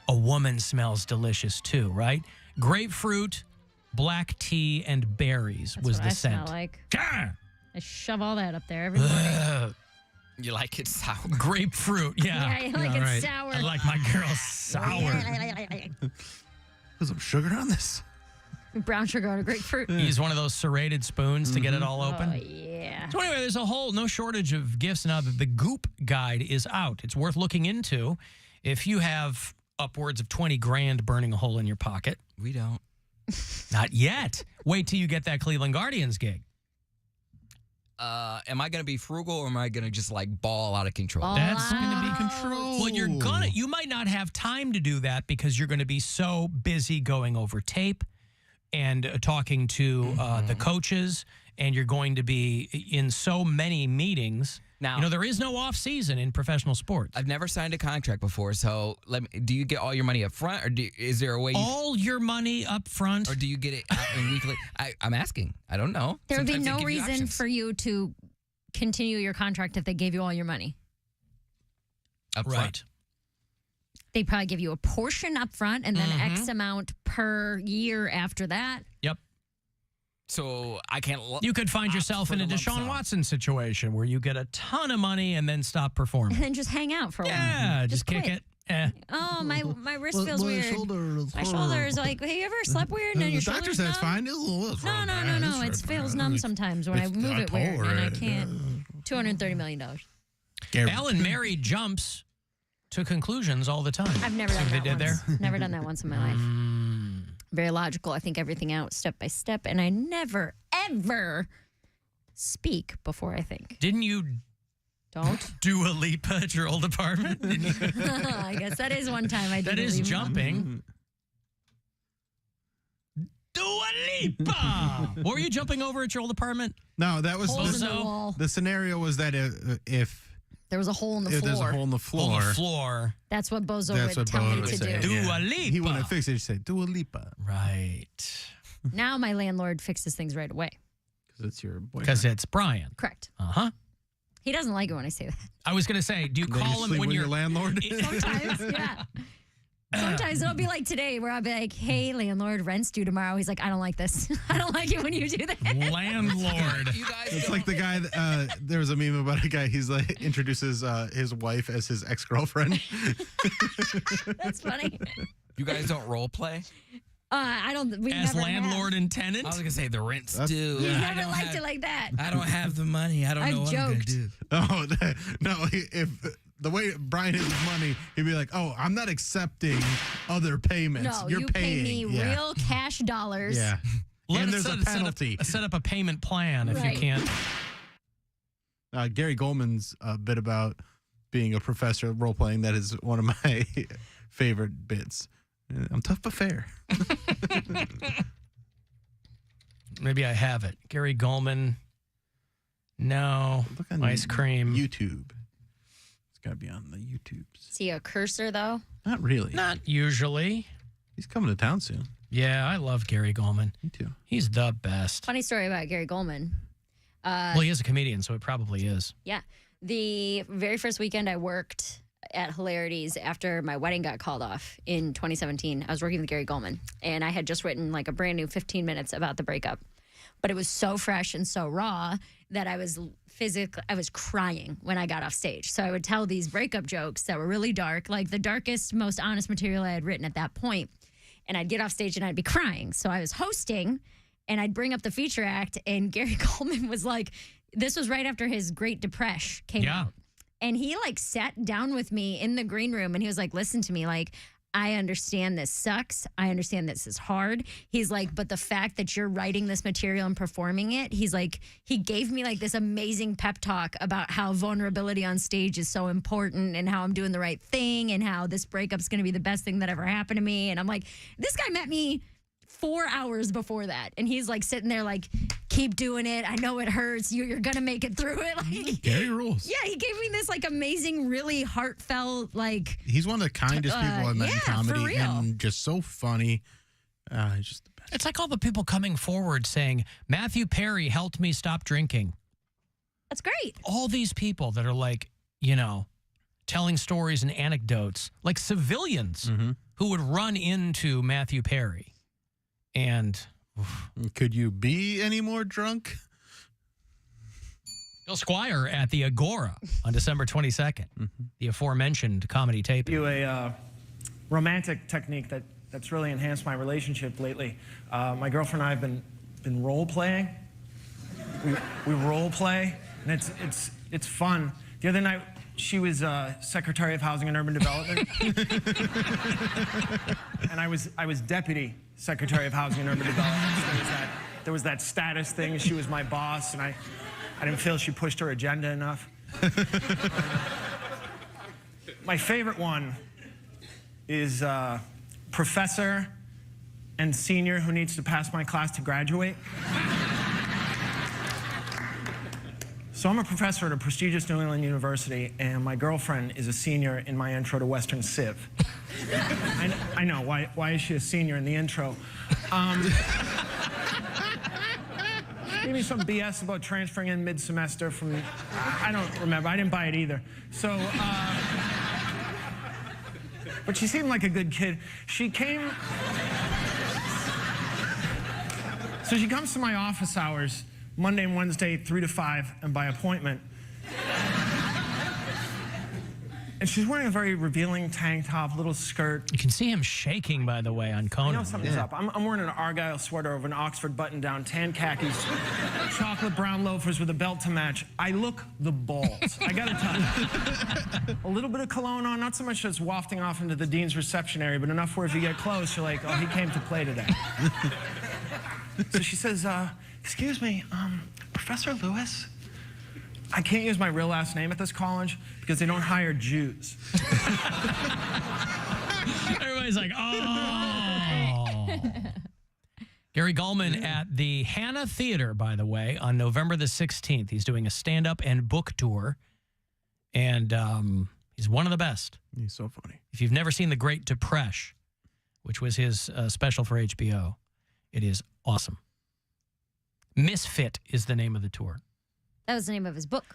a woman smells delicious too, right? Grapefruit, black tea, and berries That's was what the I scent. smell like. Ah! I shove all that up there every morning. Ugh. You like it sour. Grapefruit, yeah. Yeah, I like All it right. sour. I like my girls sour. Put some sugar on this. Brown sugar on a grapefruit. Use one of those serrated spoons to get it all open. Oh, yeah. So anyway, there's no shortage of gifts now that the Goop guide is out. It's worth looking into if you have upwards of 20 grand burning a hole in your pocket. We don't. Not yet. Wait till you get that Cleveland Guardians gig. Am I going to be frugal or am I going to just like ball out of control? That's going to be control. Well, you might not have time to do that because you're going to be so busy going over tape and talking to the coaches, and you're going to be in so many meetings. Now, there is no off season in professional sports. I've never signed a contract before, so do you get all your money up front, or is there a way all your money up front, or do you get it out in weekly? I'm asking. I don't know. There would be Sometimes they no give you reason options. for you to continue your contract if they gave you all your money. Up right. front. They probably give you a portion up front and then X amount per year after that. Yep. So I can't. You could find yourself in a Deshaun Watson situation where you get a ton of money and then stop performing. And then just hang out for a while. Yeah, just kick quit. it. Eh. Oh, my wrist feels weird. My shoulder is like, have you ever slept weird and your doctor shoulder's says numb? fine. No. It feels numb sometimes when I move it weird and I can't. $230 million. Alan Mary jumps to conclusions all the time. I've never done See that what they did once. there? Never done that once in my life. Very logical. I think everything out step by step, and I never, ever speak before I think. Didn't you Don't. do a leap at your old apartment? Didn't you? I guess that is one time I did. That is leave. jumping. Dua Lipa! What were you jumping over at your old apartment? No, that was Holes in the wall. the scenario was that if There was a hole in the floor. there's a hole in the floor, On the floor. That's what Bozo that's would what tell Bo me would to say. do. Dua Lipa. He wouldn't fix it. He'd say Dua Lipa. Right. Now my landlord fixes things right away. Because it's your boyfriend. Because it's Brian. Correct. Uh-huh. He doesn't like it when I say that. I was going to say, do you Then you call him sleep when with you're your landlord? Sometimes, yeah. Sometimes it'll be like today where I'll be like, hey, landlord, rent's due tomorrow. He's like, I don't like this. I don't like it when you do that. Landlord. It's like the guy, there was a meme about a guy, he's like, introduces his wife as his ex-girlfriend. That's funny. You guys don't role play? I don't. We As never landlord have. and tenant? I was gonna say the rent's due. He's I never don't liked have- it like that. I don't have the money. I don't I've know what I'm gonna joked. do. Oh, no, if the way Brian has his money, he'd be like, oh, I'm not accepting other payments. No, You're you paying. pay me Yeah. real cash dollars. Yeah. And there's a penalty. Set up a payment plan if Right. you can't. Gary Goldman's bit about being a professor role playing, that is one of my favorite bits. I'm tough but fair. Maybe I have it. Gary Goldman. No. Look on Ice cream. YouTube. It's got to be on the YouTubes. See a cursor though? Not really. Not usually. He's coming to town soon. Yeah, I love Gary Goldman. Me too. He's the best. Funny story about Gary Goldman. Well, he is a comedian, so it probably is. Yeah. The very first weekend I worked at Hilarities after my wedding got called off in 2017, I was working with Gary Goldman, and I had just written like a brand new 15 minutes about the breakup. But it was so fresh and so raw that I was crying when I got off stage. So I would tell these breakup jokes that were really dark, like the darkest, most honest material I had written at that point. And I'd get off stage and I'd be crying. So I was hosting and I'd bring up the feature act, and Gary Goldman was like, this was right after his Great Depression came out. And he like sat down with me in the green room and he was like, listen to me, like, I understand this sucks. I understand this is hard. He's like, but the fact that you're writing this material and performing it, he's like, he gave me like this amazing pep talk about how vulnerability on stage is so important and how I'm doing the right thing and how this breakup's going to be the best thing that ever happened to me. And I'm like, this guy met me 4 hours before that. And he's like sitting there like, keep doing it. I know it hurts. You're going to make it through it. Like, Gary rules. yeah, he gave me this like amazing, really heartfelt, like. He's one of the kindest people I've met in yeah, for comedy, real. and just so funny. He's just the best. It's like all the people coming forward saying, Matthew Perry helped me stop drinking. That's great. All these people that are like, telling stories and anecdotes, like civilians who would run into Matthew Perry. And could you be any more drunk? Bill Squire at the Agora on December 22nd, the aforementioned comedy tape. A romantic technique that's really enhanced my relationship lately. My girlfriend and I have been role playing. We role play, and it's fun. The other night, she was Secretary of Housing and Urban Development, and I was Deputy Secretary of Housing and Urban Development. So there was that status thing. She was my boss, and I didn't feel she pushed her agenda enough. My favorite one is professor and senior who needs to pass my class to graduate. So I'm a professor at a prestigious New England university, and my girlfriend is a senior in my intro to Western Civ. I know, why is she a senior in the intro? Gave me some BS about transferring in mid-semester from, I don't remember, I didn't buy it either. So But she seemed like a good kid. She came... So she comes to my office hours, Monday and Wednesday, 3 to 5, and by appointment. And she's wearing a very revealing tank top, little skirt. You can see him shaking, by the way, on Conan. I know something's up. I'm wearing an Argyle sweater over an Oxford button-down, tan khakis, chocolate brown loafers with a belt to match. I look the balls. I gotta tell you. A little bit of cologne on, not so much as wafting off into the dean's reception area, but enough where if you get close, you're like, oh, he came to play today. So she says, excuse me, Professor Lewis? I can't use my real last name at this college because they don't hire Jews. Everybody's like, oh. Gary Gulman at the Hannah Theater, by the way, on November the 16th. He's doing a stand-up and book tour, and he's one of the best. He's so funny. If you've never seen The Great Depression, which was his special for HBO, it is awesome. Misfit is the name of the tour. That was the name of his book.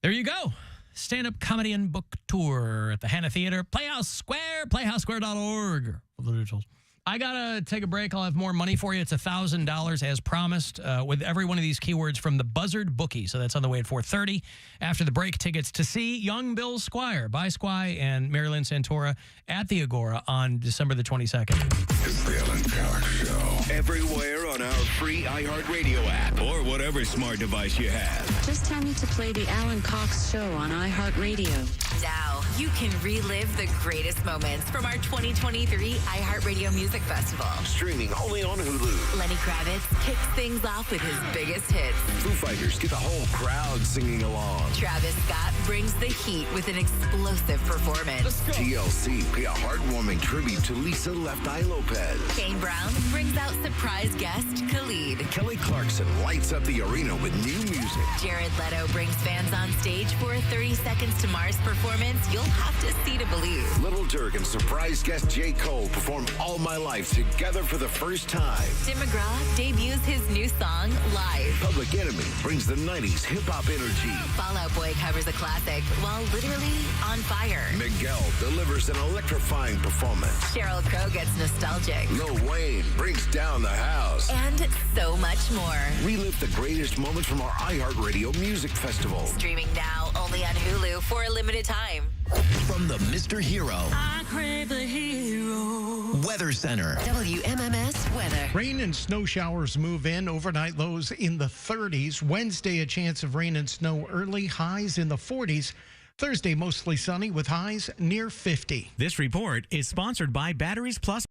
There you go. Stand-up comedy and book tour at the Hannah Theater, Playhouse Square, playhousesquare.org. For the details. I got to take a break. I'll have more money for you. It's $1,000 as promised with every one of these keywords from the Buzzard Bookie. So that's on the way at 4:30. After the break, tickets to see young Bill Squire, by Squire and Marilyn Santora at the Agora on December the 22nd. It's the Alan Cox Show. Everywhere on our free iHeartRadio app or whatever smart device you have. Just tell me to play the Alan Cox Show on iHeartRadio. Now you can relive the greatest moments from our 2023 iHeartRadio Music Festival. Streaming only on Hulu. Lenny Kravitz kicks things off with his biggest hits. Foo Fighters get the whole crowd singing along. Travis Scott brings the heat with an explosive performance. TLC pay a heartwarming tribute to Lisa Left Eye Lopez. Kane Brown brings out surprise guest Khalid. Kelly Clarkson lights up the arena with new music. Jared Leto brings fans on stage for a 30 Seconds to Mars performance you'll have to see to believe. Little Durk and surprise guest J. Cole perform All My Life together for the first time. Tim McGraw debuts his new song live. Public Enemy brings the 90s hip-hop energy. Fall Out Boy covers a classic while literally on fire. Miguel delivers an electrifying performance. Sheryl Crow gets nostalgic. Lil Wayne brings down the house. And so much more. Relive the greatest moments from our iHeartRadio Music Festival. Streaming now only on Hulu for a limited time. From the Mr. Hero I crave the hero. Weather Center. WMMS weather. Rain and snow showers move in. Overnight lows in the 30s. Wednesday, a chance of rain and snow early. Highs in the 40s. Thursday, mostly sunny with highs near 50. This report is sponsored by Batteries Plus.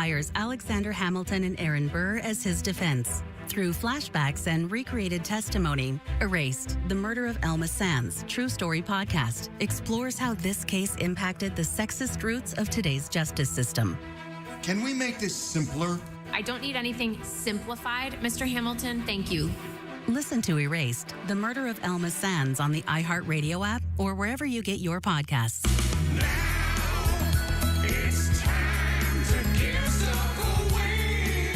hires Alexander Hamilton and Aaron Burr as his defense. Through flashbacks and recreated testimony, Erased, The Murder of Elma Sands, True Story podcast, explores how this case impacted the sexist roots of today's justice system. Can we make this simpler? I don't need anything simplified, Mr. Hamilton. Thank you. Listen to Erased, The Murder of Elma Sands on the iHeartRadio app or wherever you get your podcasts. It's time to give stuff away.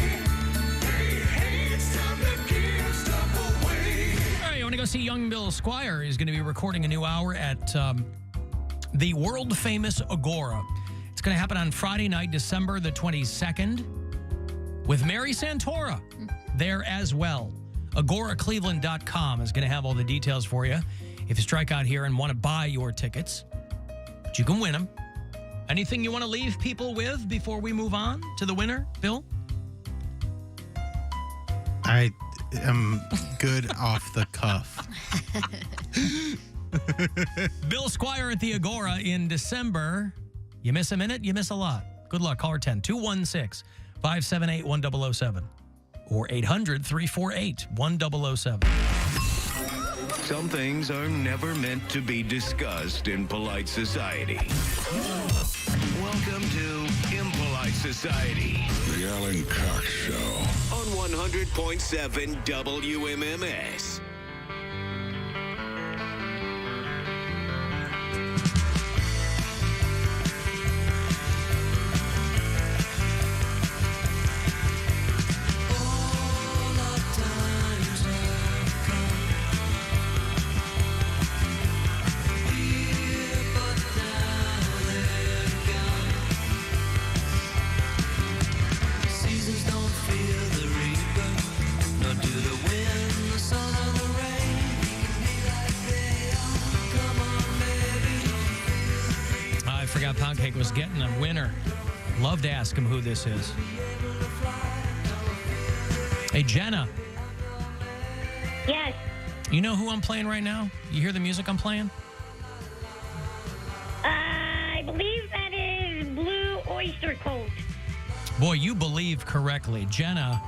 Hey, it's time to give stuff away. All right, you want to go see young Bill Squire? He's going to be recording a new hour at the world-famous Agora. It's going to happen on Friday night, December the 22nd, with Mary Santora there as well. AgoraCleveland.com is going to have all the details for you. If you strike out here and want to buy your tickets, but you can win them. Anything you want to leave people with before we move on to the winner, Bill? I am good off the cuff. Bill Squire at the Agora in December. You miss a minute, you miss a lot. Good luck. Caller 10 216-578-1007 or 800-348-1007. Some things are never meant to be discussed in polite society. Welcome to Impolite Society. The Alan Cox Show. On 100.7 WMMS. Poundcake was getting a winner. Love to ask him who this is. Hey, Jenna. Yes. You know who I'm playing right now? You hear the music I'm playing? I believe that is Blue Oyster Cult. Boy, you believe correctly. Jenna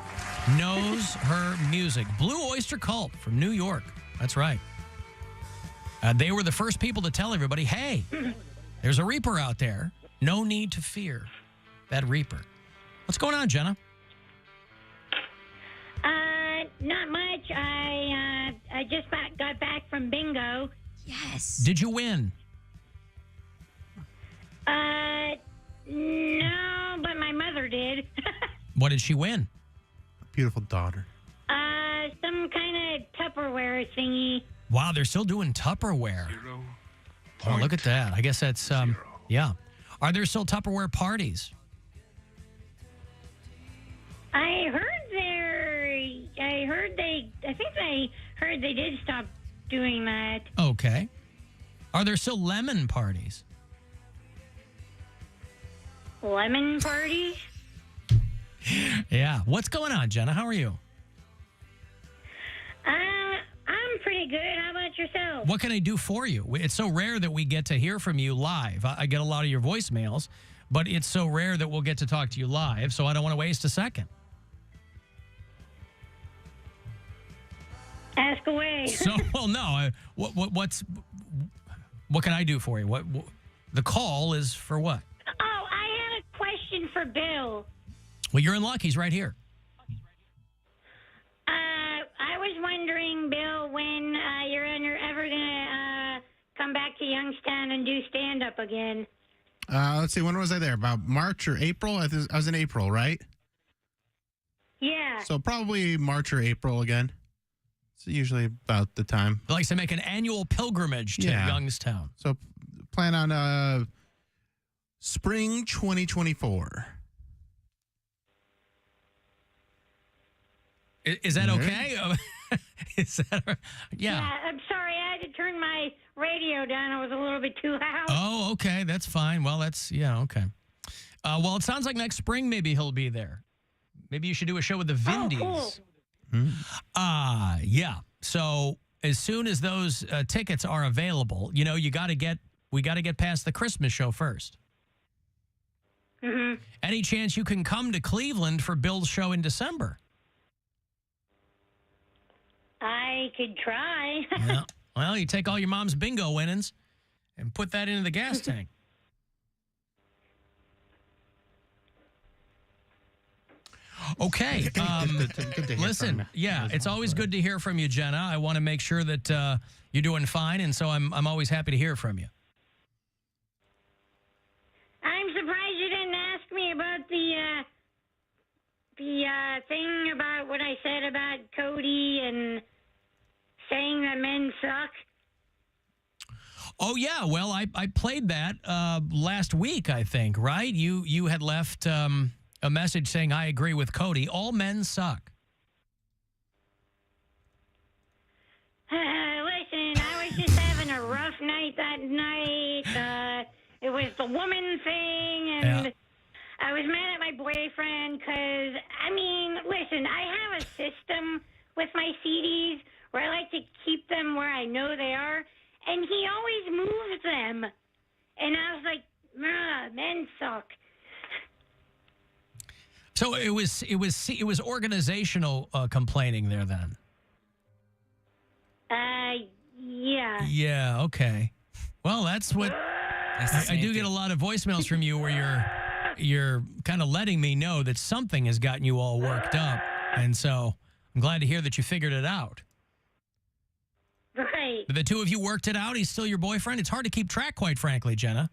knows her music. Blue Oyster Cult from New York. That's right. They were the first people to tell everybody, hey, there's a Reaper out there. No need to fear that Reaper. What's going on, Jenna? Not much. I just got back from bingo. Yes. Did you win? No, but my mother did. What did she win? Beautiful daughter. Some kind of Tupperware thingy. Wow, they're still doing Tupperware. Oh, look at that. I guess that's, yeah. Are there still Tupperware parties? I heard they did stop doing that. Okay. Are there still lemon parties? Lemon parties? Yeah. What's going on, Jenna? How are you? I'm pretty good. How about yourself? What can I do for you? It's so rare that we get to hear from you live. I get a lot of your voicemails, but it's so rare that we'll get to talk to you live, so I don't want to waste a second. Ask away. So, well, no. What can I do for you? What the call is for what? Oh, I had a question for Bill. Well, you're in luck. He's right here. I was wondering, Bill, when you're ever gonna come back to Youngstown and do stand-up again. Let's see. When was I there? About March or April? I was in April, right? Yeah. So probably March or April again. It's usually about the time. He likes to make an annual pilgrimage to Youngstown. So plan on spring 2024. Is that okay? Is that Yeah, I'm sorry. I had to turn my radio down. It was a little bit too loud. Oh, okay. That's fine. Well, okay. Well, it sounds like next spring maybe he'll be there. Maybe you should do a show with the Vindies. Oh, cool. Yeah. So as soon as those tickets are available, we got to get past the Christmas show first. Mm-hmm. Any chance you can come to Cleveland for Bill's show in December? I could try. Yeah. Well, you take all your mom's bingo winnings and put that into the gas tank. Okay. Good to hear Listen, from you. yeah, it's always good to hear from you, Jenna. I want to make sure that you're doing fine, and so I'm always happy to hear from you. I'm surprised you didn't ask me about the thing about what I said about Cody and saying that men suck. Oh, yeah. Well, I played that last week, I think, right? You had left a message saying, I agree with Cody. All men suck. Listen, I was just having a rough night that night. It was the woman thing, and Yeah. I was mad at my boyfriend because, I mean, listen, I have a system with my CDs where I like to keep them where I know they are, and he always moves them. And I was like, men suck. So it was organizational complaining there then. Yeah. Yeah. Okay. Well, that's what I do get a lot of voicemails from you where you're kind of letting me know that something has gotten you all worked up, and so I'm glad to hear that you figured it out. Right. The two of you worked it out. He's still your boyfriend. It's hard to keep track, quite frankly, Jenna.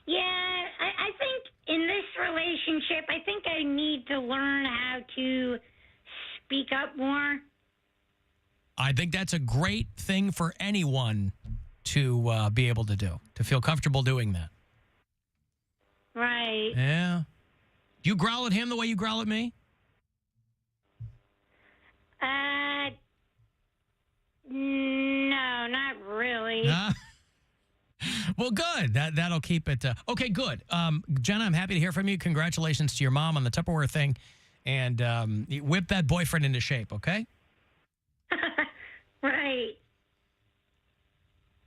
Yeah, I think in this relationship, I think I need to learn how to speak up more. I think that's a great thing for anyone to be able to do, to feel comfortable doing that. Right. Yeah. Do you growl at him the way you growl at me? No, not really. Well, good. That'll keep it. Okay, good. Jenna, I'm happy to hear from you. Congratulations to your mom on the Tupperware thing. And whip that boyfriend into shape, okay? Right.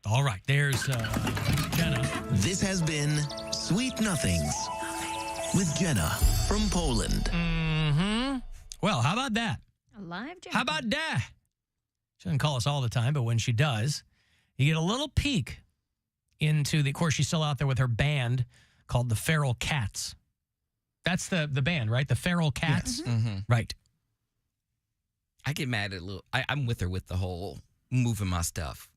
All right, there's Jenna. This has been Sweet Nothings with Jenna from Poland. Mm-hmm. Well, how about that? A live job. How about that? She doesn't call us all the time, but when she does, you get a little peek into of course, she's still out there with her band called the Feral Cats. That's the band, right? The Feral Cats? Yes. Mm-hmm. Right. I get mad at I'm with her with the whole moving my stuff.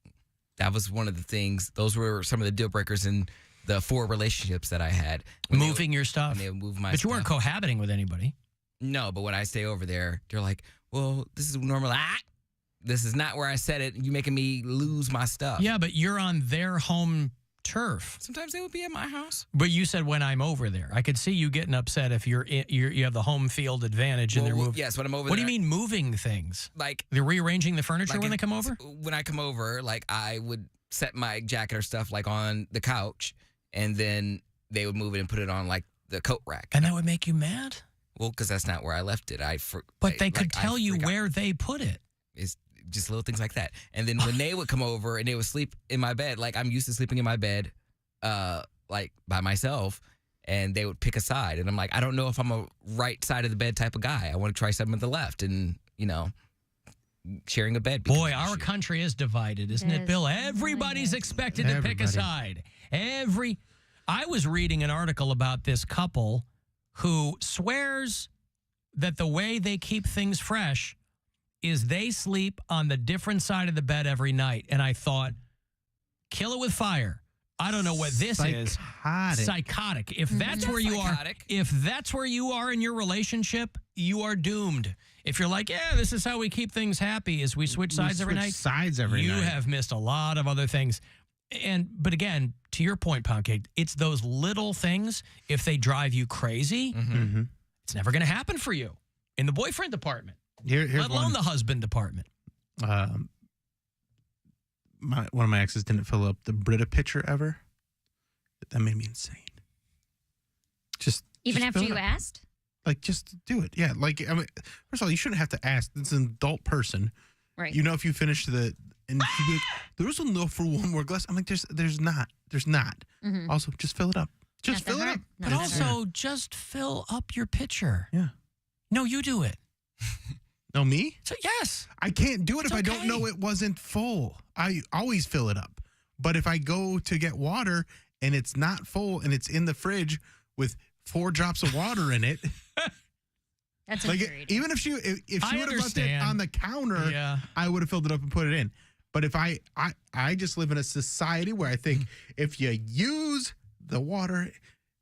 That was one of the things. Those were some of the deal breakers in the 4 relationships that I had. Moving your stuff? When they would move my But stuff. you weren't cohabiting with anybody. No, but when I stay over there, they're like, well, this is normal. This is not where I said it. You're making me lose my stuff. Yeah, but you're on their home turf. Sometimes they would be at my house. But you said when I'm over there. I could see you getting upset if you have the home field advantage and they're moving. Yes, when I'm over What there. do you mean moving things? Like they're rearranging the furniture like when they come over? When I come over, like I would set my jacket or stuff like on the couch, and then they would move it and put it on like the coat rack. And that would make you mad? Well, because that's not where I left it. But they could tell you where they put it. It's just little things like that. And then when they would come over and they would sleep in my bed, like I'm used to sleeping in my bed, like by myself, and they would pick a side. And I'm like, I don't know if I'm a right side of the bed type of guy. I want to try something at the left, and sharing a bed. Boy, our country is divided, isn't it, Bill? Everybody's expected to pick a side. I was reading an article about this couple who swears that the way they keep things fresh is they sleep on the different side of the bed every night. And I thought, kill it with fire. I don't know what this is. Psychotic. If that's where you are, if that's where you are in your relationship, you are doomed. If you're like, yeah, this is how we keep things happy, is we switch sides every night. You have missed a lot of other things. But again, to your point, Poundcake, it's those little things. If they drive you crazy, it's never going to happen for you in the boyfriend department. Here's let alone one. the husband department. One of my exes didn't fill up the Brita pitcher ever. That made me insane. Even just after fill it you up. asked? Like, just do it. Yeah. Like, I mean, first of all, you shouldn't have to ask. It's an adult person. Right. You know, if you finish and she'd be like, there was enough for one more glass. I'm like, there's not. There's not. Mhm. Also, just fill it up. Just Not that fill it hard. up. Not But that also, hard. just fill up your pitcher. Yeah. No, you do it. No, me? So, yes. I can't do it It's if I don't okay. know it wasn't full. I always fill it up. But if I go to get water and it's not full and it's in the fridge with 4 drops of water in it, That's like infuriating. even if she would have left it understand. on the counter, Yeah. I would have filled it up and put it in. But if I just live in a society where I think if you use the water,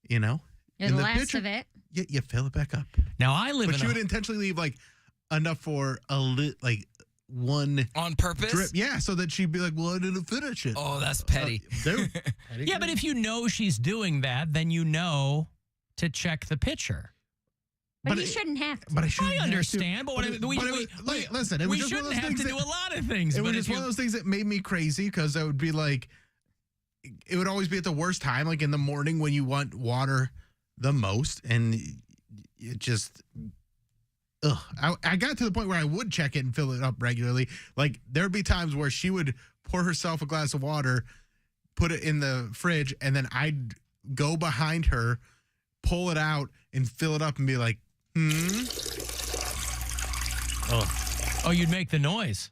You're in the the last pitcher, of it. you fill it back up. Now, I live But in she a... would intentionally leave like enough for one On purpose? drip. Yeah, so that she'd be like, well, I didn't finish it. Oh, that's petty. Dude. Yeah, but if you know she's doing that, then you know to check the pitcher. But you shouldn't have to. But I shouldn't I have to. understand, but, Listen, it was we just one of shouldn't those have things to that- do a lot of things. It but was if just one of those things that made me crazy because I would be like, it would always be at the worst time, like in the morning when you want water the most, and it just, I got to the point where I would check it and fill it up regularly. Like there'd be times where she would pour herself a glass of water, put it in the fridge, and then I'd go behind her, pull it out, and fill it up and be like, Oh, you'd make the noise.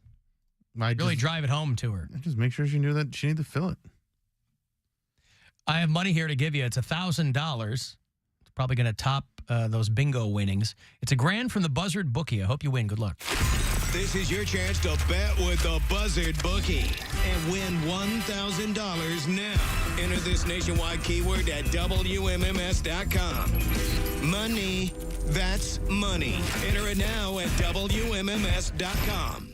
I Really just, drive it home to her. just make sure she knew that she needed to fill it. I have money here to give you. It's $1,000. It's probably going to top those bingo winnings. It's $1,000 from the Buzzard bookie. I hope you win. Good luck. This is your chance to bet with the Buzzard bookie and win $1,000 now. Enter this nationwide keyword at WMMS.com. Money, that's money. Enter it now at WMMS.com.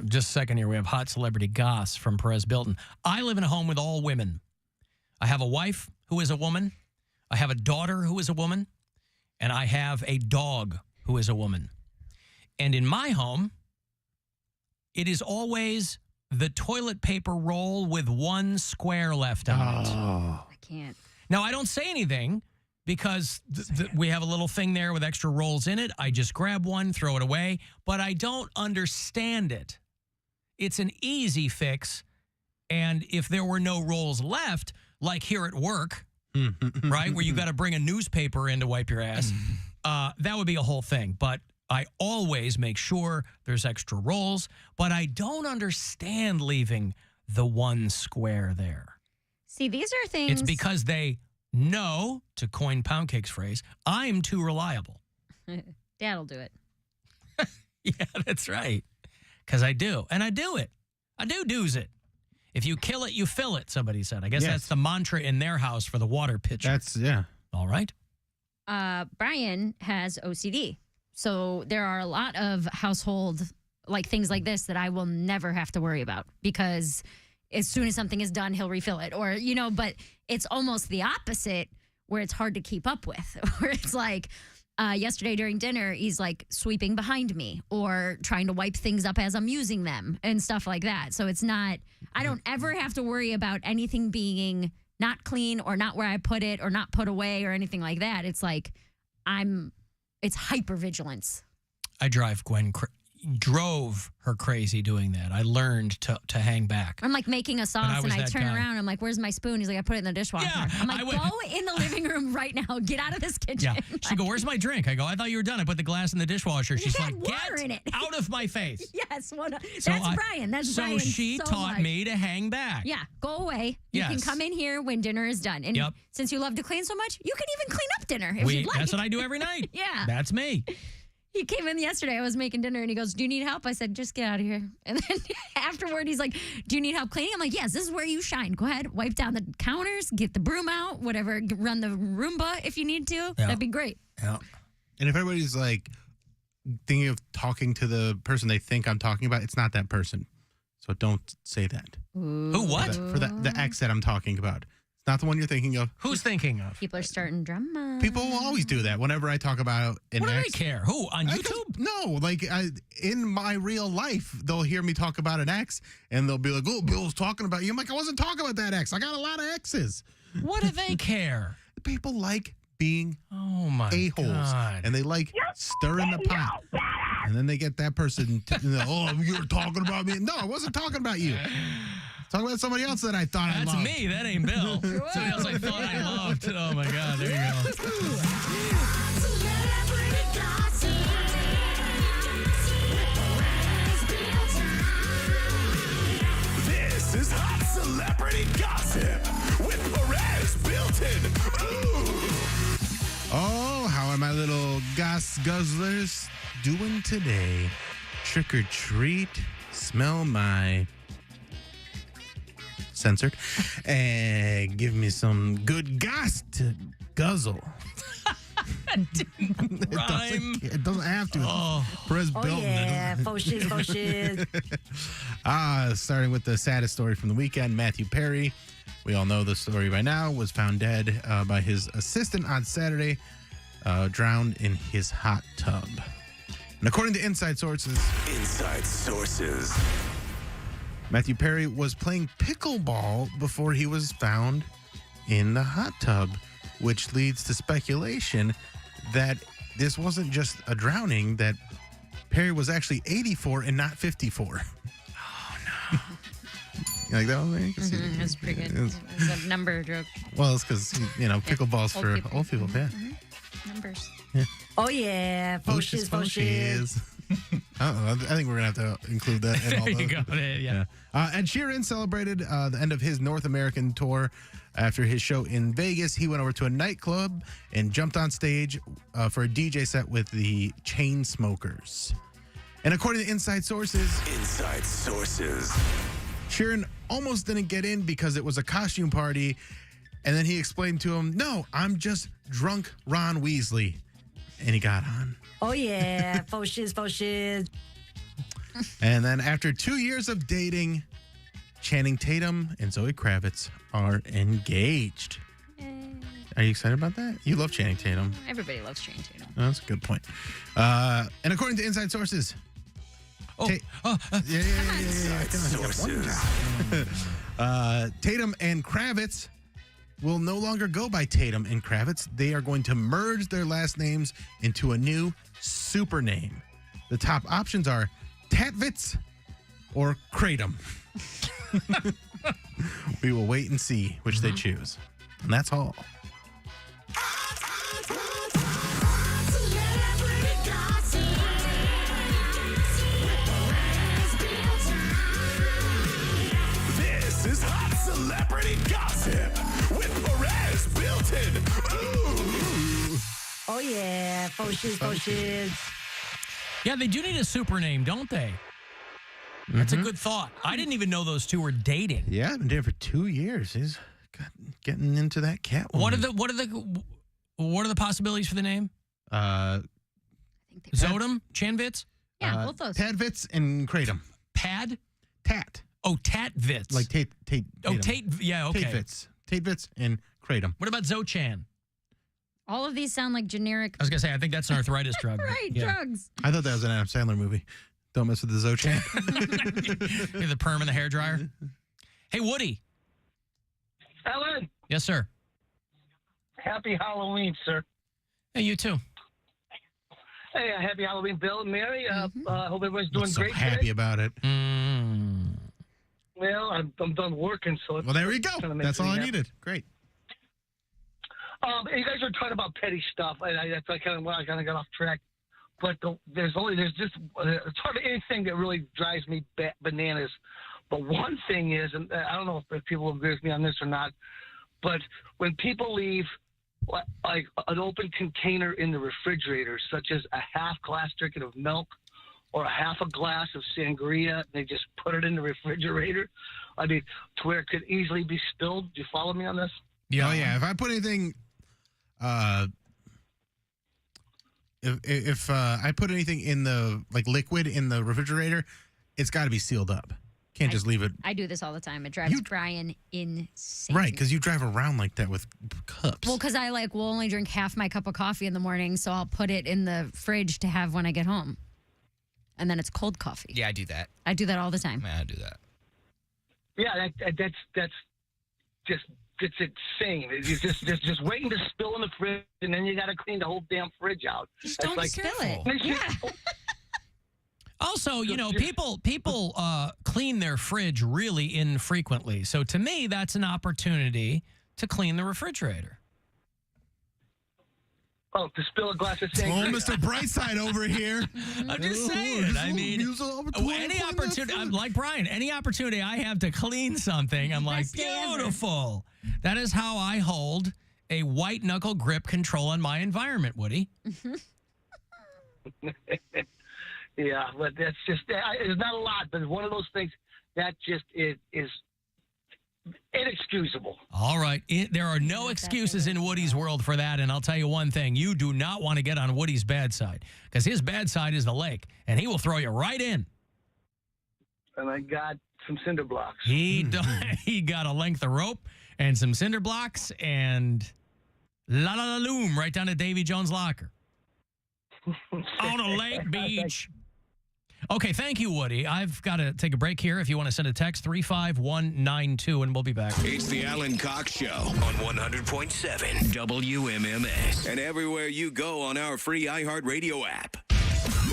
Just a second here. We have hot celebrity goss from Perez Bilton. I live in a home with all women. I have a wife who is a woman. I have a daughter who is a woman. And I have a dog who is a woman. And in my home, it is always the toilet paper roll with one square left on it. I can't. Now, I don't say anything because we have a little thing there with extra rolls in it. I just grab one, throw it away, but I don't understand it. It's an easy fix, and if there were no rolls left, like here at work, right, where you got to bring a newspaper in to wipe your ass, that would be a whole thing. But I always make sure there's extra rolls, but I don't understand leaving the one square there. See, these are things. It's because they know, to coin Poundcake's phrase, I'm too reliable. Dad'll do it. Yeah, that's right. Because I do. And I do it. I do's it. If you kill it, you fill it, somebody said. I guess that's the mantra in their house for the water pitcher. Yeah. All right. Brian has OCD. So there are a lot of household like things like this that I will never have to worry about because as soon as something is done, he'll refill it or, but it's almost the opposite where it's hard to keep up with, where it's like yesterday during dinner, he's like sweeping behind me or trying to wipe things up as I'm using them and stuff like that. So it's not, I don't ever have to worry about anything being not clean or not where I put it or not put away or anything like that. It's like it's hypervigilance. I drove her crazy doing that. I learned to hang back. I'm like making a sauce and I turn around. I'm like, where's my spoon? He's like, I put it in the dishwasher. Yeah, I'm like, go in the living room right now. Get out of this kitchen. Yeah. She'd go, where's my drink? I go, I thought you were done. I put the glass in the dishwasher. She's like, water get in it. out of my face. Yes. That's So Brian. That's so Brian. she taught me to hang back. Yeah. Go away. You can Yes. come in here when dinner is done. And Yep. since you love to clean so much, you can even clean up dinner if you'd like. That's what I do every night. Yeah. That's me. He came in yesterday. I was making dinner and he goes, do you need help? I said, just get out of here. And then afterward, he's like, do you need help cleaning? I'm like, yes, this is where you shine. Go ahead. Wipe down the counters, get the broom out, whatever. Run the Roomba if you need to. Yeah. That'd be great. Yeah. And if everybody's like thinking of talking to the person they think I'm talking about, it's not that person. So don't say that. Who, what? For the ex that I'm talking about. It's not the one you're thinking of. Who's thinking of? People are starting drama. People will always do that whenever I talk about an What do ex. they care? Who? On YouTube? No, like in my real life, they'll hear me talk about an ex and they'll be like, oh, Bill's talking about you. I'm like, I wasn't talking about that ex. I got a lot of exes. What do they care? People like being a-holes. God. And they like stirring the pot. And then they get that person, oh, you were talking about me. No, I wasn't talking about you. Talk about somebody else that I thought I That's loved. me. That ain't Bill. Somebody else I thought I loved. Oh, my God. There you go. This is Hot Celebrity Gossip with Perez Bilton. Ooh. Oh, how are my little guzzlers doing today? Trick or treat, smell my censored, and give me some good goss to guzzle. It doesn't have to. Oh. Perez Bilton. Yeah, faux shiz. Starting with the saddest story from the weekend, Matthew Perry. We all know the story by now. Was found dead by his assistant on Saturday, drowned in his hot tub. And according to inside sources, Matthew Perry was playing pickleball before he was found in the hot tub, which leads to speculation that this wasn't just a drowning, that Perry was actually 84 and not 54. Oh, no. You like that one, Mary? That's pretty good. It was a number joke. Well, it's because, pickleball's for old people, yeah. Numbers. Oh, yeah, faux shiz. I think we're going to have to include that in all You the... got it, yeah. Ed Sheeran celebrated the end of his North American tour. After his show in Vegas, he went over to a nightclub and jumped on stage for a DJ set with the Chainsmokers. And according to inside sources, Sheeran almost didn't get in because it was a costume party. And then he explained to him, "No, I'm just drunk Ron Weasley." And he got on. Oh, yeah, faux shiz. And then after 2 years of dating, Channing Tatum and Zoe Kravitz are engaged. Are you excited about that? You love Channing Tatum. Everybody loves Channing Tatum. Oh, that's a good point. And according to inside sources, Tatum and Kravitz will no longer go by Tatum and Kravitz. They are going to merge their last names into a new super name. The top options are Tatvitz or Kratom. We will wait and see which they choose. And that's all. This is Hot Celebrity Gossip with Perez Bilton. Ooh. Oh, yeah, faux shiz. Yeah, they do need a super name, don't they? That's a good thought. I didn't even know those two were dating. Yeah, I've been dating for 2 years. He's getting into that cat. What are the possibilities for the name? Zodum? Chanvitz? Yeah, both those. Tadvitz and Kratom. Pad? Tat. Oh, Tatvitz. Like Tate. Oh, Tate. Yeah, okay. Tatevitz and Kratom. What about Zochan? All of these sound like generic. I was going to say, I think that's an arthritis drug. Right, drugs. I thought that was an Adam Sandler movie. Don't mess with the Zochan. The perm and the hairdryer. Hey, Woody. Alan. Yes, sir. Happy Halloween, sir. Hey, you too. Hey, happy Halloween, Bill and Mary. Hope everyone's doing So great happy today. about it. Well, I'm done working, so Well, there we go. That's all I needed. Great. You guys are talking about petty stuff, and that's kind of I got off track. But there's just it's hardly anything that really drives me bananas. But one thing is, and I don't know if people agree with me on this or not, but when people leave like an open container in the refrigerator, such as a half glass drinking of milk or a half a glass of sangria, and they just put it in the refrigerator, I mean, to where it could easily be spilled. Do you follow me on this? Yeah. Oh, yeah. If I put anything, if I put anything in the liquid in the refrigerator, it's got to be sealed up. Can't just leave it. I do this all the time. It drives Brian insane. Right, because you drive around like that with cups. Well, because I will only drink half my cup of coffee in the morning, so I'll put it in the fridge to have when I get home. And then it's cold coffee. Yeah, I do that. I do that all the time. Yeah, I do that. Yeah, that's just it's insane. It's just waiting to spill in the fridge, and then you got to clean the whole damn fridge out. Just don't spill it. Yeah. Also, people clean their fridge really infrequently. So to me, that's an opportunity to clean the refrigerator. Oh, to spill a glass of sangria. Oh, Mr. Brightside over here. I'm just saying. I mean, any opportunity, I'm like Brian, any opportunity I have to clean something, I'm like, beautiful. That is how I hold a white knuckle grip control on my environment, Woody. Yeah, but that's just, it's not a lot, but it's one of those things that just is inexcusable. All right. There are no excuses in Woody's world for that. And I'll tell you one thing. You do not want to get on Woody's bad side because his bad side is the lake, and he will throw you right in. And I got some cinder blocks. He got a length of rope and some cinder blocks and la loom right down to Davy Jones' locker. On a lake beach. Okay, thank you, Woody. I've got to take a break here. If you want to send a text, 35192, and we'll be back. It's the Alan Cox Show on 100.7 WMMS. And everywhere you go on our free iHeartRadio app.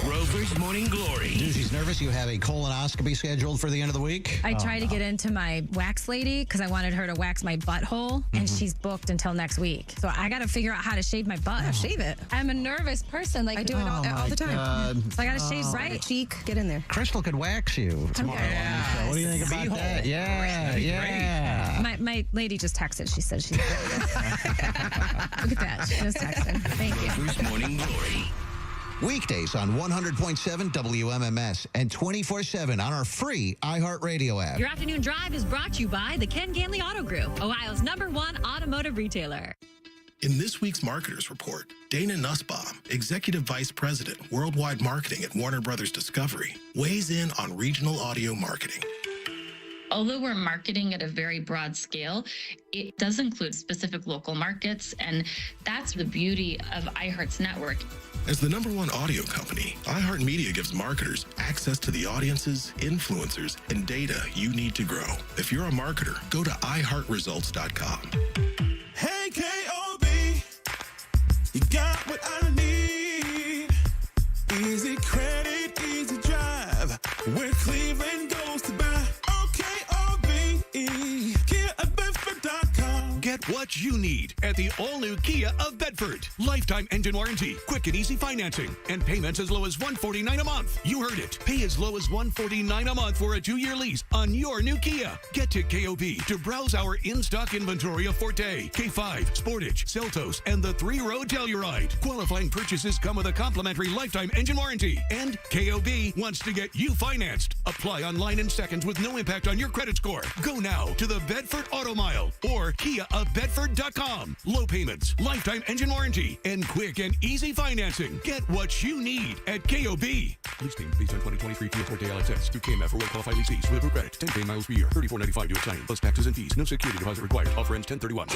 Rover's Morning Glory. She's nervous. You have a colonoscopy scheduled for the end of the week? I tried to get into my wax lady because I wanted her to wax my butthole, and she's booked until next week. So I got to figure out how to shave my butt. Shave it. I'm a nervous person. Like I do it all the time. God. So I got to shave right cheek. Get in there. Crystal could wax you tomorrow. Yes. What do you think about that? Yeah. My lady just texted. She said she's Look at that. She just texted. Thank you. Rover's Morning Glory. Weekdays on 100.7 WMMS and 24/7 on our free iHeartRadio app. Your afternoon drive is brought to you by the Ken Ganley Auto Group, Ohio's #1 automotive retailer. In this week's Marketers Report, Dana Nussbaum, Executive Vice President, Worldwide Marketing at Warner Brothers Discovery, weighs in on regional audio marketing. Although we're marketing at a very broad scale, it does include specific local markets, and that's the beauty of iHeart's network. As the #1 audio company, iHeartMedia gives marketers access to the audiences, influencers, and data you need to grow. If you're a marketer, go to iHeartResults.com. Hey, K.O.B., you got what I need. Easy credit, easy drive. Where Cleveland goes to buy. O-K-O-B-E. Kia at Bedford.com. Get what you need at the all-new Kia of Bedford. Lifetime engine warranty, quick and easy financing, and payments as low as $149 a month. You heard it. Pay as low as $149 a month for a 2-year lease on your new Kia. Get to KOB to browse our in-stock inventory of Forte, K5, Sportage, Seltos, and the 3-row Telluride. Qualifying purchases come with a complimentary lifetime engine warranty. And KOB wants to get you financed. Apply online in seconds with no impact on your credit score. Go now to the Bedford Auto Mile or KiaofBedford.com. Low payments, lifetime engine warranty, and quick and easy financing. Get what you need at KOB. Lease payment based on 2023 Kia Forte LXS through KMF for well-qualified lessees with approved credit. 10K miles per year. $34.95 due at signing. Plus taxes and fees. No security deposit required. Offer ends 10/31.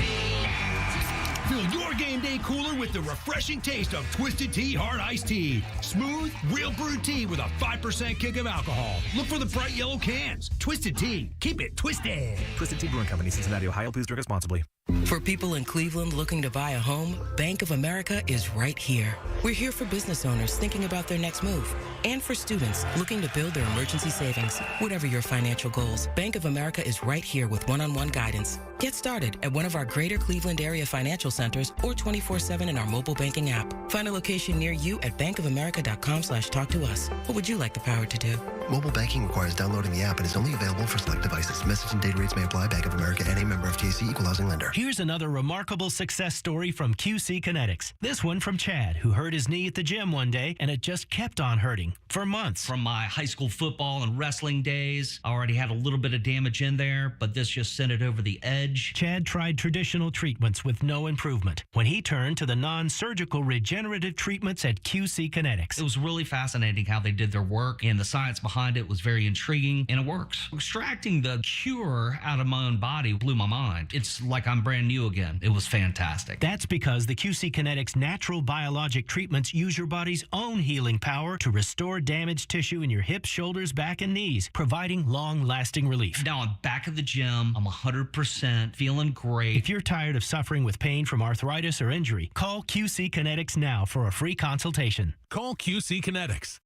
Fill your game day cooler with the refreshing taste of Twisted Tea Hard Iced Tea. Smooth, real brewed tea with a 5% kick of alcohol. Look for the bright yellow cans. Twisted Tea. Keep it twisted. Twisted Tea Brewing Company, Cincinnati, Ohio. Please drink responsibly. For people in Cleveland looking to buy a home, Bank of America is right here. We're here for business owners thinking about their next move and for students looking to build their emergency savings. Whatever your financial goals, Bank of America is right here with one-on-one guidance. Get started at one of our greater Cleveland area financial centers or 24/7 in our mobile banking app. Find a location near you at bankofamerica.com/talktous. What would you like the power to do? Mobile banking requires downloading the app and is only available for select devices. Message and data rates may apply. Bank of America and a member of FDIC Equal Housing Lender. Here's another remarkable success story from QC Kinetics. This one from Chad, who hurt his knee at the gym one day, and it just kept on hurting for months. From my high school football and wrestling days, I already had a little bit of damage in there, but this just sent it over the edge. Chad tried traditional treatments with no improvement when he turned to the non-surgical regenerative treatments at QC Kinetics. It was really fascinating how they did their work, and the science behind it was very intriguing, and it works. Extracting the cure out of my own body blew my mind. It's like I'm brand new again. It was fantastic. That's because the QC Kinetics natural biologic treatments use your body's own healing power to restore damaged tissue in your hips, shoulders, back, and knees, providing long-lasting relief. Now I'm back at the gym. I'm 100%, feeling great. If you're tired of suffering with pain from arthritis or injury, call QC Kinetics now for a free consultation. Call QC Kinetics.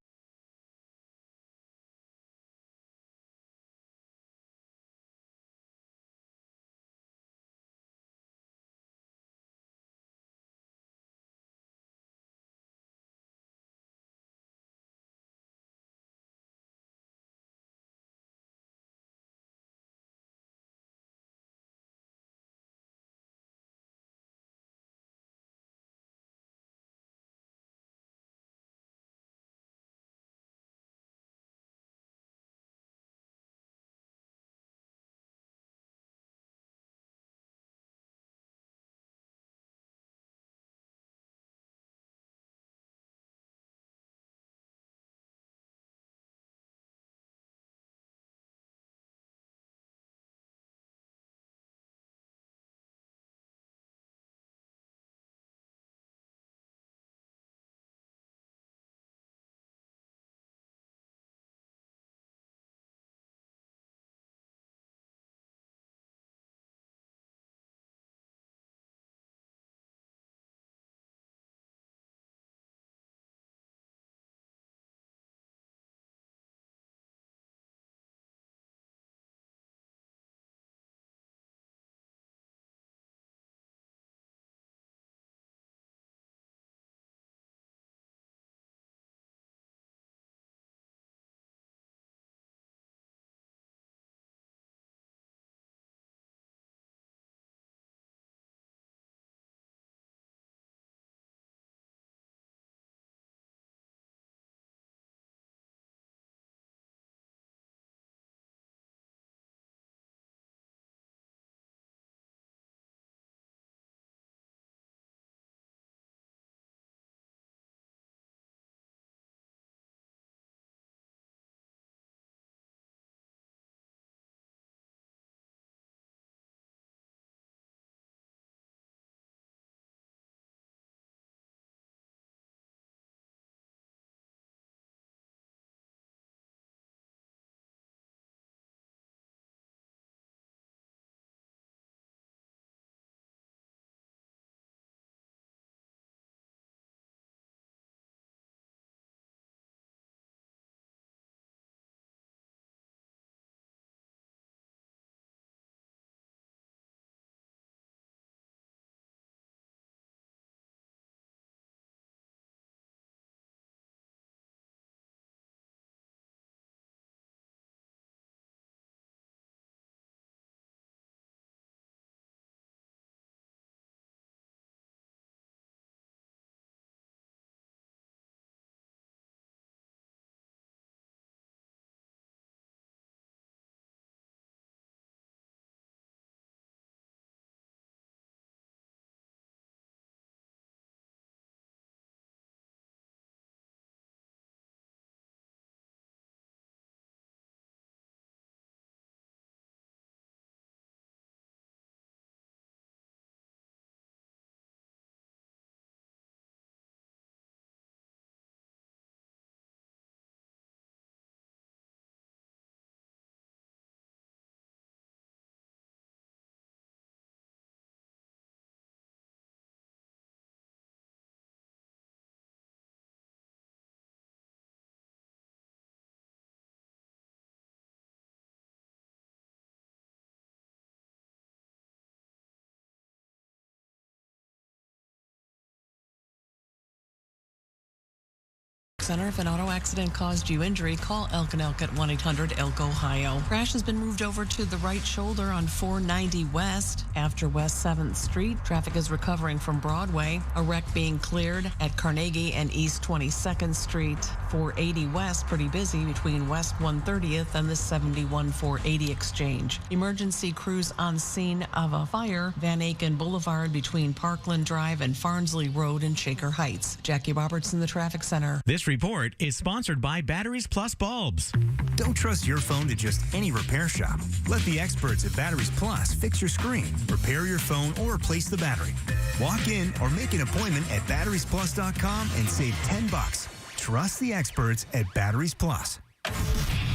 Center. If an auto accident caused you injury, call Elk and Elk at 1-800-ELK-OHIO. Crash has been moved over to the right shoulder on 490 West. After West 7th Street, traffic is recovering from Broadway. A wreck being cleared at Carnegie and East 22nd Street. 480 West, pretty busy between West 130th and the 71-480 exchange. Emergency crews on scene of a fire, Van Aken Boulevard between Parkland Drive and Farnsley Road in Shaker Heights. Jackie Roberts in the traffic center. This report is sponsored by Batteries Plus Bulbs. Don't trust your phone to just any repair shop. Let the experts at Batteries Plus fix your screen, repair your phone, or replace the battery. Walk in or make an appointment at batteriesplus.com and save $10. Trust the experts at Batteries Plus.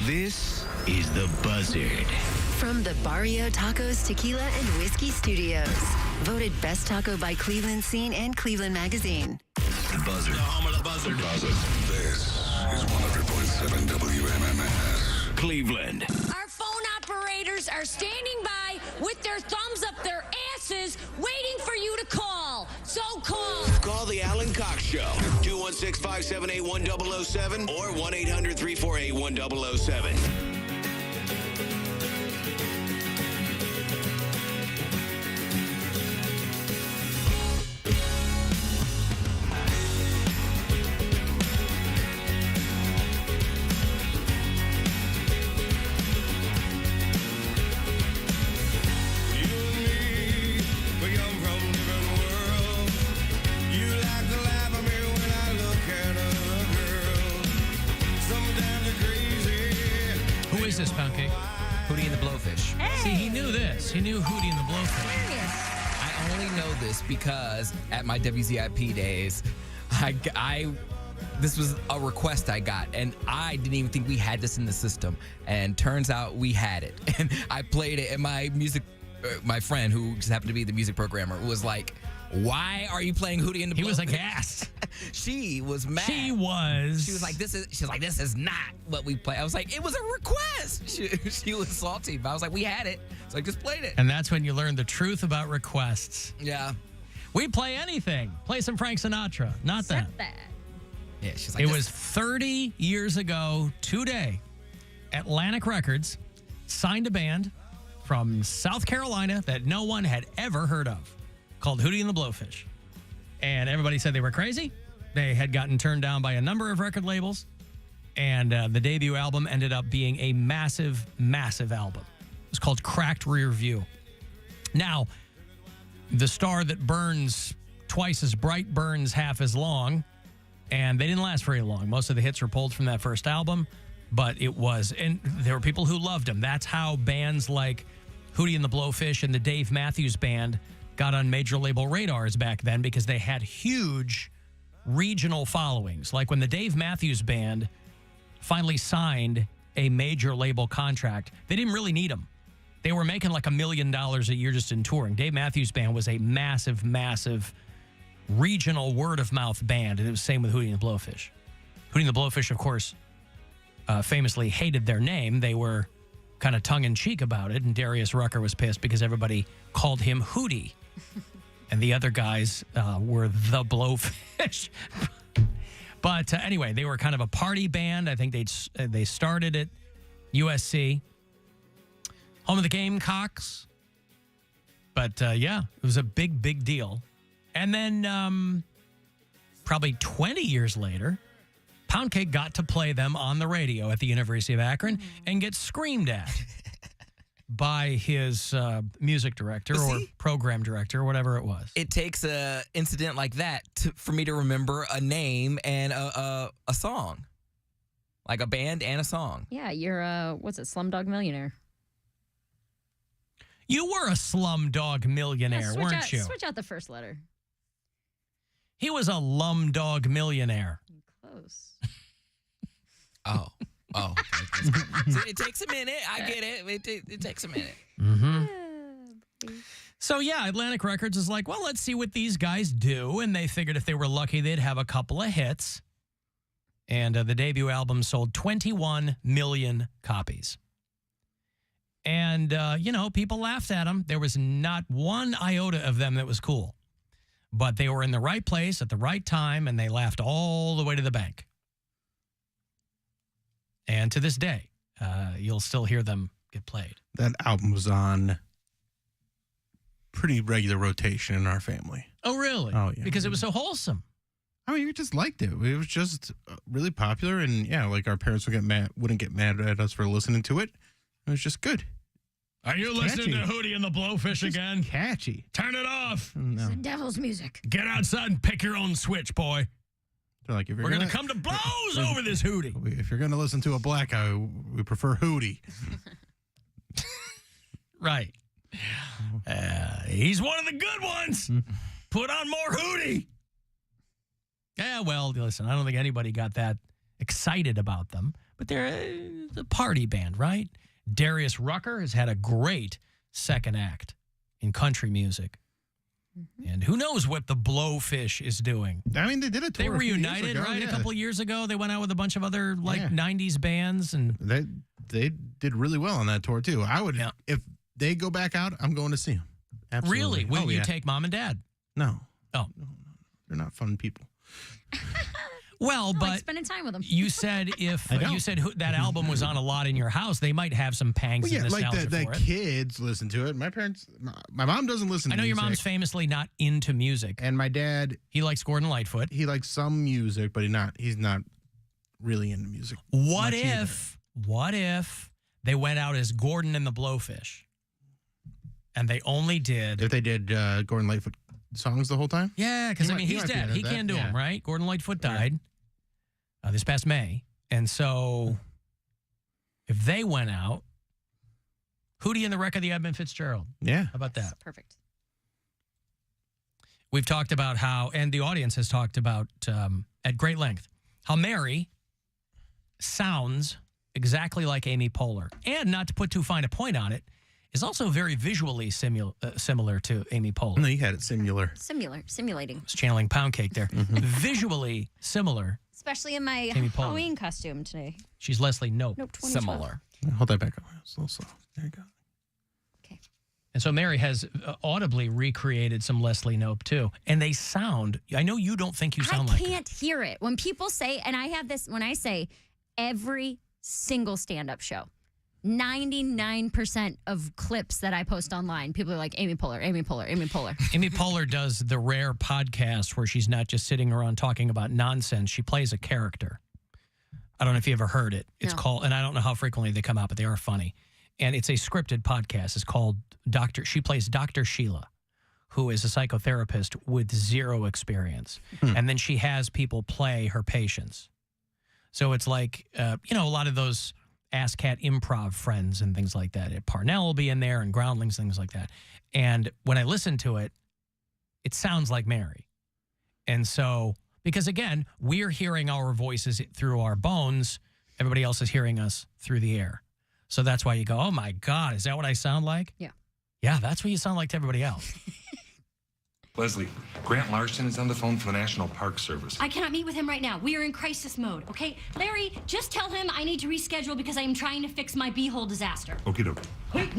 This is The Buzzard. From the Barrio Tacos, Tequila, and Whiskey Studios. Voted Best Taco by Cleveland Scene and Cleveland Magazine. The Buzzard. The home of the Buzzard. This is 100.7 WMMS. Cleveland. Our phone operators are standing by with their thumbs up their asses waiting for you to call. So call. Call the Alan Cox Show. 216-578-1007 or 1-800-348-1007. Who is this, Poundcake? Hootie and the Blowfish. See, he knew this. He knew Hootie and the Blowfish. I only know this because at my WZIP days, this was a request I got, and I didn't even think we had this in the system. And turns out we had it, and I played it. And my friend, who just happened to be the music programmer, was like, "Why are you playing Hootie and the Blowfish?" He was aghast. She was mad. She was like, "This is not what we play." I was like, "It was a request." She was salty, but I was like, "We had it," so I just played it. And that's when you learn the truth about requests. Yeah. We play anything. Play some Frank Sinatra. Not that. Yeah, she's like, It was 30 years ago today. Atlantic Records signed a band from South Carolina that no one had ever heard of, called Hootie and the Blowfish. And everybody said they were crazy. They had gotten turned down by a number of record labels. And the debut album ended up being a massive, massive album. It was called Cracked Rear View. Now, the star that burns twice as bright burns half as long. And they didn't last very long. Most of the hits were pulled from that first album. But it was, and there were people who loved them. That's how bands like Hootie and the Blowfish and the Dave Matthews Band got on major label radars back then, because they had huge regional followings. Like when the Dave Matthews Band finally signed a major label contract, they didn't really need them. They were making like $1 million a year just in touring. Dave Matthews Band was a massive, massive regional word-of-mouth band, and it was the same with Hootie and the Blowfish. Hootie and the Blowfish, of course, famously hated their name. They were kind of tongue-in-cheek about it, and Darius Rucker was pissed because everybody called him Hootie. And the other guys were the Blowfish. But anyway, they were kind of a party band. I think they started at USC, home of the Gamecocks. But yeah, it was a big, big deal. And then probably 20 years later, Poundcake got to play them on the radio at the University of Akron and get screamed at by his music director or program director or whatever it was. It takes an incident like that for me to remember a name and a song. Like a band and a song. Yeah, you're what's it, Slumdog Millionaire. You were a Slumdog Millionaire, weren't you? Switch out the first letter. He was a Lumdog Millionaire. Close. Oh. So it takes a minute. I get it. It takes a minute. Mm-hmm. So, yeah, Atlantic Records is like, well, let's see what these guys do. And they figured if they were lucky, they'd have a couple of hits. And the debut album sold 21 million copies. And, people laughed at them. There was not one iota of them that was cool. But they were in the right place at the right time, and they laughed all the way to the bank. And to this day, you'll still hear them get played. That album was on pretty regular rotation in our family. Oh, really? Oh, yeah. Because it was so wholesome. I mean, we just liked it. It was just really popular, and yeah, like our parents wouldn't get mad at us for listening to it. It was just good. Are you listening to Hootie and the Blowfish again? Catchy. Turn it off. No. It's the devil's music. Get outside and pick your own switch, boy. They're like, if you're We're going to come to blows over this Hootie. If you're going to listen to a black guy, we prefer Hootie. Right. He's one of the good ones. Put on more Hootie. Yeah, well, listen, I don't think anybody got that excited about them, but they're the party band, right? Darius Rucker has had a great second act in country music. And who knows what the Blowfish is doing? I mean, they did a tour. They reunited, right? Yeah. A couple of years ago. They went out with a bunch of other 90s bands, and they did really well on that tour too. I would, if they go back out, I'm going to see them. Absolutely. Really? Will you take mom and dad? No. Oh, they're not fun people. Well, I but like spending time with them. you said that album was on a lot in your house, they might have some pangs Well, of yeah, nostalgia like the for it. kids listen to it. My parents, my mom doesn't listen to I know your music. mom's famously not into music. And my dad, he likes Gordon Lightfoot. He likes some music, but he's not really into music. What if they went out as Gordon and the Blowfish? And they only did... If they did Gordon Lightfoot songs the whole time? Yeah, because, I mean, he's dead. He that. can't do them, right? Gordon Lightfoot died this past May. And so if they went out, Hootie and the Wreck of the Edmund Fitzgerald. Yeah. How about that? Perfect. We've talked about how, and the audience has talked about at great length, how Mary sounds exactly like Amy Poehler. And not to put too fine a point on it, is also very visually similar to Amy Poehler. No, you had it similar. Simulating. I was channeling Poundcake there. Visually similar. Especially in my Amy Poehler. Halloween costume today. She's Leslie Knope. Nope, 2012. Similar. Hold that back up. It's a little slow. There you go. And so Mary has audibly recreated some Leslie Knope too. And they sound, I know you don't think you sound like I can't hear it. When people say, and I have this, when I say every single stand-up show, 99% of clips that I post online, people are like, Amy Poehler, Amy Poehler, Amy Poehler. Amy Poehler does the rare podcast where she's not just sitting around talking about nonsense. She plays a character. I don't know if you ever heard it. It's called, and I don't know how frequently they come out, but they are funny. And it's a scripted podcast. It's called she plays Dr. Sheila, who is a psychotherapist with zero experience. And then she has people play her patients. So it's like, a lot of those Ass Cat improv friends and things like that. Parnell will be in there and Groundlings, things like that. And when I listen to it, it sounds like Mary. And so, because again, we're hearing our voices through our bones. Everybody else is hearing us through the air. So that's why you go, oh my God, is that what I sound like? Yeah. Yeah, that's what you sound like to everybody else. Leslie, Grant Larson is on the phone from the National Park Service. I cannot meet with him right now. We are in crisis mode, okay? Larry, just tell him I need to reschedule because I am trying to fix my beehole disaster. Okie dokie. Wait,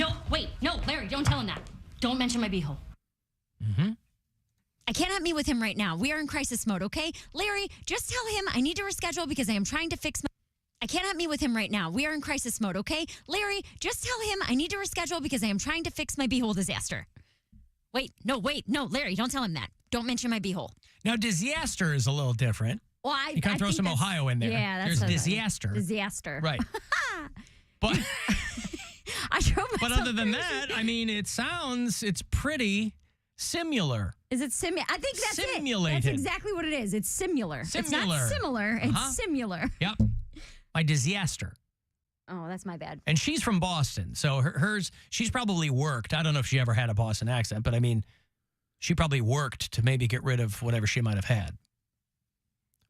no, Larry, don't tell him that. Don't mention my beehole. I cannot meet with him right now. We are in crisis mode, okay? Larry, just tell him I need to reschedule because I am trying to fix my... I cannot meet with him right now. We are in crisis mode, okay? Larry, just tell him I need to reschedule because I am trying to fix my beehole disaster. Wait, no, Larry, don't tell him that. Don't mention my beehole. Now, disaster is a little different. Well, you kind of throw think some that's- Ohio in there. Yeah, that's There's disaster. Disaster. Right. But I drove but myself other than crazy. that, I mean, it's pretty similar. Is it similar? I think that's Simulated. it. That's exactly what it is. It's similar. It's not similar. It's similar. Yep. By disaster. Oh, that's my bad. And she's from Boston, so she's probably worked. I don't know if she ever had a Boston accent, but I mean, she probably worked to maybe get rid of whatever she might have had.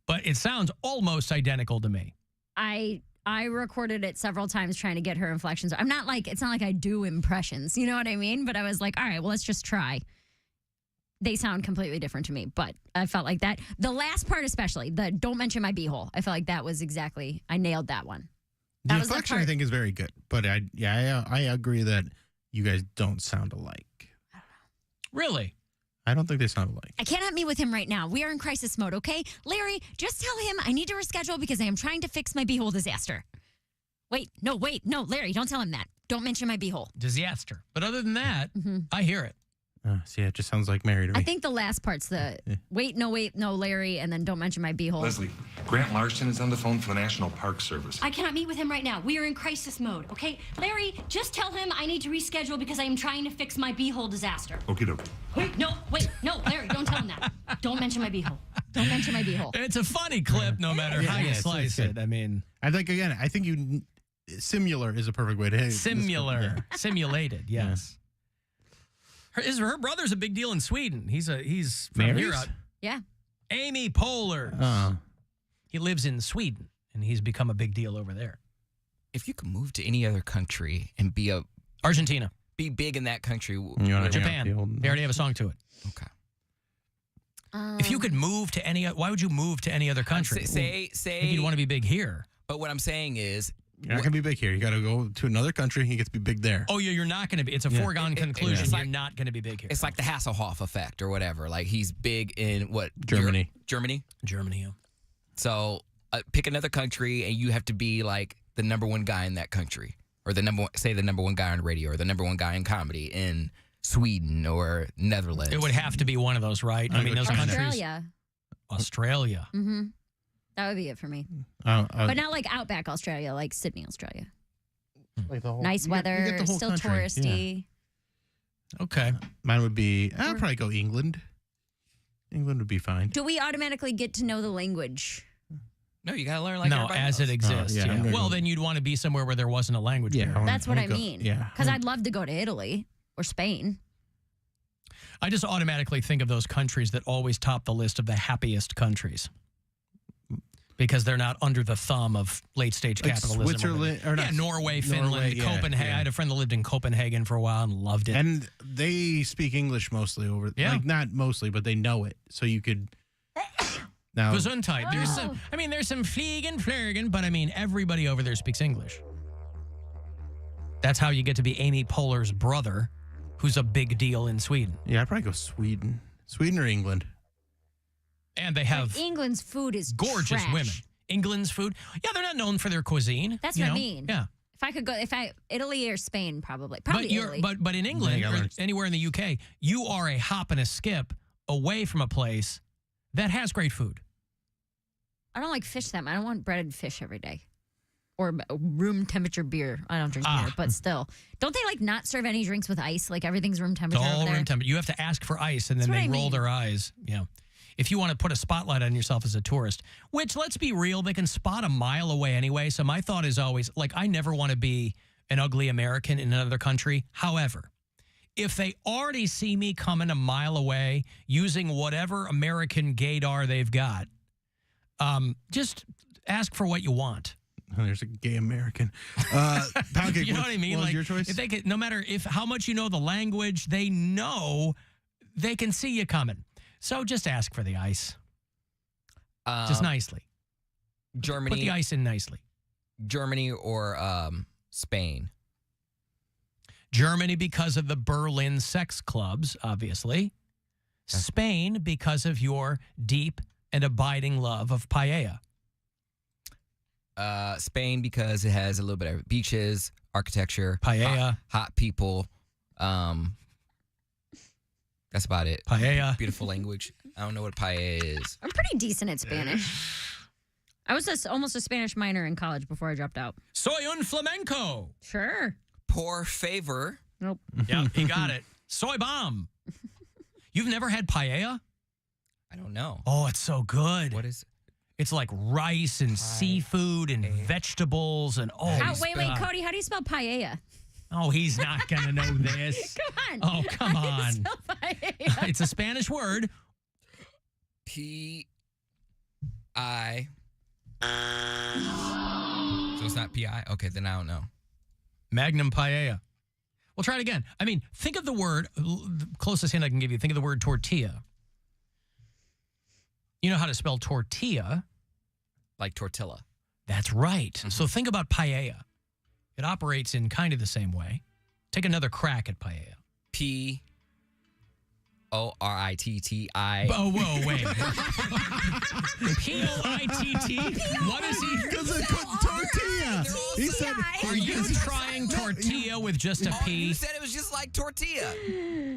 But it sounds almost identical to me. I recorded it several times trying to get her inflections. It's not like I do impressions, you know what I mean? But I was like, all right, well, let's just try. They sound completely different to me, but I felt like that. The last part especially, the don't mention my beehole, I felt like that was exactly, I nailed that one. The inflection, I think, is very good. But I agree that you guys don't sound alike. Really? I don't think they sound alike. I cannot meet with him right now. We are in crisis mode, okay? Larry, just tell him I need to reschedule because I am trying to fix my beehole disaster. Wait, no, Larry, don't tell him that. Don't mention my beehole. Disaster. But other than that, I hear it. See, it just sounds like Mary to me. I think the last part's the wait, no, Larry, and then don't mention my beehole. Leslie, Grant Larson is on the phone for the National Park Service. I cannot meet with him right now. We are in crisis mode, okay? Larry, just tell him I need to reschedule because I am trying to fix my beehole disaster. Okie doke. Wait, no, Larry, don't tell him that. Don't mention my beehole. Don't mention my beehole. It's a funny clip no matter how you slice it. I mean, I think you similar is a perfect way to simulated, yes. Her brother's a big deal in Sweden. He's from Mary's? here out. Yeah. Amy Poehler. He lives in Sweden, and he's become a big deal over there. If you could move to any other country and be Argentina, be big in that country. Japan. They already have a song to it. Okay. If you could move to why would you move to any other country? Say I think you'd want to be big here. But what I'm saying is, you're not going to be big here. You got to go to another country and you get to be big there. Oh, you're not going to be. It's a foregone conclusion. You're not going to be big here. It's like the Hasselhoff effect or whatever. Like he's big in what? Germany. Germany? Germany, yeah. So pick another country and you have to be like the number one guy in that country. Or the number one guy on radio or the number one guy in comedy in Sweden or Netherlands. It would have to be one of those, right? I mean, those countries. Australia. Mm-hmm. That would be it for me. But not like outback Australia, like Sydney, Australia. Like the whole, nice weather, get the whole still country. touristy. Yeah. Okay. Mine would be, I'd probably go England. England would be fine. Do we automatically get to know the language? No, you got to learn like everybody as else. it exists. Well, then you'd want to be somewhere where there wasn't a language barrier. That's what I mean. Yeah. Because I'd love to go to Italy or Spain. I just automatically think of those countries that always top the list of the happiest countries. Because they're not under the thumb of late-stage Like capitalism. Switzerland, or not, Norway, Finland, Norway, Copenhagen. yeah. I had a friend that lived in Copenhagen for a while and loved it. And they speak English mostly over. Yeah. Like, not mostly, but they know it. So you could. Now, Gesundheit. There's some fliegen, flirgen, but I mean, everybody over there speaks English. That's how you get to be Amy Poehler's brother, who's a big deal in Sweden. Yeah, I'd probably go Sweden. Sweden or England. And they have But England's food is gorgeous trash. women. England's food. Yeah, they're not known for their cuisine. That's you what know? I mean. Yeah. Italy or Spain, probably But Italy. but in England or anywhere in the UK, you are a hop and a skip away from a place that has great food. I don't like fish that much. I don't want breaded fish every day. Or room temperature beer. I don't drink beer, but still. Don't they like not serve any drinks with ice? Like everything's room temperature It's all over there? room temperature. You have to ask for ice, and then That's they what I roll mean. their eyes. Yeah. If you want to put a spotlight on yourself as a tourist, which, let's be real, they can spot a mile away anyway. So my thought is always, like, I never want to be an ugly American in another country. However, if they already see me coming a mile away using whatever American gaydar they've got, just ask for what you want. There's a gay American. Poundcake, You know what I mean? What was Like, your choice? if they could, no matter how much you know the language, they know they can see you coming. So just ask for the ice. Just nicely. Germany. Put the ice in nicely. Germany or Spain. Germany because of the Berlin sex clubs, obviously. Spain because of your deep and abiding love of paella. Spain because it has a little bit of beaches, architecture, Paella. hot people. That's about it. Paella. Beautiful language. I don't know what paella is. I'm pretty decent at Spanish. I was almost a Spanish minor in college before I dropped out. Soy un flamenco. Sure. Por favor. Nope. Yeah, he got it. Soy bomb. You've never had paella? I don't know. Oh, it's so good. What is it? It's like rice and seafood and vegetables and Wait, Cody, how do you spell paella? Oh, he's not going to know this. Come on. Oh, come How do you on. spell paella? It's a Spanish word. P-I. So it's not P-I? Okay, then I don't know. Magnum paella. Well, try it again. I mean, think of the word, the closest hint I can give you, think of the word tortilla. You know how to spell tortilla. Like tortilla. That's right. So think about paella. It operates in kind of the same way. Take another crack at paella. P-O-E-L-L-A. P-O-R-I-T-T-I. Oh, whoa, wait. P-O-I-T-T? What is he? Because of tortilla. He said, Are you trying tortilla with just a P? You said it was just like tortilla.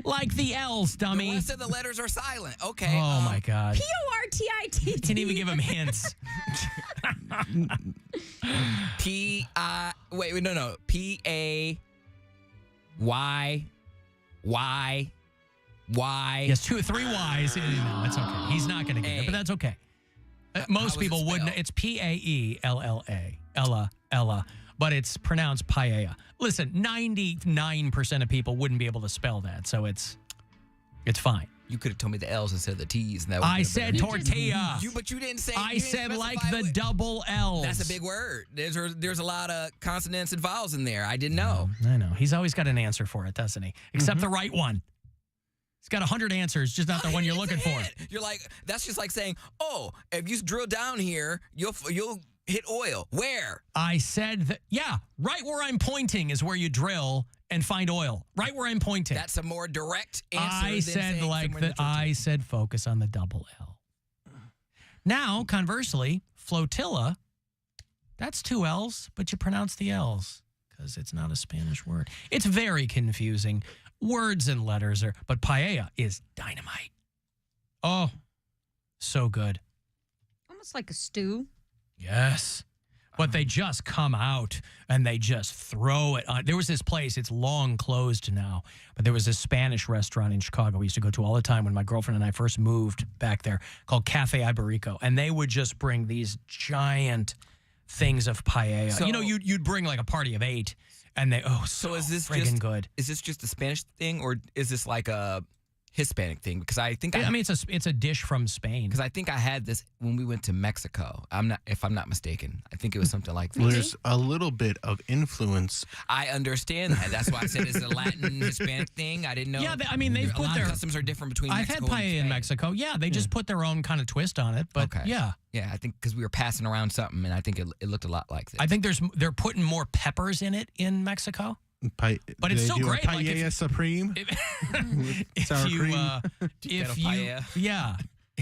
Like the L's, dummy. The rest of the letters are silent. Okay. Oh, my God. P-O-R-T-I-T-T. Can't even give him hints. Wait, no. P-A-Y-Y-Y. Yes, 2 or 3 Y's. No, it's okay. He's not going to get it, but that's okay. Most people wouldn't. It's P-A-E-L-L-A. Ella. But it's pronounced paella. Listen, 99% of people wouldn't be able to spell that, so it's fine. You could have told me the L's instead of the T's. And that I said tortilla. But you didn't say. I said like the double L's. That's a big word. There's a lot of consonants and vowels in there. I didn't know. I know. He's always got an answer for it, doesn't he? Except the right one. He's got 100 answers, just not the one you're looking for. You're like, that's just like saying, oh, if you drill down here, you'll hit oil. Where? I said that. Yeah, right where I'm pointing is where you drill and find oil. Right where I'm pointing. That's a more direct answer. I said I said focus on the double L. Now, conversely, flotilla, that's 2 L's, but you pronounce the L's because it's not a Spanish word. It's very confusing. Words and letters are, but paella is dynamite. Oh, so good. Almost like a stew. Yes. But they just come out and they just throw it on. There was this place, it's long closed now, but there was this Spanish restaurant in Chicago we used to go to all the time when my girlfriend and I first moved back there called Cafe Iberico. And they would just bring these giant things of paella. So, you'd bring like a party of 8 and they, so is this friggin' just good. Is this just a Spanish thing or is this like a Hispanic thing? Because I think it's a dish from Spain. Because I think I had this when we went to Mexico. If I'm not mistaken. I think it was something like that. Well, there's a little bit of influence. I understand that. That's why I said it's a Latin Hispanic thing. I didn't know. Yeah, they've put their customs are different between. I've Mexico had paella in Mexico. Yeah, they just put their own kind of twist on it. But yeah, I think because we were passing around something, and I think it looked a lot like this. I think they're putting more peppers in it in Mexico. But it's so great. Paella Supreme.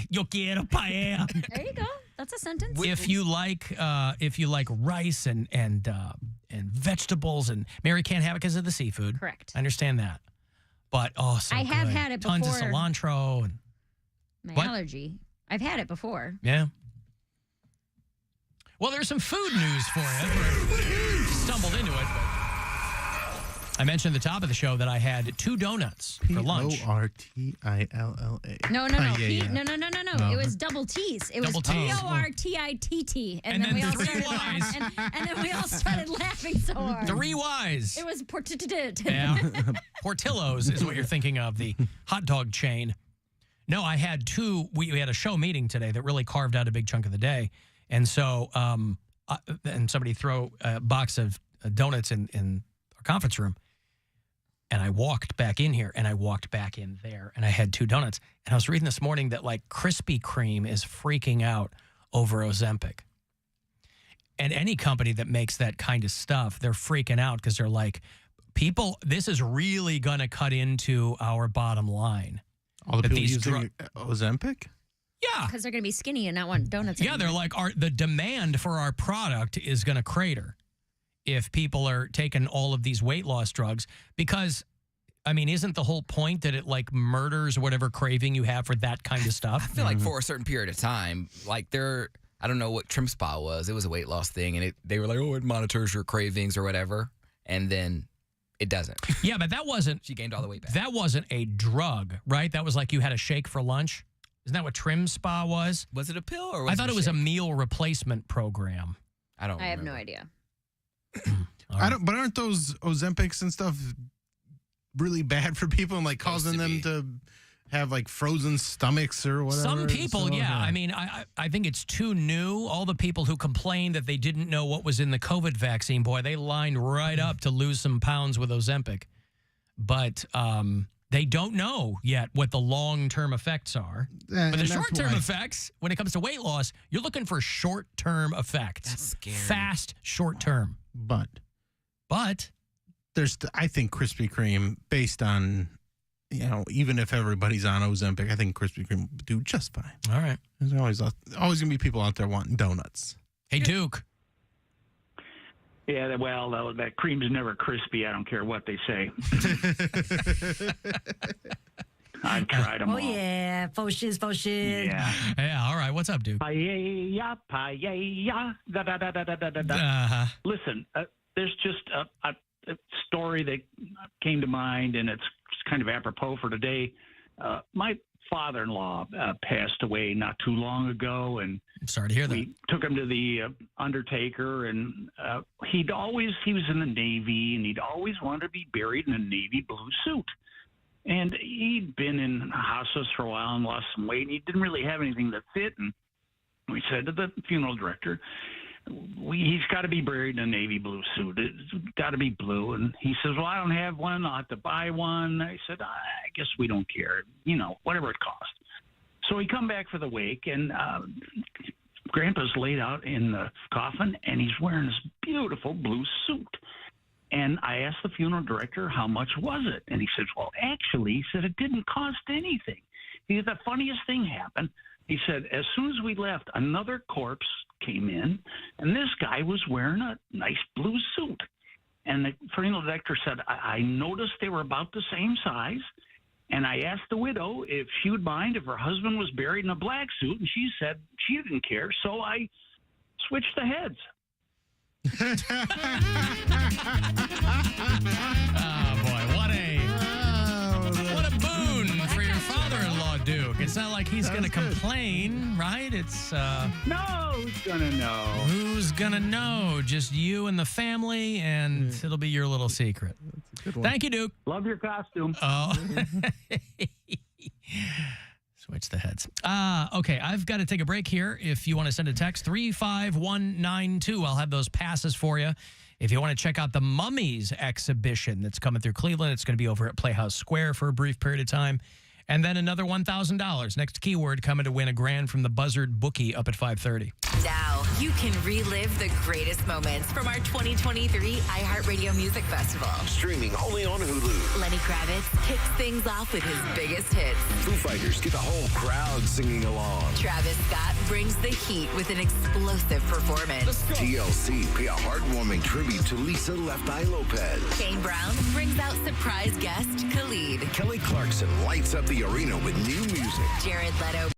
Yo quiero paella. There you go. That's a sentence. If you like rice and vegetables, and Mary can't have it because of the seafood. Correct. I understand that. But so I have good. had it before. Tons of cilantro and my allergy. I've had it before. Yeah. Well, there's some food news for you. Stumbled into it, but I mentioned at the top of the show that I had 2 donuts for lunch. P-O-R-T-I-L-L-A. No. No. It was double T's. It was Double T's. P-O-R-T-I-T-T. And then we all 3 started Y's. and then we all started laughing so hard. 3 Y's. It was Yeah. Portillo's is what you're thinking of, the hot dog chain. No, I had 2. We had a show meeting today that really carved out a big chunk of the day. And so, and somebody throw a box of donuts in our conference room. And I walked back in here, and I walked back in there, and I had 2 donuts. And I was reading this morning that, like, Krispy Kreme is freaking out over Ozempic. And any company that makes that kind of stuff, they're freaking out because they're like, this is really going to cut into our bottom line. All the people using Ozempic? Yeah. Because they're going to be skinny and not want donuts Yeah, anymore. they're like, the demand for our product is going to crater if people are taking all of these weight loss drugs. Because, I mean, isn't the whole point that it, like, murders whatever craving you have for that kind of stuff? I feel like for a certain period of time, like I don't know what Trim Spa was. It was a weight loss thing, and they were like, oh, it monitors your cravings or whatever. And then it doesn't. Yeah, but that wasn't... She gained all the weight back. That wasn't a drug, right? That was like you had a shake for lunch. Isn't that what Trim Spa was? Was it a pill or was I thought it was shake? a meal replacement program. I have no idea. But aren't those Ozempics and stuff really bad for people and like causing them to have like frozen stomachs or whatever? Some people, yeah. I mean, I think it's too new. All the people who complained that they didn't know what was in the COVID vaccine, boy, they lined right up to lose some pounds with Ozempic. But they don't know yet what the long-term effects are. But the short-term effects, when it comes to weight loss, you're looking for short-term effects. That's scary. Fast, short-term. But there's, I think, Krispy Kreme, based on, even if everybody's on Ozempic, I think Krispy Kreme would do just fine. All right. There's always going to be people out there wanting donuts. Hey, Duke. Yeah, well, that cream's never crispy. I don't care what they say. I've tried them all. Yeah, faux shiz. Yeah, all right. What's up, Duke? Paella. Da-da-da-da-da-da-da. Listen, there's just a story that came to mind, and it's kind of apropos for today. My father-in-law passed away not too long ago, and I'm sorry to hear that. We took him to the undertaker, and he was in the Navy, and he'd always wanted to be buried in a navy blue suit. And he'd been in hospice for a while and lost some weight, and he didn't really have anything that fit. And we said to the funeral director, he's got to be buried in a navy blue suit. It's got to be blue. And he says, well, I don't have one. I'll have to buy one. I said, I guess we don't care, whatever it costs. So we come back for the wake, and Grandpa's laid out in the coffin, and he's wearing this beautiful blue suit. And I asked the funeral director, how much was it? And he said, well, actually, he said, it didn't cost anything. He said, the funniest thing happened. He said, as soon as we left, another corpse came in, and this guy was wearing a nice blue suit. And the funeral director said, I noticed they were about the same size. And I asked the widow if she would mind if her husband was buried in a black suit, and she said she didn't care. So I switched the heads. Oh, boy, what a boon for your father-in-law, Duke. It's not like he's going to complain, right? It's no, who's gonna know? Who's gonna know? Just you and the family, and it'll be your little secret. Thank you, Duke. Love your costume. Oh. Switch the heads. Okay, I've got to take a break here. If you want to send a text, 35192. I'll have those passes for you. If you want to check out the Mummies exhibition that's coming through Cleveland, it's going to be over at Playhouse Square for a brief period of time. And then another $1,000. Next keyword coming to win $1,000 from the Buzzard bookie up at 5:30. Now you can relive the greatest moments from our 2023 iHeartRadio Music Festival. Streaming only on Hulu. Lenny Kravitz kicks things off with his biggest hits. Foo Fighters get the whole crowd singing along. Travis Scott brings the heat with an explosive performance. TLC pay a heartwarming tribute to Lisa Left Eye Lopez. Kane Brown brings out surprise guest Khalid. Kelly Clarkson lights up the arena with new music. Jared Leto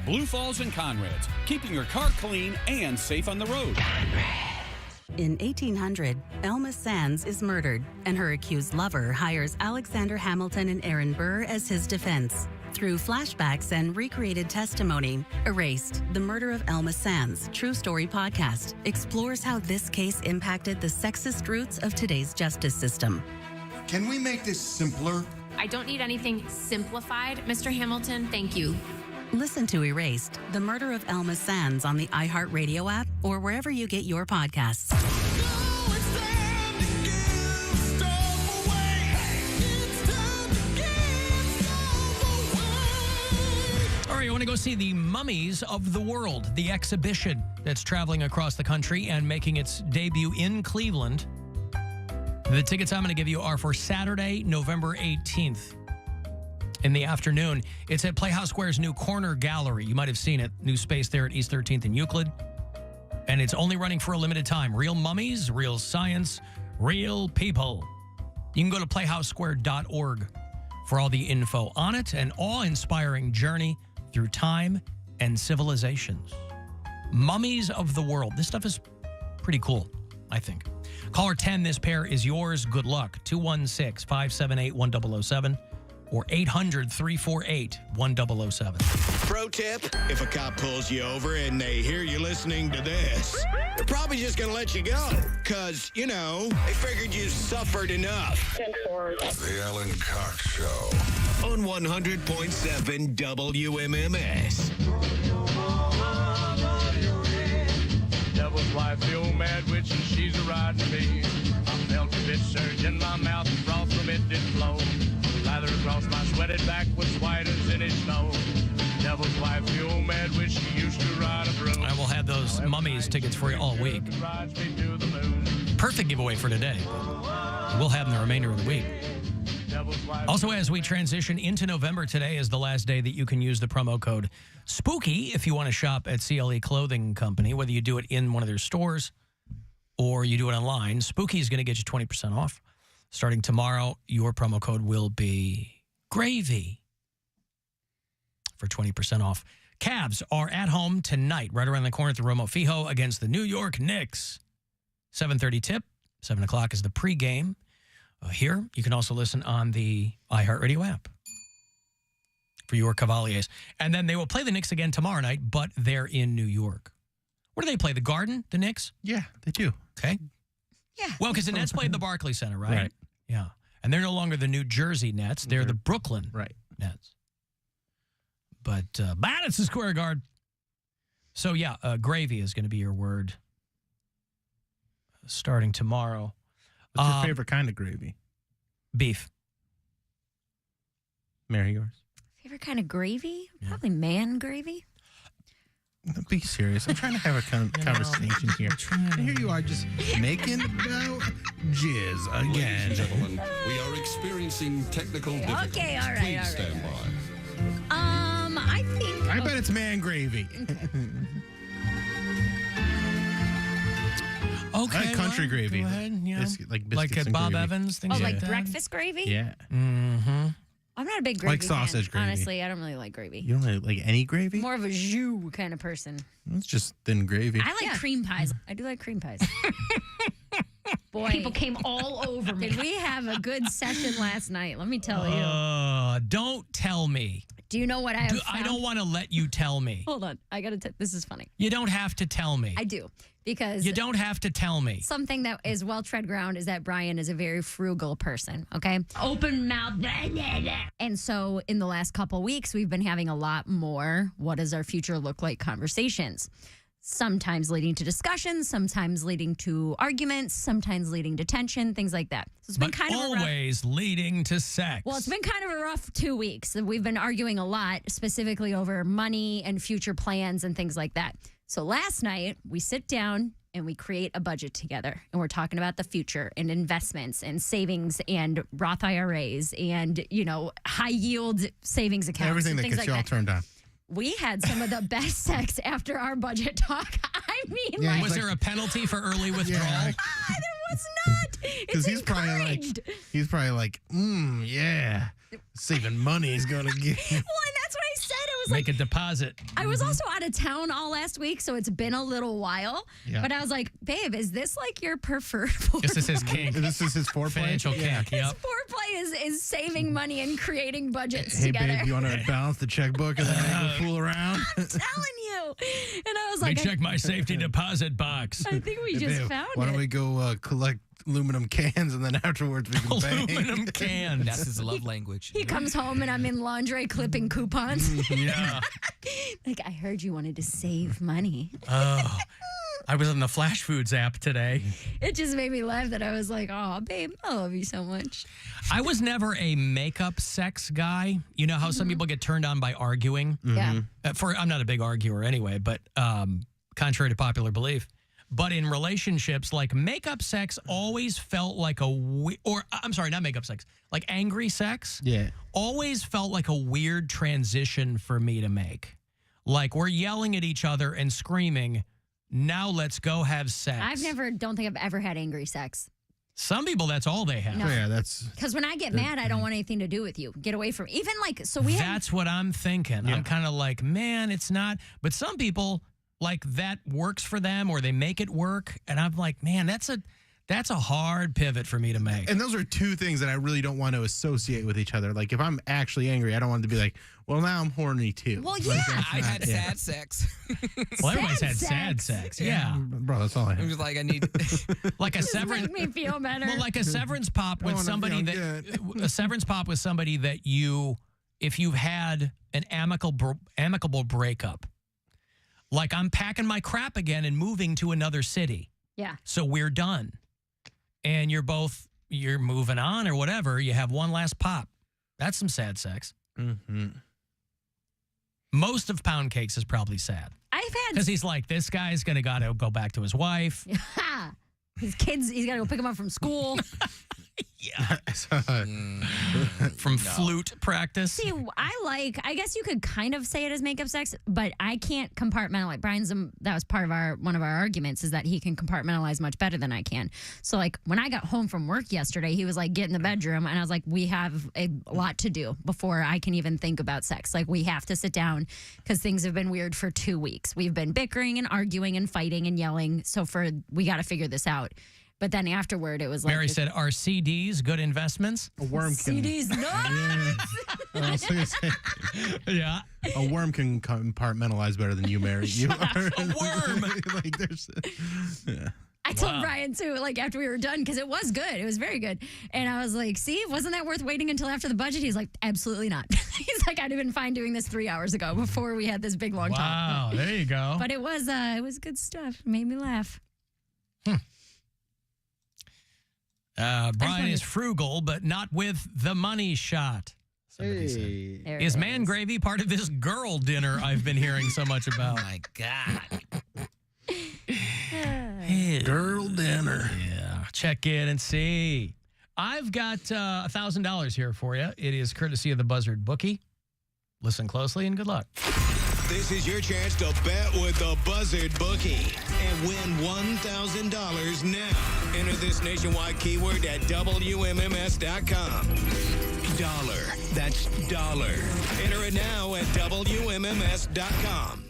Blue Falls and Conrad's, keeping your car clean and safe on the road. In 1800, Elma Sands is murdered, and her accused lover hires Alexander Hamilton and Aaron Burr as his defense. Through flashbacks and recreated testimony, Erased, The Murder of Elma Sands, True Story podcast, explores how this case impacted the sexist roots of today's justice system. Can we make this simpler? I don't need anything simplified, Mr. Hamilton. Thank you. Listen to Erased, The Murder of Elma Sands on the iHeartRadio app or wherever you get your podcasts. All right, you want to go see the Mummies of the World, the exhibition that's traveling across the country and making its debut in Cleveland. The tickets I'm going to give you are for Saturday, November 18th. In the afternoon. It's at Playhouse Square's new Corner Gallery. You might have seen it. New space there at East 13th and Euclid. And it's only running for a limited time. Real mummies, real science, real people. You can go to playhousesquare.org for all the info on it. An awe-inspiring journey through time and civilizations. Mummies of the World. This stuff is pretty cool, I think. Caller 10, this pair is yours. Good luck. 216-578-1007. Or 800-348-1007. Pro tip, if a cop pulls you over and they hear you listening to this, they're probably just going to let you go. Because, you know, they figured you suffered enough. The Alan Cox Show. On 100.7 WMMS. Devil's wife, the old mad witch, and she's a riding me. I felt a bit surge in my mouth and froth from it did flow. Lather across my sweated back was white as any snow. Devil's wife, the old mad witch, she used to ride a broom. I will have those Mummies tickets for you all week. Perfect giveaway for today. We'll have them the remainder of the week. Also, as we transition into November, today is the last day that you can use the promo code SPOOKY if you want to shop at CLE Clothing Company, whether you do it in one of their stores or you do it online. Spooky is going to get you 20% off. Starting tomorrow, your promo code will be GRAVY for 20% off. Cavs are at home tonight, right around the corner at the Romo Fijo against the New York Knicks. 7:30 tip, 7 o'clock is the pregame. Here, you can also listen on the iHeartRadio app for your Cavaliers. And then they will play the Knicks again tomorrow night, but they're in New York. Where do they play? The Garden, the Knicks? Yeah, they do. Okay. Yeah. Well, because the Nets played the Barclays Center, right? Right. Yeah. And they're no longer the New Jersey Nets. They're the Brooklyn Nets. But Madison Square Garden. So, yeah, gravy is going to be your word starting tomorrow. What's your favorite kind of gravy? Beef. Mary, yours? Favorite kind of gravy? Probably man gravy. Be serious. I'm trying to have a conversation here. And here you are just making about jizz again. Ladies and gentlemen, we are experiencing technical difficulties. Okay, all right, Please all right, stand by. I think. I bet it's man gravy. Okay. I like country gravy. Go ahead. Yeah. Like at Bob gravy. Evans, things like that. breakfast gravy? Yeah. Mm-hmm. I'm not a big gravy Like sausage fan. gravy. Honestly, I don't really like gravy. You don't like any gravy? More of a jus kind of person. It's just thin gravy. I like cream pies. I do like cream pies. Boy, people came all over me. Did we have a good session last night? Let me tell you. Don't tell me. Do you know what I have found? I don't want to let you tell me. Hold on. I got to this is funny. You don't have to tell me. I do. Because you don't have to tell me. Something that is well tread ground is that Brian is a very frugal person, okay? Open mouth. Blah, blah, blah. And so in the last couple weeks, we've been having a lot more what does our future look like conversations. Sometimes leading to discussions, sometimes leading to arguments, sometimes leading to tension, things like that. So it's been kind of always leading to sex. Well, it's been kind of a rough 2 weeks. We've been arguing a lot, specifically over money and future plans and things like that. So last night, we sit down and we create a budget together. And we're talking about the future and investments and savings and Roth IRAs and, high yield savings accounts. Everything that gets you all turned on. We had some of the best sex after our budget talk. I mean, was there a penalty for early withdrawal? There was not. Because he's probably like, yeah, saving money is going to get. Well, and that's what I said. It was Make a deposit. I was also out of town all last week, so it's been a little while. Yeah. But I was like, babe, is this like your preferred foreplay? This is his kink. This is his foreplay. Financial kink. His Yep. foreplay is saving money and creating budgets Hey, together. babe, you want to balance the checkbook and then go fool around? I'm telling you. And I was Let like, me check my safety deposit box. I think we just Babe, found why it. don't we go collect aluminum cans and then afterwards we can bang? Aluminum cans. That's his love language. He comes home and I'm in lingerie clipping coupons. Yeah. Like, I heard you wanted to save money. Oh, I was on the Flash Foods app today. It just made me laugh that I was like, oh, babe, I love you so much. I was never a makeup sex guy. You know how some people get turned on by arguing? Yeah. I'm not a big arguer anyway, but contrary to popular belief. But in relationships, like makeup sex always felt like not makeup sex, like angry sex. Yeah. Always felt like a weird transition for me to make. Like we're yelling at each other and screaming, now let's go have sex. Don't think I've ever had angry sex. Some people, that's all they have. No. Oh, yeah, that's... Because when I get mad, I don't want anything to do with you. Get away from even like, so we That's what I'm thinking. Yeah. I'm kind of like, man, it's not. But some people, like that works for them or they make it work. And I'm like, man, that's a hard pivot for me to make. And those are two things that I really don't want to associate with each other. Like if I'm actually angry, I don't want it to be like, well, now I'm horny too. Well, Like, yeah. that's I've not- had sad sex. Well, everybody's had Sad sad sex. sex. Yeah. Bro, that's all I I'm have. just like, I need. Like a just severance. make me feel better. Well, like a severance pop with wanna somebody feel that a severance pop with somebody that if you've had an amicable breakup, like I'm packing my crap again and moving to another city. Yeah. So we're done. And you're moving on or whatever. You have one last pop. That's some sad sex. Mm-hmm. Most of Poundcake's is probably sad. I've had Because he's like, this guy's going to got to go back to his wife. his kids, he's got to go pick them up from school. From flute practice. See, I guess you could kind of say it as makeup sex, but I can't compartmentalize. That was part of one of our arguments is that he can compartmentalize much better than I can. So like when I got home from work yesterday, he was like, get in the bedroom. And I was like, we have a lot to do before I can even think about sex. Like we have to sit down because things have been weird for 2 weeks. We've been bickering and arguing and fighting and yelling. So we got to figure this out. But then afterward, it was like... Mary said, are CDs good investments? A worm can... CDs, no! I was gonna say, Yeah. a worm can compartmentalize better than you, Mary. You are A worm! like there's... Yeah. I told Brian, too, like, after we were done, because it was good. It was very good. And I was like, see, wasn't that worth waiting until after the budget? He's like, absolutely not. He's like, I'd have been fine doing this 3 hours ago before we had this big, long talk. Wow, there you go. But it was good stuff. It made me laugh. Brian is frugal, but not with the money shot. Somebody said. There Is it man gravy part of this girl dinner I've been hearing so much about? Oh my God. Girl dinner. Yeah, check in and see. I've got $1,000 here for you. It is courtesy of the Buzzard Bookie. Listen closely and good luck. This is your chance to bet with the Buzzard Bookie and win $1,000 now. Enter this nationwide keyword at WMMS.com. Dollar. That's dollar. Enter it now at WMMS.com.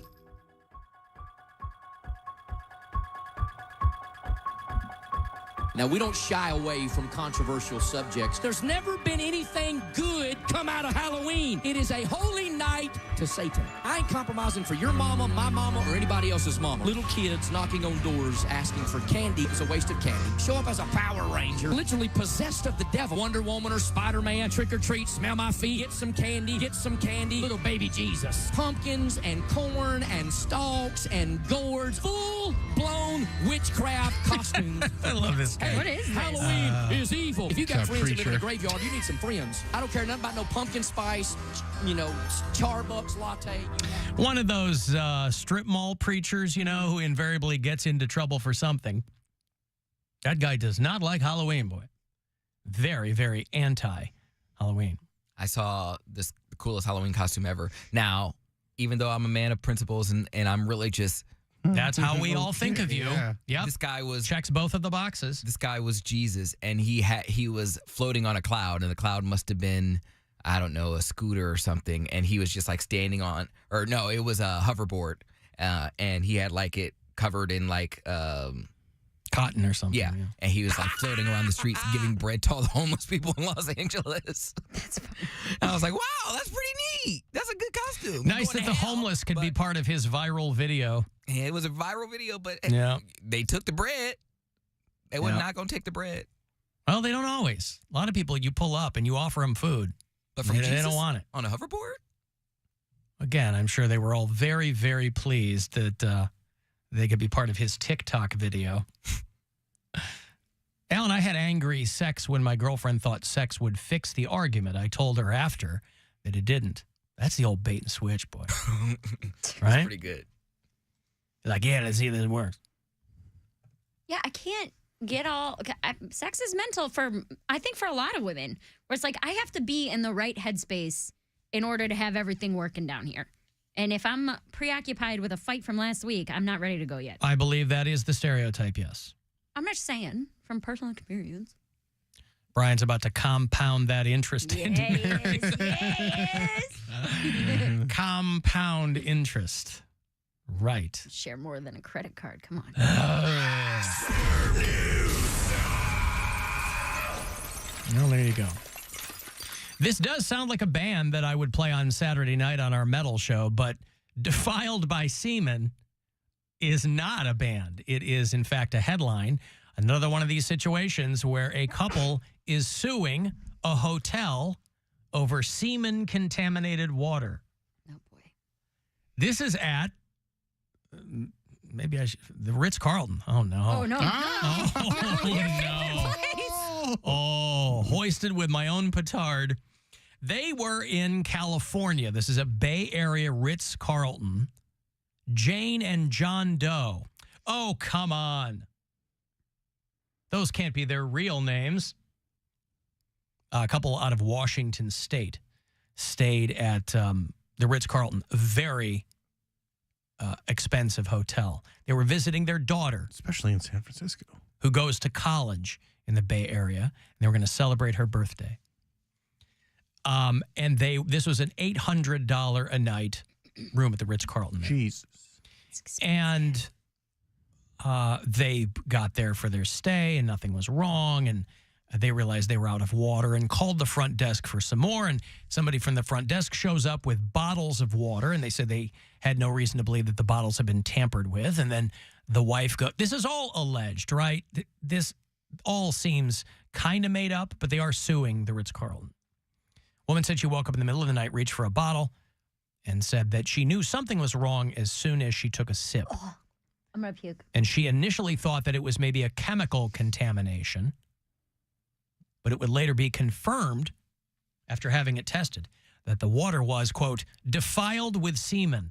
Now, we don't shy away from controversial subjects. There's never been anything good come out of Halloween. It is a holy night to Satan. I ain't compromising for your mama, my mama, or anybody else's mama. Little kids knocking on doors asking for candy is a waste of candy. Show up as a Power Ranger, literally possessed of the devil. Wonder Woman or Spider-Man, trick or treat, smell my feet, get some candy, little baby Jesus. Pumpkins and corn and stalks and gourds, full-blown witchcraft costumes. I love this guy. Hey, what is this? Halloween is evil. If you got It's a friends that live in preacher. the graveyard, you need some friends. I don't care nothing about no pumpkin spice, Starbucks latte. One of those strip mall preachers, who invariably gets into trouble for something. That guy does not like Halloween, boy. Very, very anti-Halloween. I saw the coolest Halloween costume ever. Now, even though I'm a man of principles and I'm really just... That's how we all think of you. Yeah. Yep. This guy was... Checks both of the boxes. This guy was Jesus, and he was floating on a cloud, and the cloud must have been, I don't know, a scooter or something, and he was just like standing on, or no, it was a hoverboard, and he had like it covered in like cotton or something. Yeah, and he was like floating around the streets giving bread to all the homeless people in Los Angeles. That's funny. I was like, wow, that's pretty neat. That's a good costume. Nice that the homeless could be part of his viral video. Yeah, it was a viral video, but Yeah. they took the bread. They were not going to take the bread. Well, they don't always. A lot of people, you pull up and you offer them food, But from they Jesus don't want it. on a hoverboard? Again, I'm sure they were all very, very pleased that they could be part of his TikTok video. Alan, I had angry sex when my girlfriend thought sex would fix the argument. I told her after that it didn't. That's the old bait and switch, boy. That's Right? pretty good. Like, yeah, let's see if this works. Yeah, I can't get all. Sex is mental I think for a lot of women, where it's like I have to be in the right headspace in order to have everything working down here. And if I'm preoccupied with a fight from last week, I'm not ready to go yet. I believe that is the stereotype, yes. I'm not saying from personal experience. Brian's about to compound that interest into marriage. Compound interest. Right. Share more than a credit card. Come on. Well, there you go. This does sound like a band that I would play on Saturday night on our metal show, but Defiled by Semen is not a band. It is, in fact, a headline. Another one of these situations where a couple is suing a hotel over semen-contaminated water. Oh, boy. This is at, maybe I should, the Ritz-Carlton. Oh, no. Oh, no. Oh, hoisted with my own petard. They were in California. This is a Bay Area Ritz-Carlton. Jane and John Doe. Oh, come on. Those can't be their real names. A couple out of Washington State stayed at the Ritz-Carlton. A very expensive hotel. They were visiting their daughter. Especially in San Francisco. Who goes to college in the Bay Area. And they were going to celebrate her birthday. And this was an $800 a night room at the Ritz-Carlton. Jesus. And they got there for their stay and nothing was wrong. And they realized they were out of water and called the front desk for some more. And somebody from the front desk shows up with bottles of water. And they said they had no reason to believe that the bottles had been tampered with. And then the wife this is all alleged, right? This all seems kind of made up, but they are suing the Ritz-Carlton. Woman said she woke up in the middle of the night, reached for a bottle, and said that she knew something was wrong as soon as she took a sip. Oh, I'm going to puke. And she initially thought that it was maybe a chemical contamination, but it would later be confirmed after having it tested that the water was, quote, defiled with semen.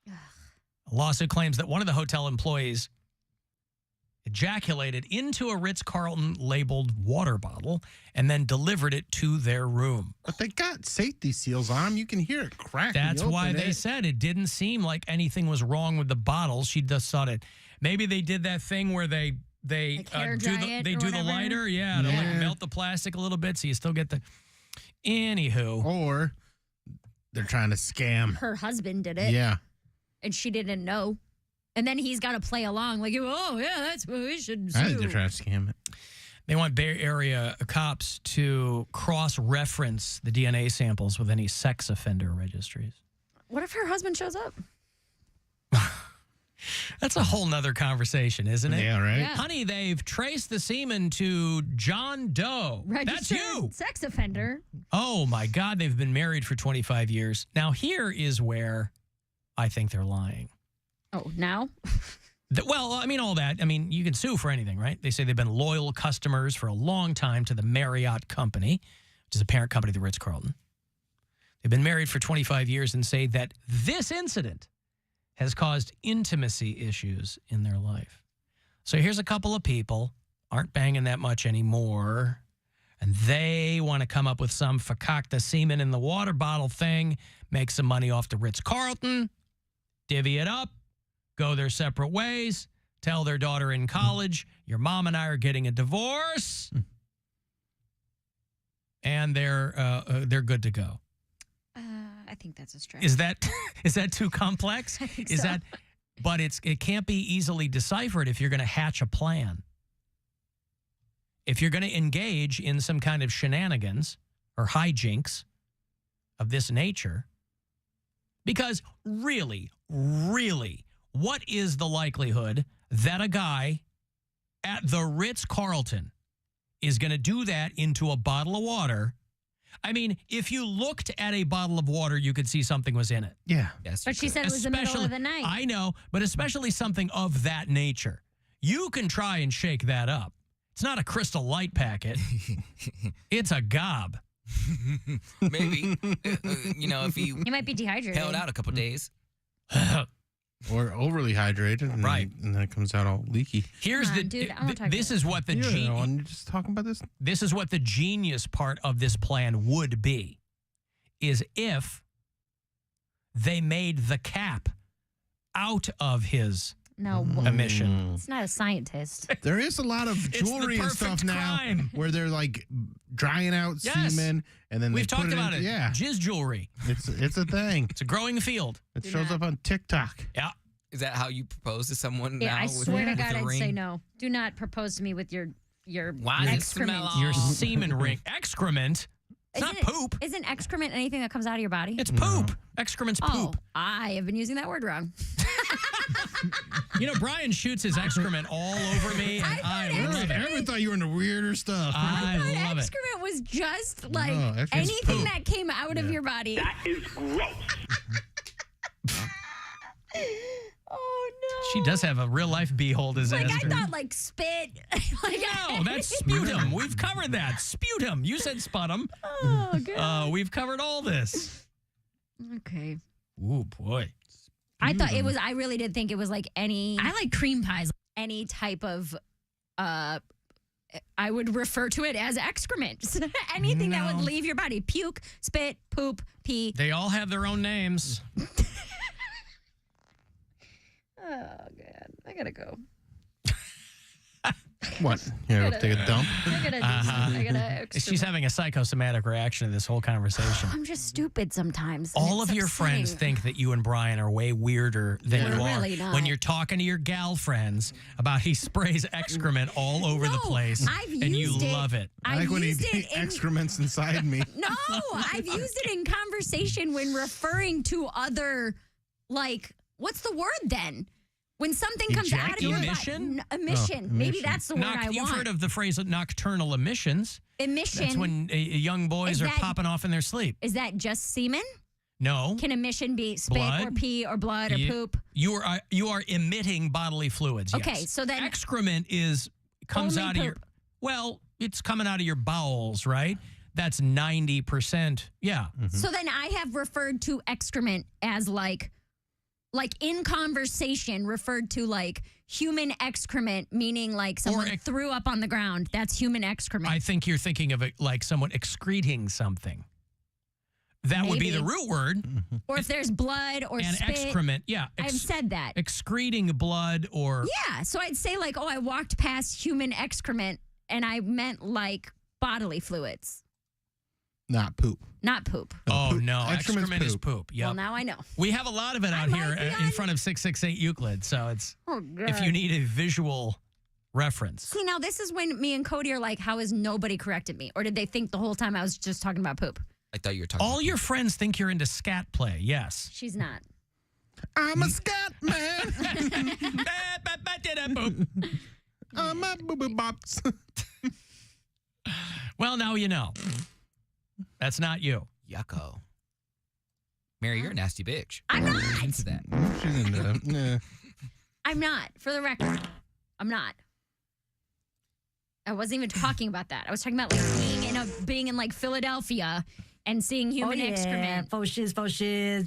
A lawsuit claims that one of the hotel employees ejaculated into a Ritz-Carlton labeled water bottle and then delivered it to their room. But they got safety seals on them. You can hear it crack. That's why they said it didn't seem like anything was wrong with the bottle. She just thought it. Maybe they did that thing where they do the lighter, to like melt the plastic a little bit so you still get the. Anywho, or they're trying to scam. Her husband did it. Yeah, and she didn't know. And then he's got to play along like, oh, yeah, that's what we should do. I think they're trying to scam it. They want Bay Area cops to cross-reference the DNA samples with any sex offender registries. What if her husband shows up? That's a whole nother conversation, isn't it? Yeah, right? Yeah. Honey, they've traced the semen to John Doe. That's you. Sex offender. Oh, my God. They've been married for 25 years. Now, here is where I think they're lying. Oh, now? Well, I mean, all that. I mean, you can sue for anything, right? They say they've been loyal customers for a long time to the Marriott Company, which is a parent company of the Ritz-Carlton. They've been married for 25 years and say that this incident has caused intimacy issues in their life. So here's a couple of people, aren't banging that much anymore, and they want to come up with some fakakta semen in the water bottle thing, make some money off the Ritz-Carlton, divvy it up, go their separate ways, tell their daughter in college, your mom and I are getting a divorce. and they're good to go. I think that's a stretch. Is that too complex? I think Is so. that? But it can't be easily deciphered if you're going to hatch a plan. If you're going to engage in some kind of shenanigans or hijinks of this nature, because really, what is the likelihood that a guy at the Ritz-Carlton is going to do that into a bottle of water? I mean, if you looked at a bottle of water, you could see something was in it. Yeah. Yes. But she said it was the middle of the night. I know, but especially something of that nature. You can try and shake that up. It's not a Crystal Light packet. It's a gob. Maybe. If he might be dehydrated. held out a couple days. Or overly hydrated, and right, and then it comes out all leaky. Here's this is what the you're just talking about this. This is what the genius part of this plan would be, is if they made the cap out of his emission. It's not a scientist. There is a lot of It's the jewelry and stuff perfect crime. now where they're like drying out Yes. semen, and then We've they talked put about it. Yeah, Jizz jewelry. it's a thing. It's a growing field. It shows up on TikTok. Yeah. Is that how you propose to someone Yeah, now? I swear to God, a I'd ring? say no. Do not propose to me with your Why does it excrement. smell Your semen ring. Excrement. It's not poop. Isn't excrement anything that comes out of your body? It's poop. Excrement's Oh, poop. I have been using that word wrong. Brian shoots his excrement all over me, and I love it. Everyone thought you were into weirder stuff. I love it. Excrement was just like excement's anything poop. that came out of your body. That is gross. Oh no. She does have a real life beehole disaster. Like I thought like spit. No, that's sputum. We've covered that. Sputum. You said sputum. Oh god. We've covered all this. Okay. Ooh, boy. I thought it was I really did think it was like any I like cream pies. Any type of I would refer to it as excrement. Anything that would leave your body. Puke, spit, poop, pee. They all have their own names. Oh god. I gotta go. What? You gotta take a dump? I gotta do something. I gotta She's having a psychosomatic reaction to this whole conversation. I'm just stupid sometimes. All It's of your upsetting. friends think that you and Brian are way weirder than We're you are. really not. When you're talking to your gal friends about he sprays excrement all over the place, I've and you used it. love it. I like when he used it in- excrements inside me. No, I've used it in conversation when referring to other, like, what's the word then? When something comes out of your body. Emission? Emission. Maybe that's the word I You've want. heard of the phrase nocturnal emissions. Emission. That's when young boys Is are that- popping off in their sleep. Is that just semen? No. Can emission be spit or Blood? pee or blood or You- poop? You are emitting bodily fluids. Yes. Okay, so then excrement comes Only out of your. poop. Well, it's coming out of your bowels, right? That's 90%. Yeah. So then I have referred to excrement as like in conversation referred to like human excrement, meaning like someone threw up on the ground. That's human excrement. I think you're thinking of it like someone excreting something. That would be the Maybe. root word. Or if there's blood or And spit. excrement. Yeah. I've said that. Excreting blood or. Yeah. So I'd say like, oh, I walked past human excrement and I meant like bodily fluids, Not poop. not poop. Oh, no. Excrement's Excrement is poop. Yep. Well, now I know. We have a lot of it out here in front of 668 Euclid. So it's Oh, God. if you need a visual reference. See, now this is when me and Cody are like, how has nobody corrected me? Or did they think the whole time I was just talking about poop? I thought you were talking. All your friends think you're into scat play. Yes. She's not. I'm a scat man. I'm a boo bops. Well, now you know. That's not you. Yucko. Mary, you're a nasty bitch. I'm not. She's into that. She's into that. Yeah. I'm not. For the record, I'm not. I wasn't even talking about that. I was talking about like being in like Philadelphia and seeing human excrement. Faux shiz, faux shiz.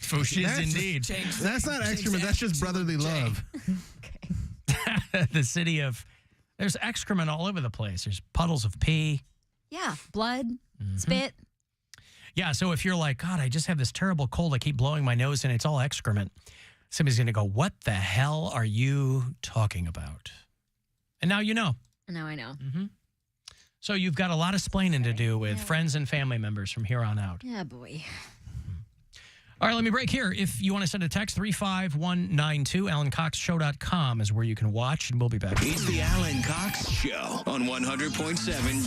Faux shiz That's- indeed. That's not excrement. That's just brotherly love. The city of, there's excrement all over the place. There's puddles of pee. Yeah, blood, spit. Yeah, so if you're like, God, I just have this terrible cold, I keep blowing my nose and it's all excrement, somebody's going to go, what the hell are you talking about? And now you know. Now I know. So you've got a lot of splaining to do with friends and family members from here on out. Yeah, boy. All right, let me break here. If you want to send a text, 35192, AlanCoxShow.com is where you can watch, and we'll be back. It's the Alan Cox Show on 100.7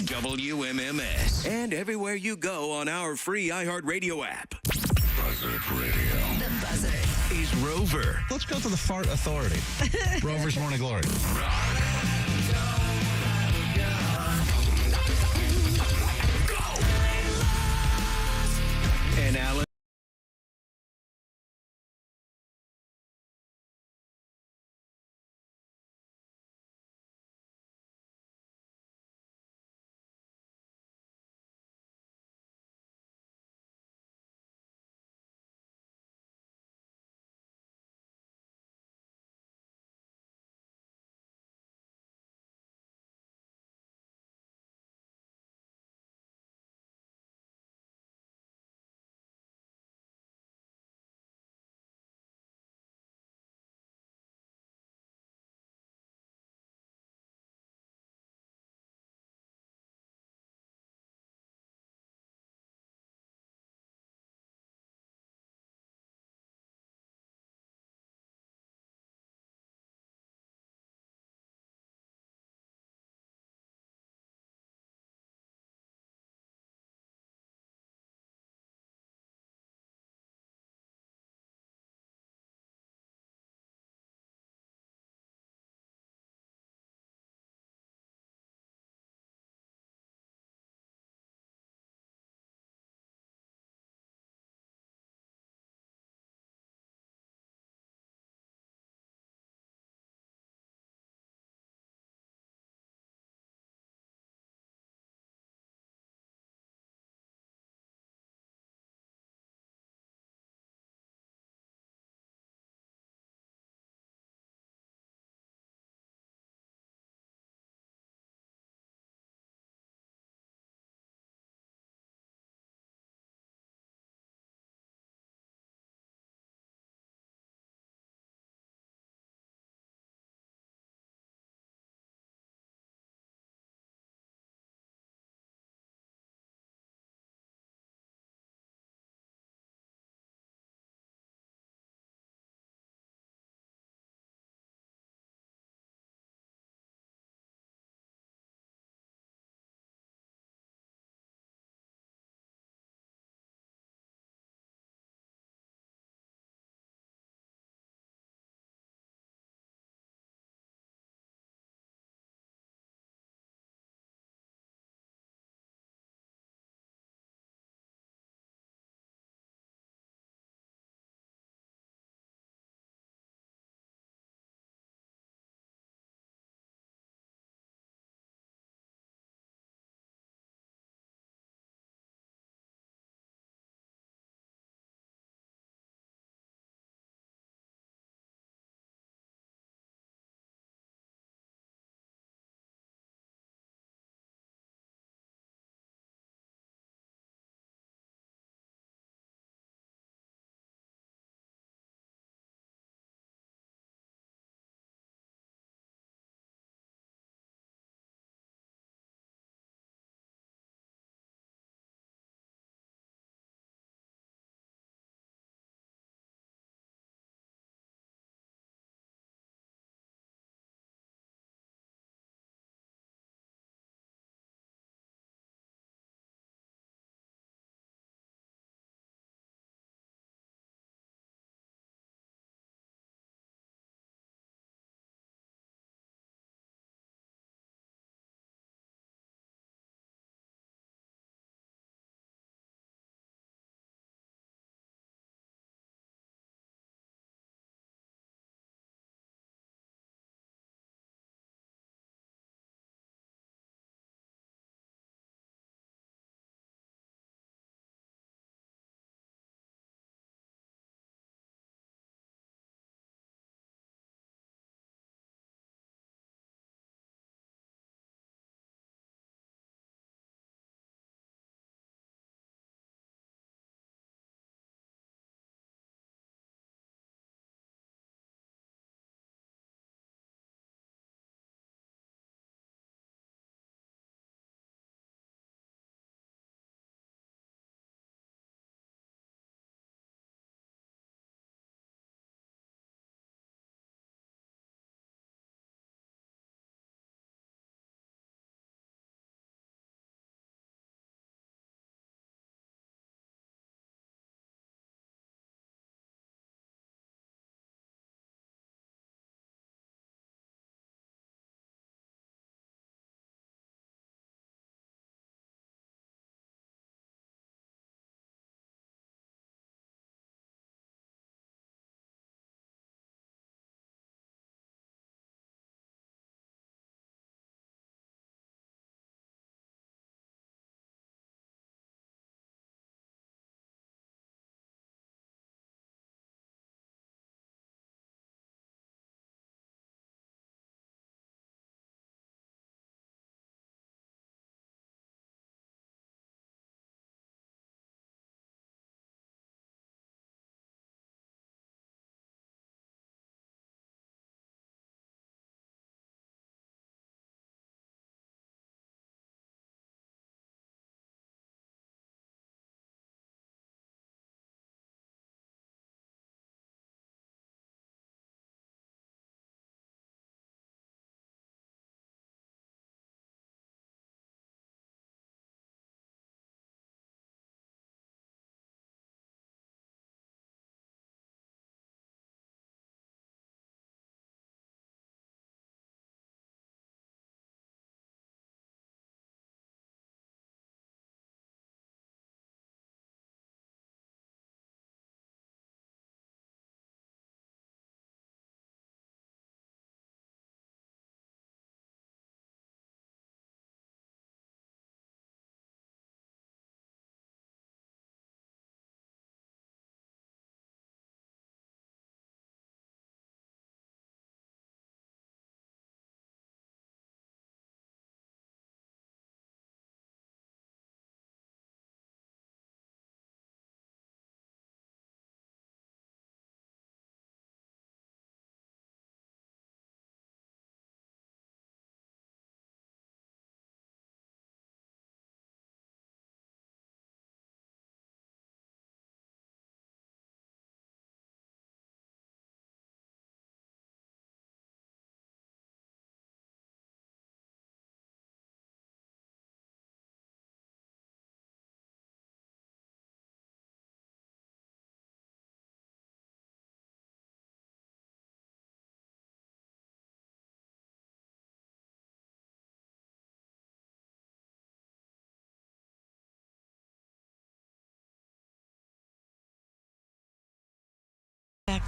WMMS and everywhere you go on our free iHeartRadio app. Buzzard Radio. The Buzzard. Is Rover. Let's go to the fart authority. Rover's Morning Glory. And Alan.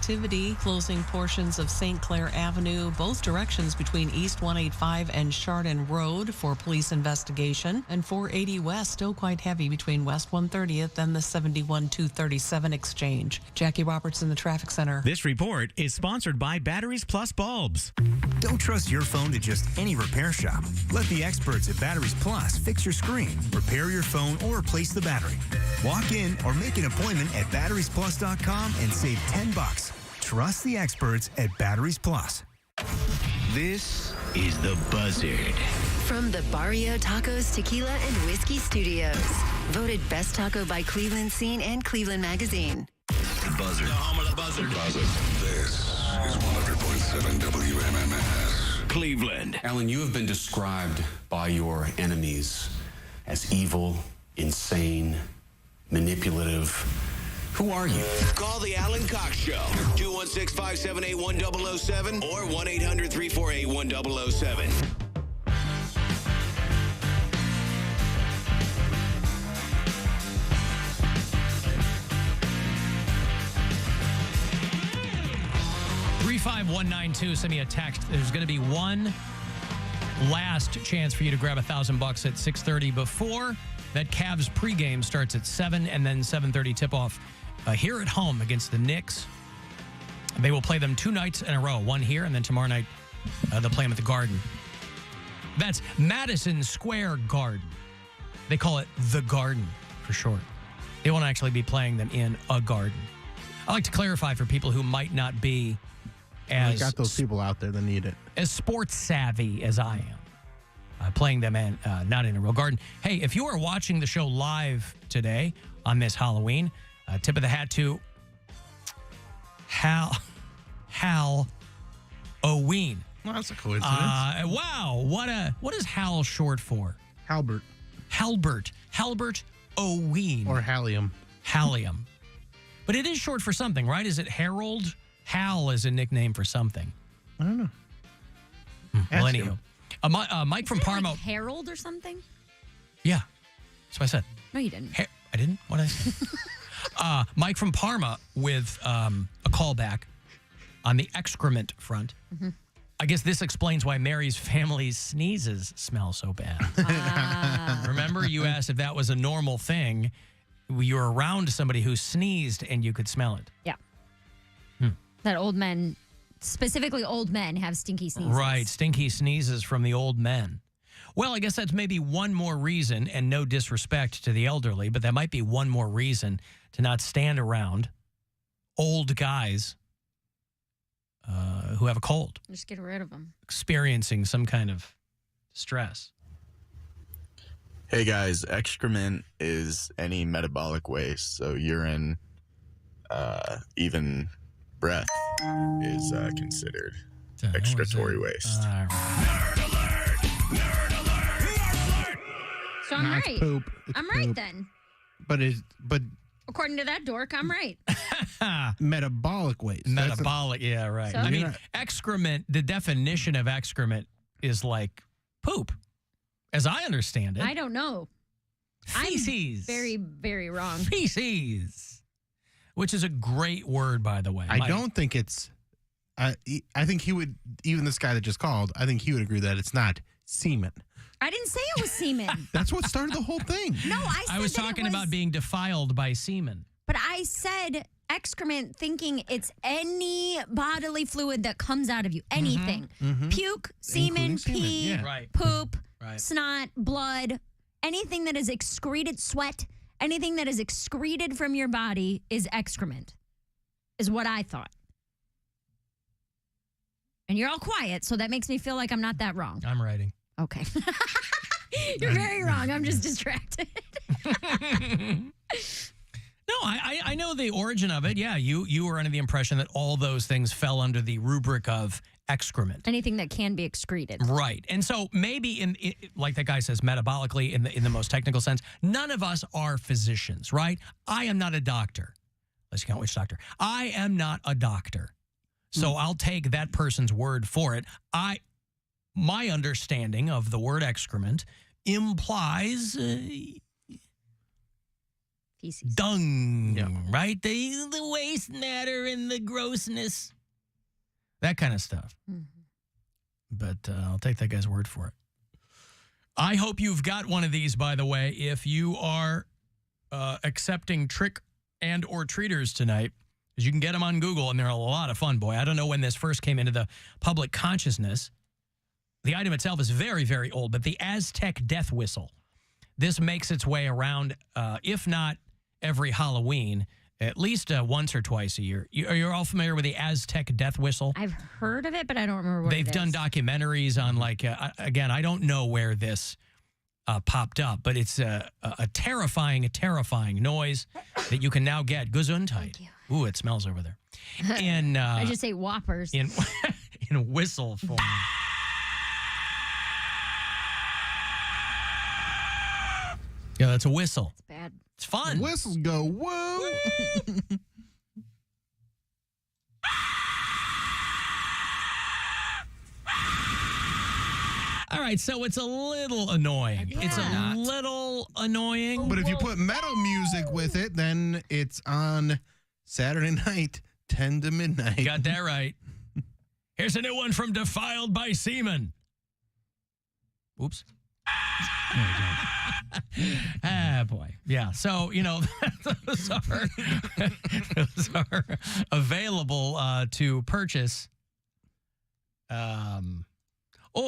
activity, closing portions of St. Clair Avenue, both directions between East 185 and Chardon Road for police investigation. And 480 West, still quite heavy between West 130th and the 71-237 exchange. Jackie Roberts in the traffic center. This report is sponsored by Batteries Plus Bulbs. Don't trust your phone to just any repair shop. Let the experts at Batteries Plus fix your screen, repair your phone, or replace the battery. Walk in or make an appointment at batteriesplus.com and save $10. Trust the experts at Batteries Plus. This is The Buzzard. From the Barrio Tacos Tequila and Whiskey Studios. Voted Best Taco by Cleveland Scene and Cleveland Magazine. The Buzzard. The home of the Buzzard. This is 100.7 WMMS. Cleveland. Alan, you have been described by your enemies as evil, insane, manipulative. Who are you? Call the Alan Cox Show. 216-578-1007 or 1-800-348-1007. $35192. Send me a text. There's going to be one last chance for you to grab $1,000 at 6:30 before that Cavs pregame starts at 7 and then 7:30 tip-off here at home against the Knicks. They will play them 2 nights in a row, one here and then tomorrow night they'll play them at the Garden. That's Madison Square Garden. They call it the Garden for short. They won't actually be playing them in a garden. I like to clarify for people who might not be as got those people out there that need it. As sports savvy as I am. Playing them in, not in a real garden. Hey, if you are watching the show live today on this Halloween, tip of the hat to Hal Oween. Well, that's a coincidence. Wow, what is Hal short for? Halbert Oween. Or Hallium. But it is short for something, right? Is it Harold? Hal is a nickname for something. I don't know. Well, anywho. Mike from Parma. Like Harold or something? Yeah. That's what I said. No, you didn't. I didn't? What did I say? Mike from Parma with a callback on the excrement front. Mm-hmm. I guess this explains why Mary's family's sneezes smell so bad. Remember, you asked if that was a normal thing. You were around somebody who sneezed and you could smell it. Yeah. That old men, specifically old men, have stinky sneezes. Right, stinky sneezes from the old men. Well, I guess that's maybe one more reason, and no disrespect to the elderly, but that might be one more reason to not stand around old guys who have a cold. Just get rid of them. Experiencing some kind of stress. Hey guys, excrement is any metabolic waste, so urine, even breath is considered excretory waste. So I'm right. Poop. I'm right then. But According to that dork, I'm right. metabolic waste. Metabolic, yeah, right. So? I mean, excrement, the definition of excrement is like poop, as I understand it. I don't know. Feces. I'm very, very wrong. Feces. Which is a great word, by the way. I don't think it's... I think he would... Even this guy that just called, I think he would agree that it's not semen. I didn't say it was semen. That's what started the whole thing. No, I said I was that talking it was, about being defiled by semen. But I said excrement thinking it's any bodily fluid that comes out of you. Anything. Mm-hmm. Puke, semen, Including pee, semen, yeah. Right. poop, Right. snot, blood. Anything that is excreted, sweat, anything that is excreted from your body is excrement, is what I thought. And you're all quiet, so that makes me feel like I'm not that wrong. I'm writing. Okay. You're very wrong. I'm just distracted. No, I know the origin of it. Yeah, you were under the impression that all those things fell under the rubric of excrement. Anything that can be excreted. Right. And so maybe, like that guy says, metabolically, in the most technical sense, none of us are physicians, right? I am not a doctor. Unless you count which doctor. I am not a doctor. So I'll take that person's word for it. My understanding of the word excrement implies Feces. dung, right? The waste matter and the grossness. That kind of stuff. Mm-hmm. But I'll take that guy's word for it. I hope you've got one of these, by the way, if you are accepting trick and or treaters tonight, because you can get them on Google, and they're a lot of fun, boy. I don't know when this first came into the public consciousness. The item itself is very, very old, but the Aztec death whistle. This makes its way around, if not every Halloween, at least once or twice a year. You're all familiar with the Aztec death whistle? I've heard of it, but I don't remember what They've done documentaries on, like, again, I don't know where this popped up, but it's a terrifying noise that you can now get. Gesundheit. Ooh, it smells over there. In, I just say Whoppers. In whistle form. Yeah, that's a whistle. It's bad. It's fun. Whistles go, whoa. All right, so it's a little annoying. Yeah. It's a little annoying. But if you put metal music with it, then it's on Saturday night, 10 to midnight. You got that right. Here's a new one from Defiled by Semen. Oops. Ah, boy. Yeah. So, those are available to purchase.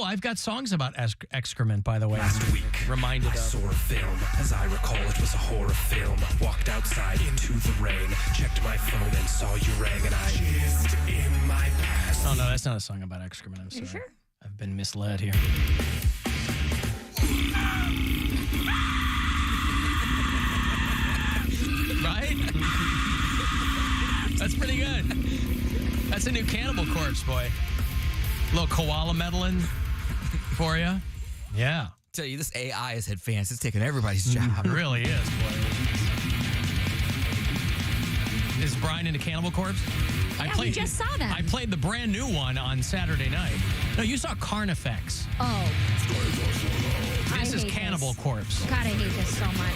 I've got songs about excrement, by the way. Last week, reminded I of. saw a film. As I recall, it was a horror film. Walked outside into the rain. Checked my phone and saw you rang, and I jizzed in my past. Oh, no, that's not a song about excrement. I'm sorry. You sure? I've been misled here. Right? That's pretty good. That's a new Cannibal Corpse, boy. A little koala meddling for you. Yeah. Tell you, this AI has had fans. It's taking everybody's job. It really is, boy. Is Brian into Cannibal Corpse? We just saw that. I played the brand new one on Saturday night. No, you saw Carnifex. Oh. This is Cannibal Corpse. God, I hate this so much.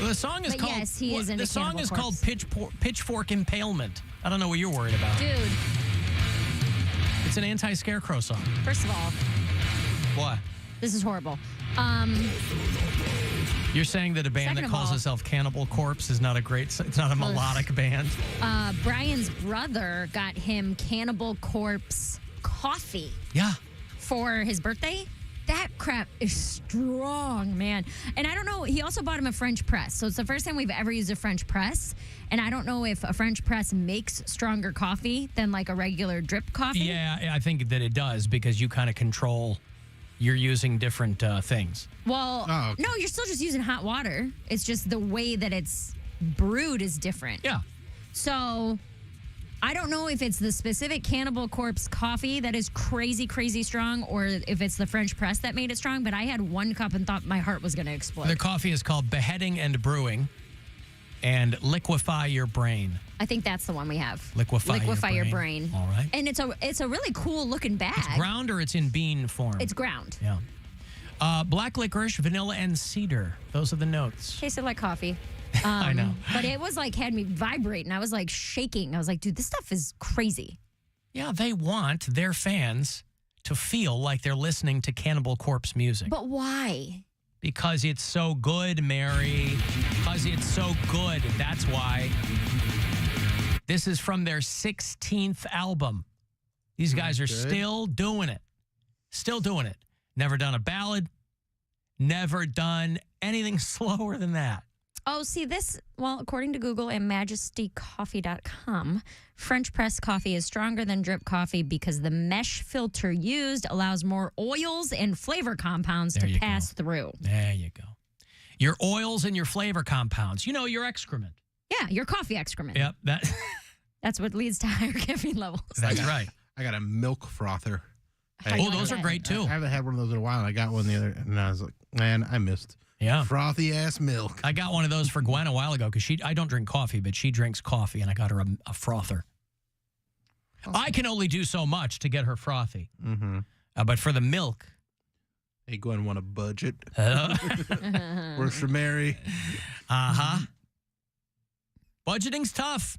The song is But called. yes, he is into The song Cannibal is Corpse. called Pitchfork Impalement. I don't know what you're worried about. Dude, It's an anti-scarecrow song. first of all, What? this is horrible. You're saying that a band Second that of calls all- itself Cannibal Corpse is not it's not a melodic band? Brian's brother got him Cannibal Corpse coffee Yeah. for his birthday. That crap is strong, man. And I don't know, he also bought him a French press. So it's the first time we've ever used a French press. And I don't know if a French press makes stronger coffee than like a regular drip coffee. Yeah, I think that it does because you kind of control, you're using different things. Well, Oh, okay. no, you're still just using hot water. It's just the way that it's brewed is different. Yeah. So I don't know if it's the specific Cannibal Corpse coffee that is crazy, crazy strong or if it's the French press that made it strong, but I had one cup and thought my heart was going to explode. Their coffee is called Beheading and Brewing and Liquefy Your Brain. I think that's the one we have. Liquefy Your Brain. All right. And it's a really cool looking bag. It's ground or it's in bean form? It's ground. Yeah. Black licorice, vanilla, and cedar. Those are the notes. Tasted like coffee. I know. But it was like had me vibrating. I was like shaking. I was like, dude, this stuff is crazy. Yeah, they want their fans to feel like they're listening to Cannibal Corpse music. But why? Because it's so good, Mary. Because it's so good. That's why. This is from their 16th album. These guys are still doing it. Still doing it. Never done a ballad. Never done anything slower than that. Oh, see this, well, according to Google and majestycoffee.com, French press coffee is stronger than drip coffee because the mesh filter used allows more oils and flavor compounds to pass through. There you go. Your oils and your flavor compounds. You know, your excrement. Yeah, your coffee excrement. Yep. That's what leads to higher caffeine levels. That's right. I got a milk frother. Oh, those are great too. I haven't had one of those in a while. I got one the other, and I was like, man, I missed. Yeah. Frothy ass milk. I got one of those for Gwen a while ago because I don't drink coffee, but she drinks coffee, and I got her a frother. I can only do so much to get her frothy. Mm-hmm. But for the milk, Hey, Gwen, want a budget? Works for Mary. Budgeting's tough.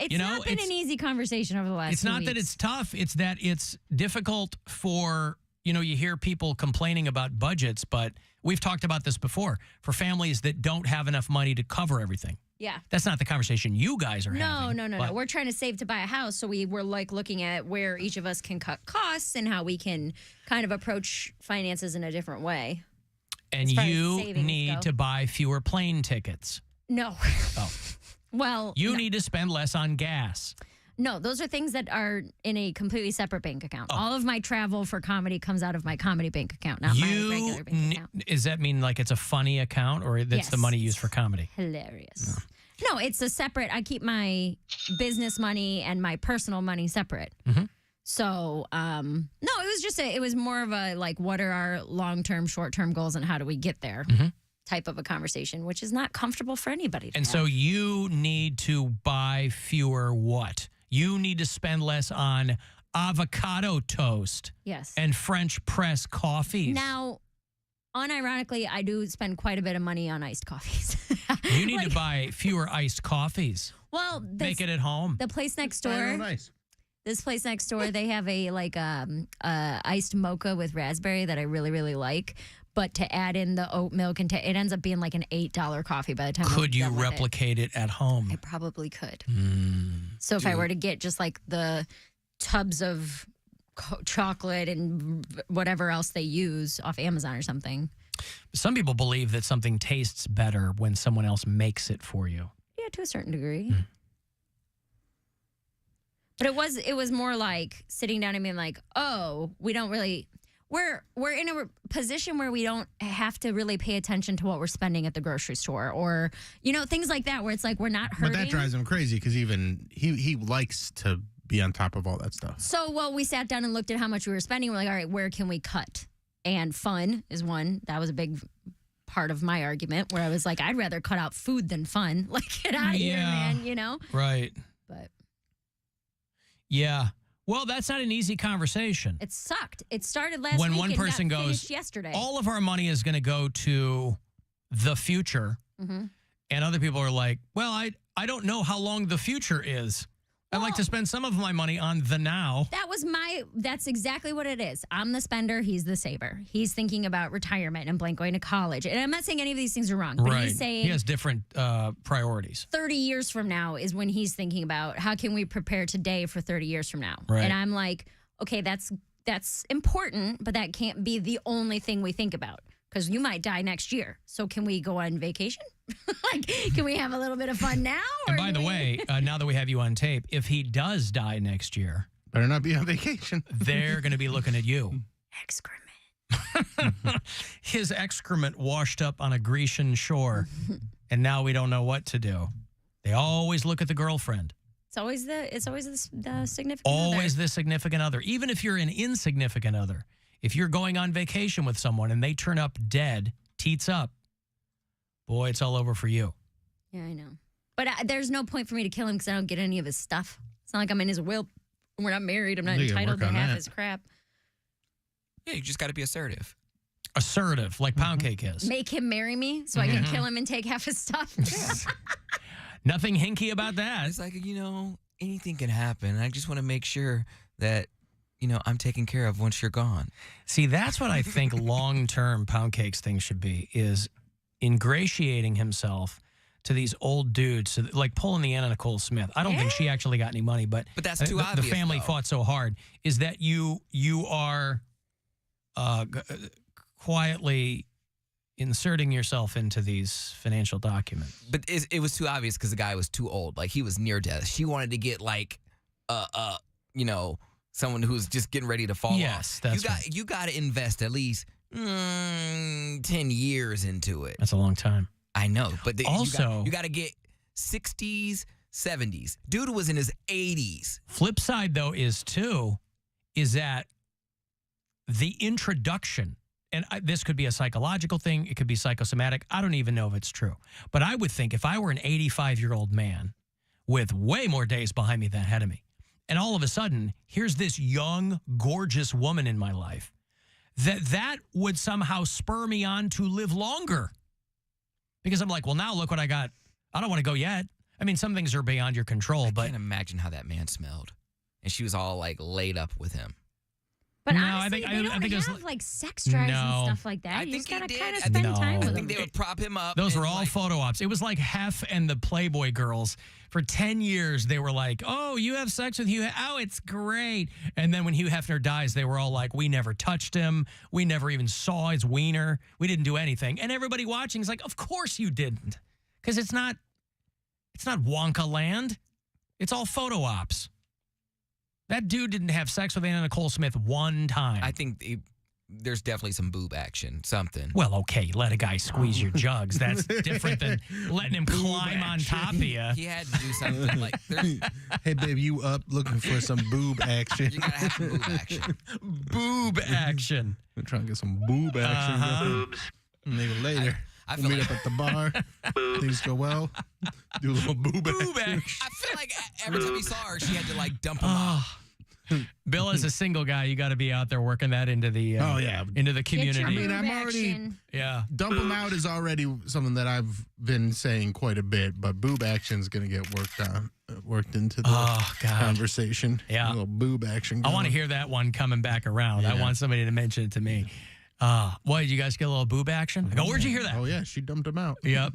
It's not been an easy conversation over the last It's few not weeks. that it's tough. It's that it's difficult for, you hear people complaining about budgets, but we've talked about this before, for families that don't have enough money to cover everything. Yeah. That's not the conversation you guys are having. No. We're trying to save to buy a house, so we were looking at where each of us can cut costs and how we can kind of approach finances in a different way. And as far as you savings need go. to buy fewer plane tickets. No. Oh. Well, You need to spend less on gas. no, those are things that are in a completely separate bank account. Oh. All of my travel for comedy comes out of my comedy bank account, not my regular bank account. Does that mean like it's a funny account or that's the Yes. money used for comedy? Hilarious. No, it's a separate. I keep my business money and my personal money separate. Mm-hmm. So, no, it was more of a like, what are our long-term, short-term goals and how do we get there type of a conversation, which is not comfortable for anybody to And have. so you need to buy fewer what? You need to spend less on avocado toast. Yes. And French press coffees. Now, unironically, I do spend quite a bit of money on iced coffees. You need to buy fewer iced coffees. Well, Make it at home. The place next door. This place next door, they have a iced mocha with raspberry that I really, really like. But to add in the oat milk and it ends up being like an $8 coffee by the time. Could I'm you done with replicate it at home? I probably could. So if I were to get just like the tubs of chocolate and whatever else they use off Amazon or something. Some people believe that something tastes better when someone else makes it for you. Yeah, to a certain degree. But it was more like sitting down and being like, oh, we don't really. We're in a position where we don't have to really pay attention to what we're spending at the grocery store or, things like that where it's like we're not hurting. But that drives him crazy because even he likes to be on top of all that stuff. So, we sat down and looked at how much we were spending. We're like, all right, where can we cut? And fun is one. That was a big part of my argument where I was like, I'd rather cut out food than fun. Like, get out of here, man, Right. But yeah. Well, that's not an easy conversation. it sucked. It started last When week one and got person goes, finished yesterday. all of our money is going to go to the future. Mhm. And other people are like, well, I don't know how long the future is. I'd like to spend some of my money on the now. That's exactly what it is. I'm the spender. He's the saver. He's thinking about retirement and blank going to college. And I'm not saying any of these things are wrong, but Right. he's saying He has different priorities. 30 years from now is when he's thinking about how can we prepare today for 30 years from now. Right. And I'm like, okay, that's important, but that can't be the only thing we think about because you might die next year. So can we go on vacation? Like, can we have a little bit of fun now? And by the way, now that we have you on tape, if he does die next year, better not be on vacation. They're going to be looking at you. Excrement. His excrement washed up on a Grecian shore, and now we don't know what to do. They always look at the girlfriend. It's always the significant Always other. the significant other. Even if you're an insignificant other, if you're going on vacation with someone and they turn up dead, teats up, boy, it's all over for you. Yeah, I know. But there's no point for me to kill him because I don't get any of his stuff. It's not like I'm in his will. We're not married. I'm not You gotta entitled work to on half that. his crap. Yeah, you just got to be assertive. Assertive, like Poundcake is. Make him marry me so I can kill him and take half his stuff. Nothing hinky about that. It's like, anything can happen. I just want to make sure that, I'm taken care of once you're gone. See, that's what I think long-term Poundcake's thing should be, is ingratiating himself to these old dudes, so like pulling the Anna Nicole Smith. I don't think she actually got any money, but that's too the obvious, family though. fought so hard, is that you are quietly inserting yourself into these financial documents. But it was too obvious because the guy was too old. Like, he was near death. She wanted to get, like, someone who's just getting ready to fall Yes, off. that's You got to invest at least 10 years into it. That's a long time. I know, but Also- you got to get 60s, 70s. Dude was in his 80s. Flip side, though, is that the introduction, and this could be a psychological thing, it could be psychosomatic, I don't even know if it's true. But I would think if I were an 85-year-old man with way more days behind me than ahead of me, and all of a sudden, here's this young, gorgeous woman in my life, that would somehow spur me on to live longer. Because I'm like, well, now look what I got. I don't want to go yet. I mean, some things are beyond your control, but I can't imagine how that man smelled. And she was all like laid up with him. But No, honestly, I think they it was don't have like sex drives No. and stuff like that. I You think just gotta he kind of did. spend No. time with I them. think they would prop him up. those and, were all like, photo ops. It was like Hef and the Playboy girls. For 10 years, they were like, oh, you have sex with Hugh. Oh, it's great. And then when Hugh Hefner dies, they were all like, we never touched him. We never even saw his wiener. We didn't do anything. And everybody watching is like, of course you didn't. Because it's not Wonka land. It's all photo ops. That dude didn't have sex with Anna Nicole Smith one time. I think there's definitely some boob action, something. Well, okay, let a guy squeeze your jugs. That's different than letting him climb on top of you. He had to do something like, Hey, babe, you up looking for some boob action? you gotta have some boob action. Boob action. We're trying to get some boob action. Boobs. Maybe later. I We'll feel meet like up at the bar. Things go well. Do a little boob action. I feel like every time he saw her, she had to like dump him out. Bill, as a single guy, you got to be out there working that into the into the community. I mean, I'm already dump them out is already something that I've been saying quite a bit, but boob action is going to get worked into the conversation. Yeah, a little boob action. I want to hear that one coming back around. I want somebody to mention it to me. What, did you guys get a little boob action? I go, where'd you hear that? Oh yeah, she dumped him out. Yep.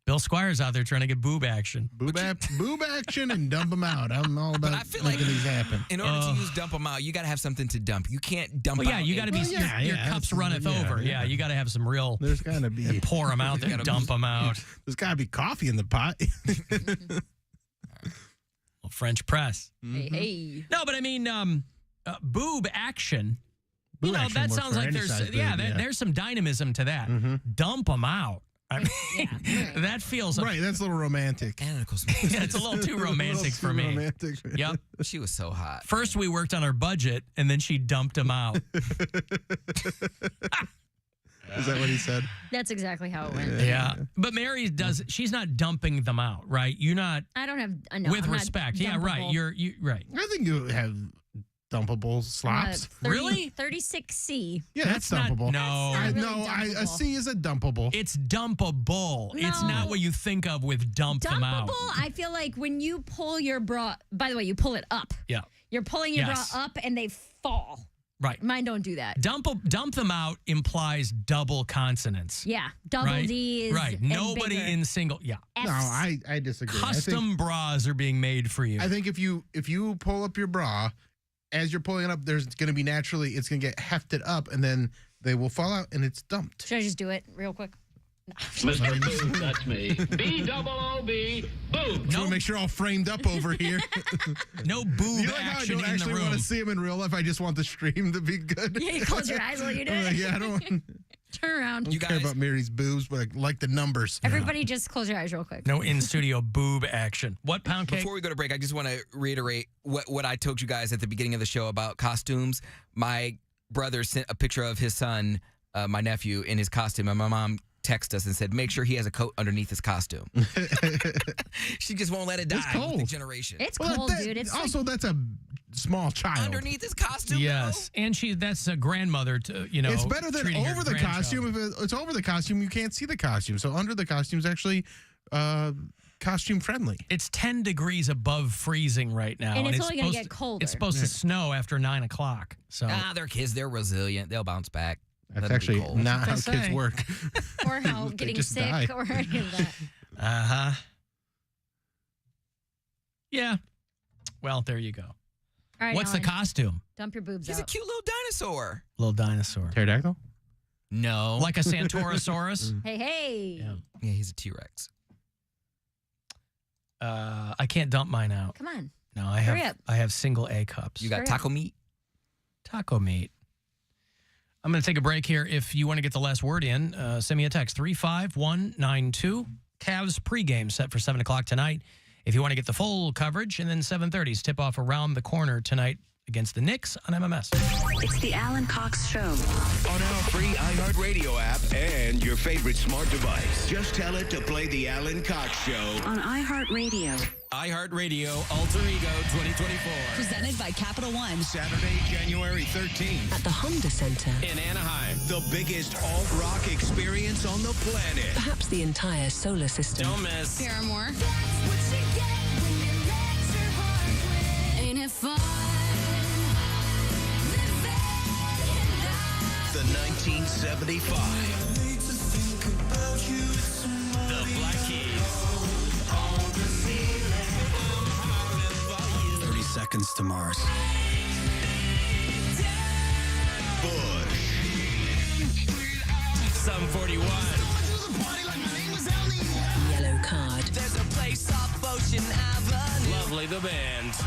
Bill Squire's out there trying to get boob action. Boob action and dump them out. I'm all about making these happen. In order to use dump them out, you got to have something to dump. You can't dump Well, out. yeah, you got to be, your cups runneth over. Yeah, you got to have some real, there's got to be. Pour them out there, dump them out. There's got to be coffee in the pot. Well, French press. Hey. No, but I mean, boob action. Boob action that works sounds for like any there's size boob, there's some dynamism to that. Dump them out. I mean, that feels right. That's a little romantic. Yeah, it's a little too romantic for me. Romantic. Yep. She was so hot. First, we worked on our budget, and then she dumped him out. Is that what he said? That's exactly how it went. Yeah. But Mary she's not dumping them out, right? You're not. I don't have. With respect. Yeah, right. You're right. I think you have dumpable slops. 36C. Yeah, that's dumpable. Not a C is a dumpable. It's dumpable. It's not what you think of with dump them out. Dumpable, I feel like when you pull your bra, by the way, you pull it up. Yeah. You're pulling your bra up and they fall. Right. Mine don't do that. Dump them out implies double consonants. Yeah. Double D's. Right. and Nobody bigger. in single. Yeah. F's. No, I disagree. Custom bras are being made for you. I think if you pull up your bra, as you're pulling it up, there's going to be naturally, it's going to get hefted up, and then they will fall out, and it's dumped. Should I just do it real quick? No. Mr. Boob, that's me. B-double-O-B, Boob. Just want to make sure all framed up over here. No boob you like how action I don't in the actually room. want to see him in real life. I just want the stream to be good. Yeah, you close your eyes while you do it. Yeah, I don't Turn around. care about Mary's boobs, but I like the numbers. Everybody just close your eyes real quick. No in-studio boob action. What, Poundcake? Before we go to break, I just want to reiterate what I told you guys at the beginning of the show about costumes. My brother sent a picture of his son, my nephew, in his costume, and my mom texted us and said, make sure he has a coat underneath his costume. She just won't let it die with the generation. It's cold, dude. It's also, that's a small child. Underneath his costume, yes. And that's a grandmother to, It's better than treating her over the grandchild. costume. If it's over the costume, you can't see the costume. So under the costume is actually costume friendly. It's 10 degrees above freezing right now. And it's only gonna supposed get colder. It's supposed to snow after 9 o'clock. So they're kids. They're resilient. They'll bounce back. That's Let 'em be actually cold. not how That's what kids they say. work. Or how They getting just sick die. or any of that. Uh-huh. Yeah. Well, there you go. All right, What's the Alan, costume? Dump your boobs He's out. a cute little dinosaur. Little dinosaur. Pterodactyl? No. Like a Santorosaurus? Hey, hey. Yeah, he's a T-Rex. I can't dump mine out. Come on. No, I Hurry up. have single A cups. You got taco meat? Taco meat. I'm going to take a break here. If you want to get the last word in, send me a text, 35192. Cavs pregame set for 7 o'clock tonight. If you want to get the full coverage, and then 7:30's tip-off around the corner tonight against the Knicks on MMS. It's the Alan Cox Show. On our free iHeartRadio app and your favorite smart device. Just tell it to play the Alan Cox Show. On iHeartRadio. iHeartRadio Alter Ego 2024. Presented by Capital One. Saturday, January 13th. At the Honda Center. In Anaheim. The biggest alt-rock experience on the planet. Perhaps the entire solar system. Don't miss. Paramore. Ain't it fun? The 1975. The Black Keys. 30 Seconds to Mars. Bush. Sum 41. Yellow Card. There's a place off Ocean Avenue. Lovely, the band.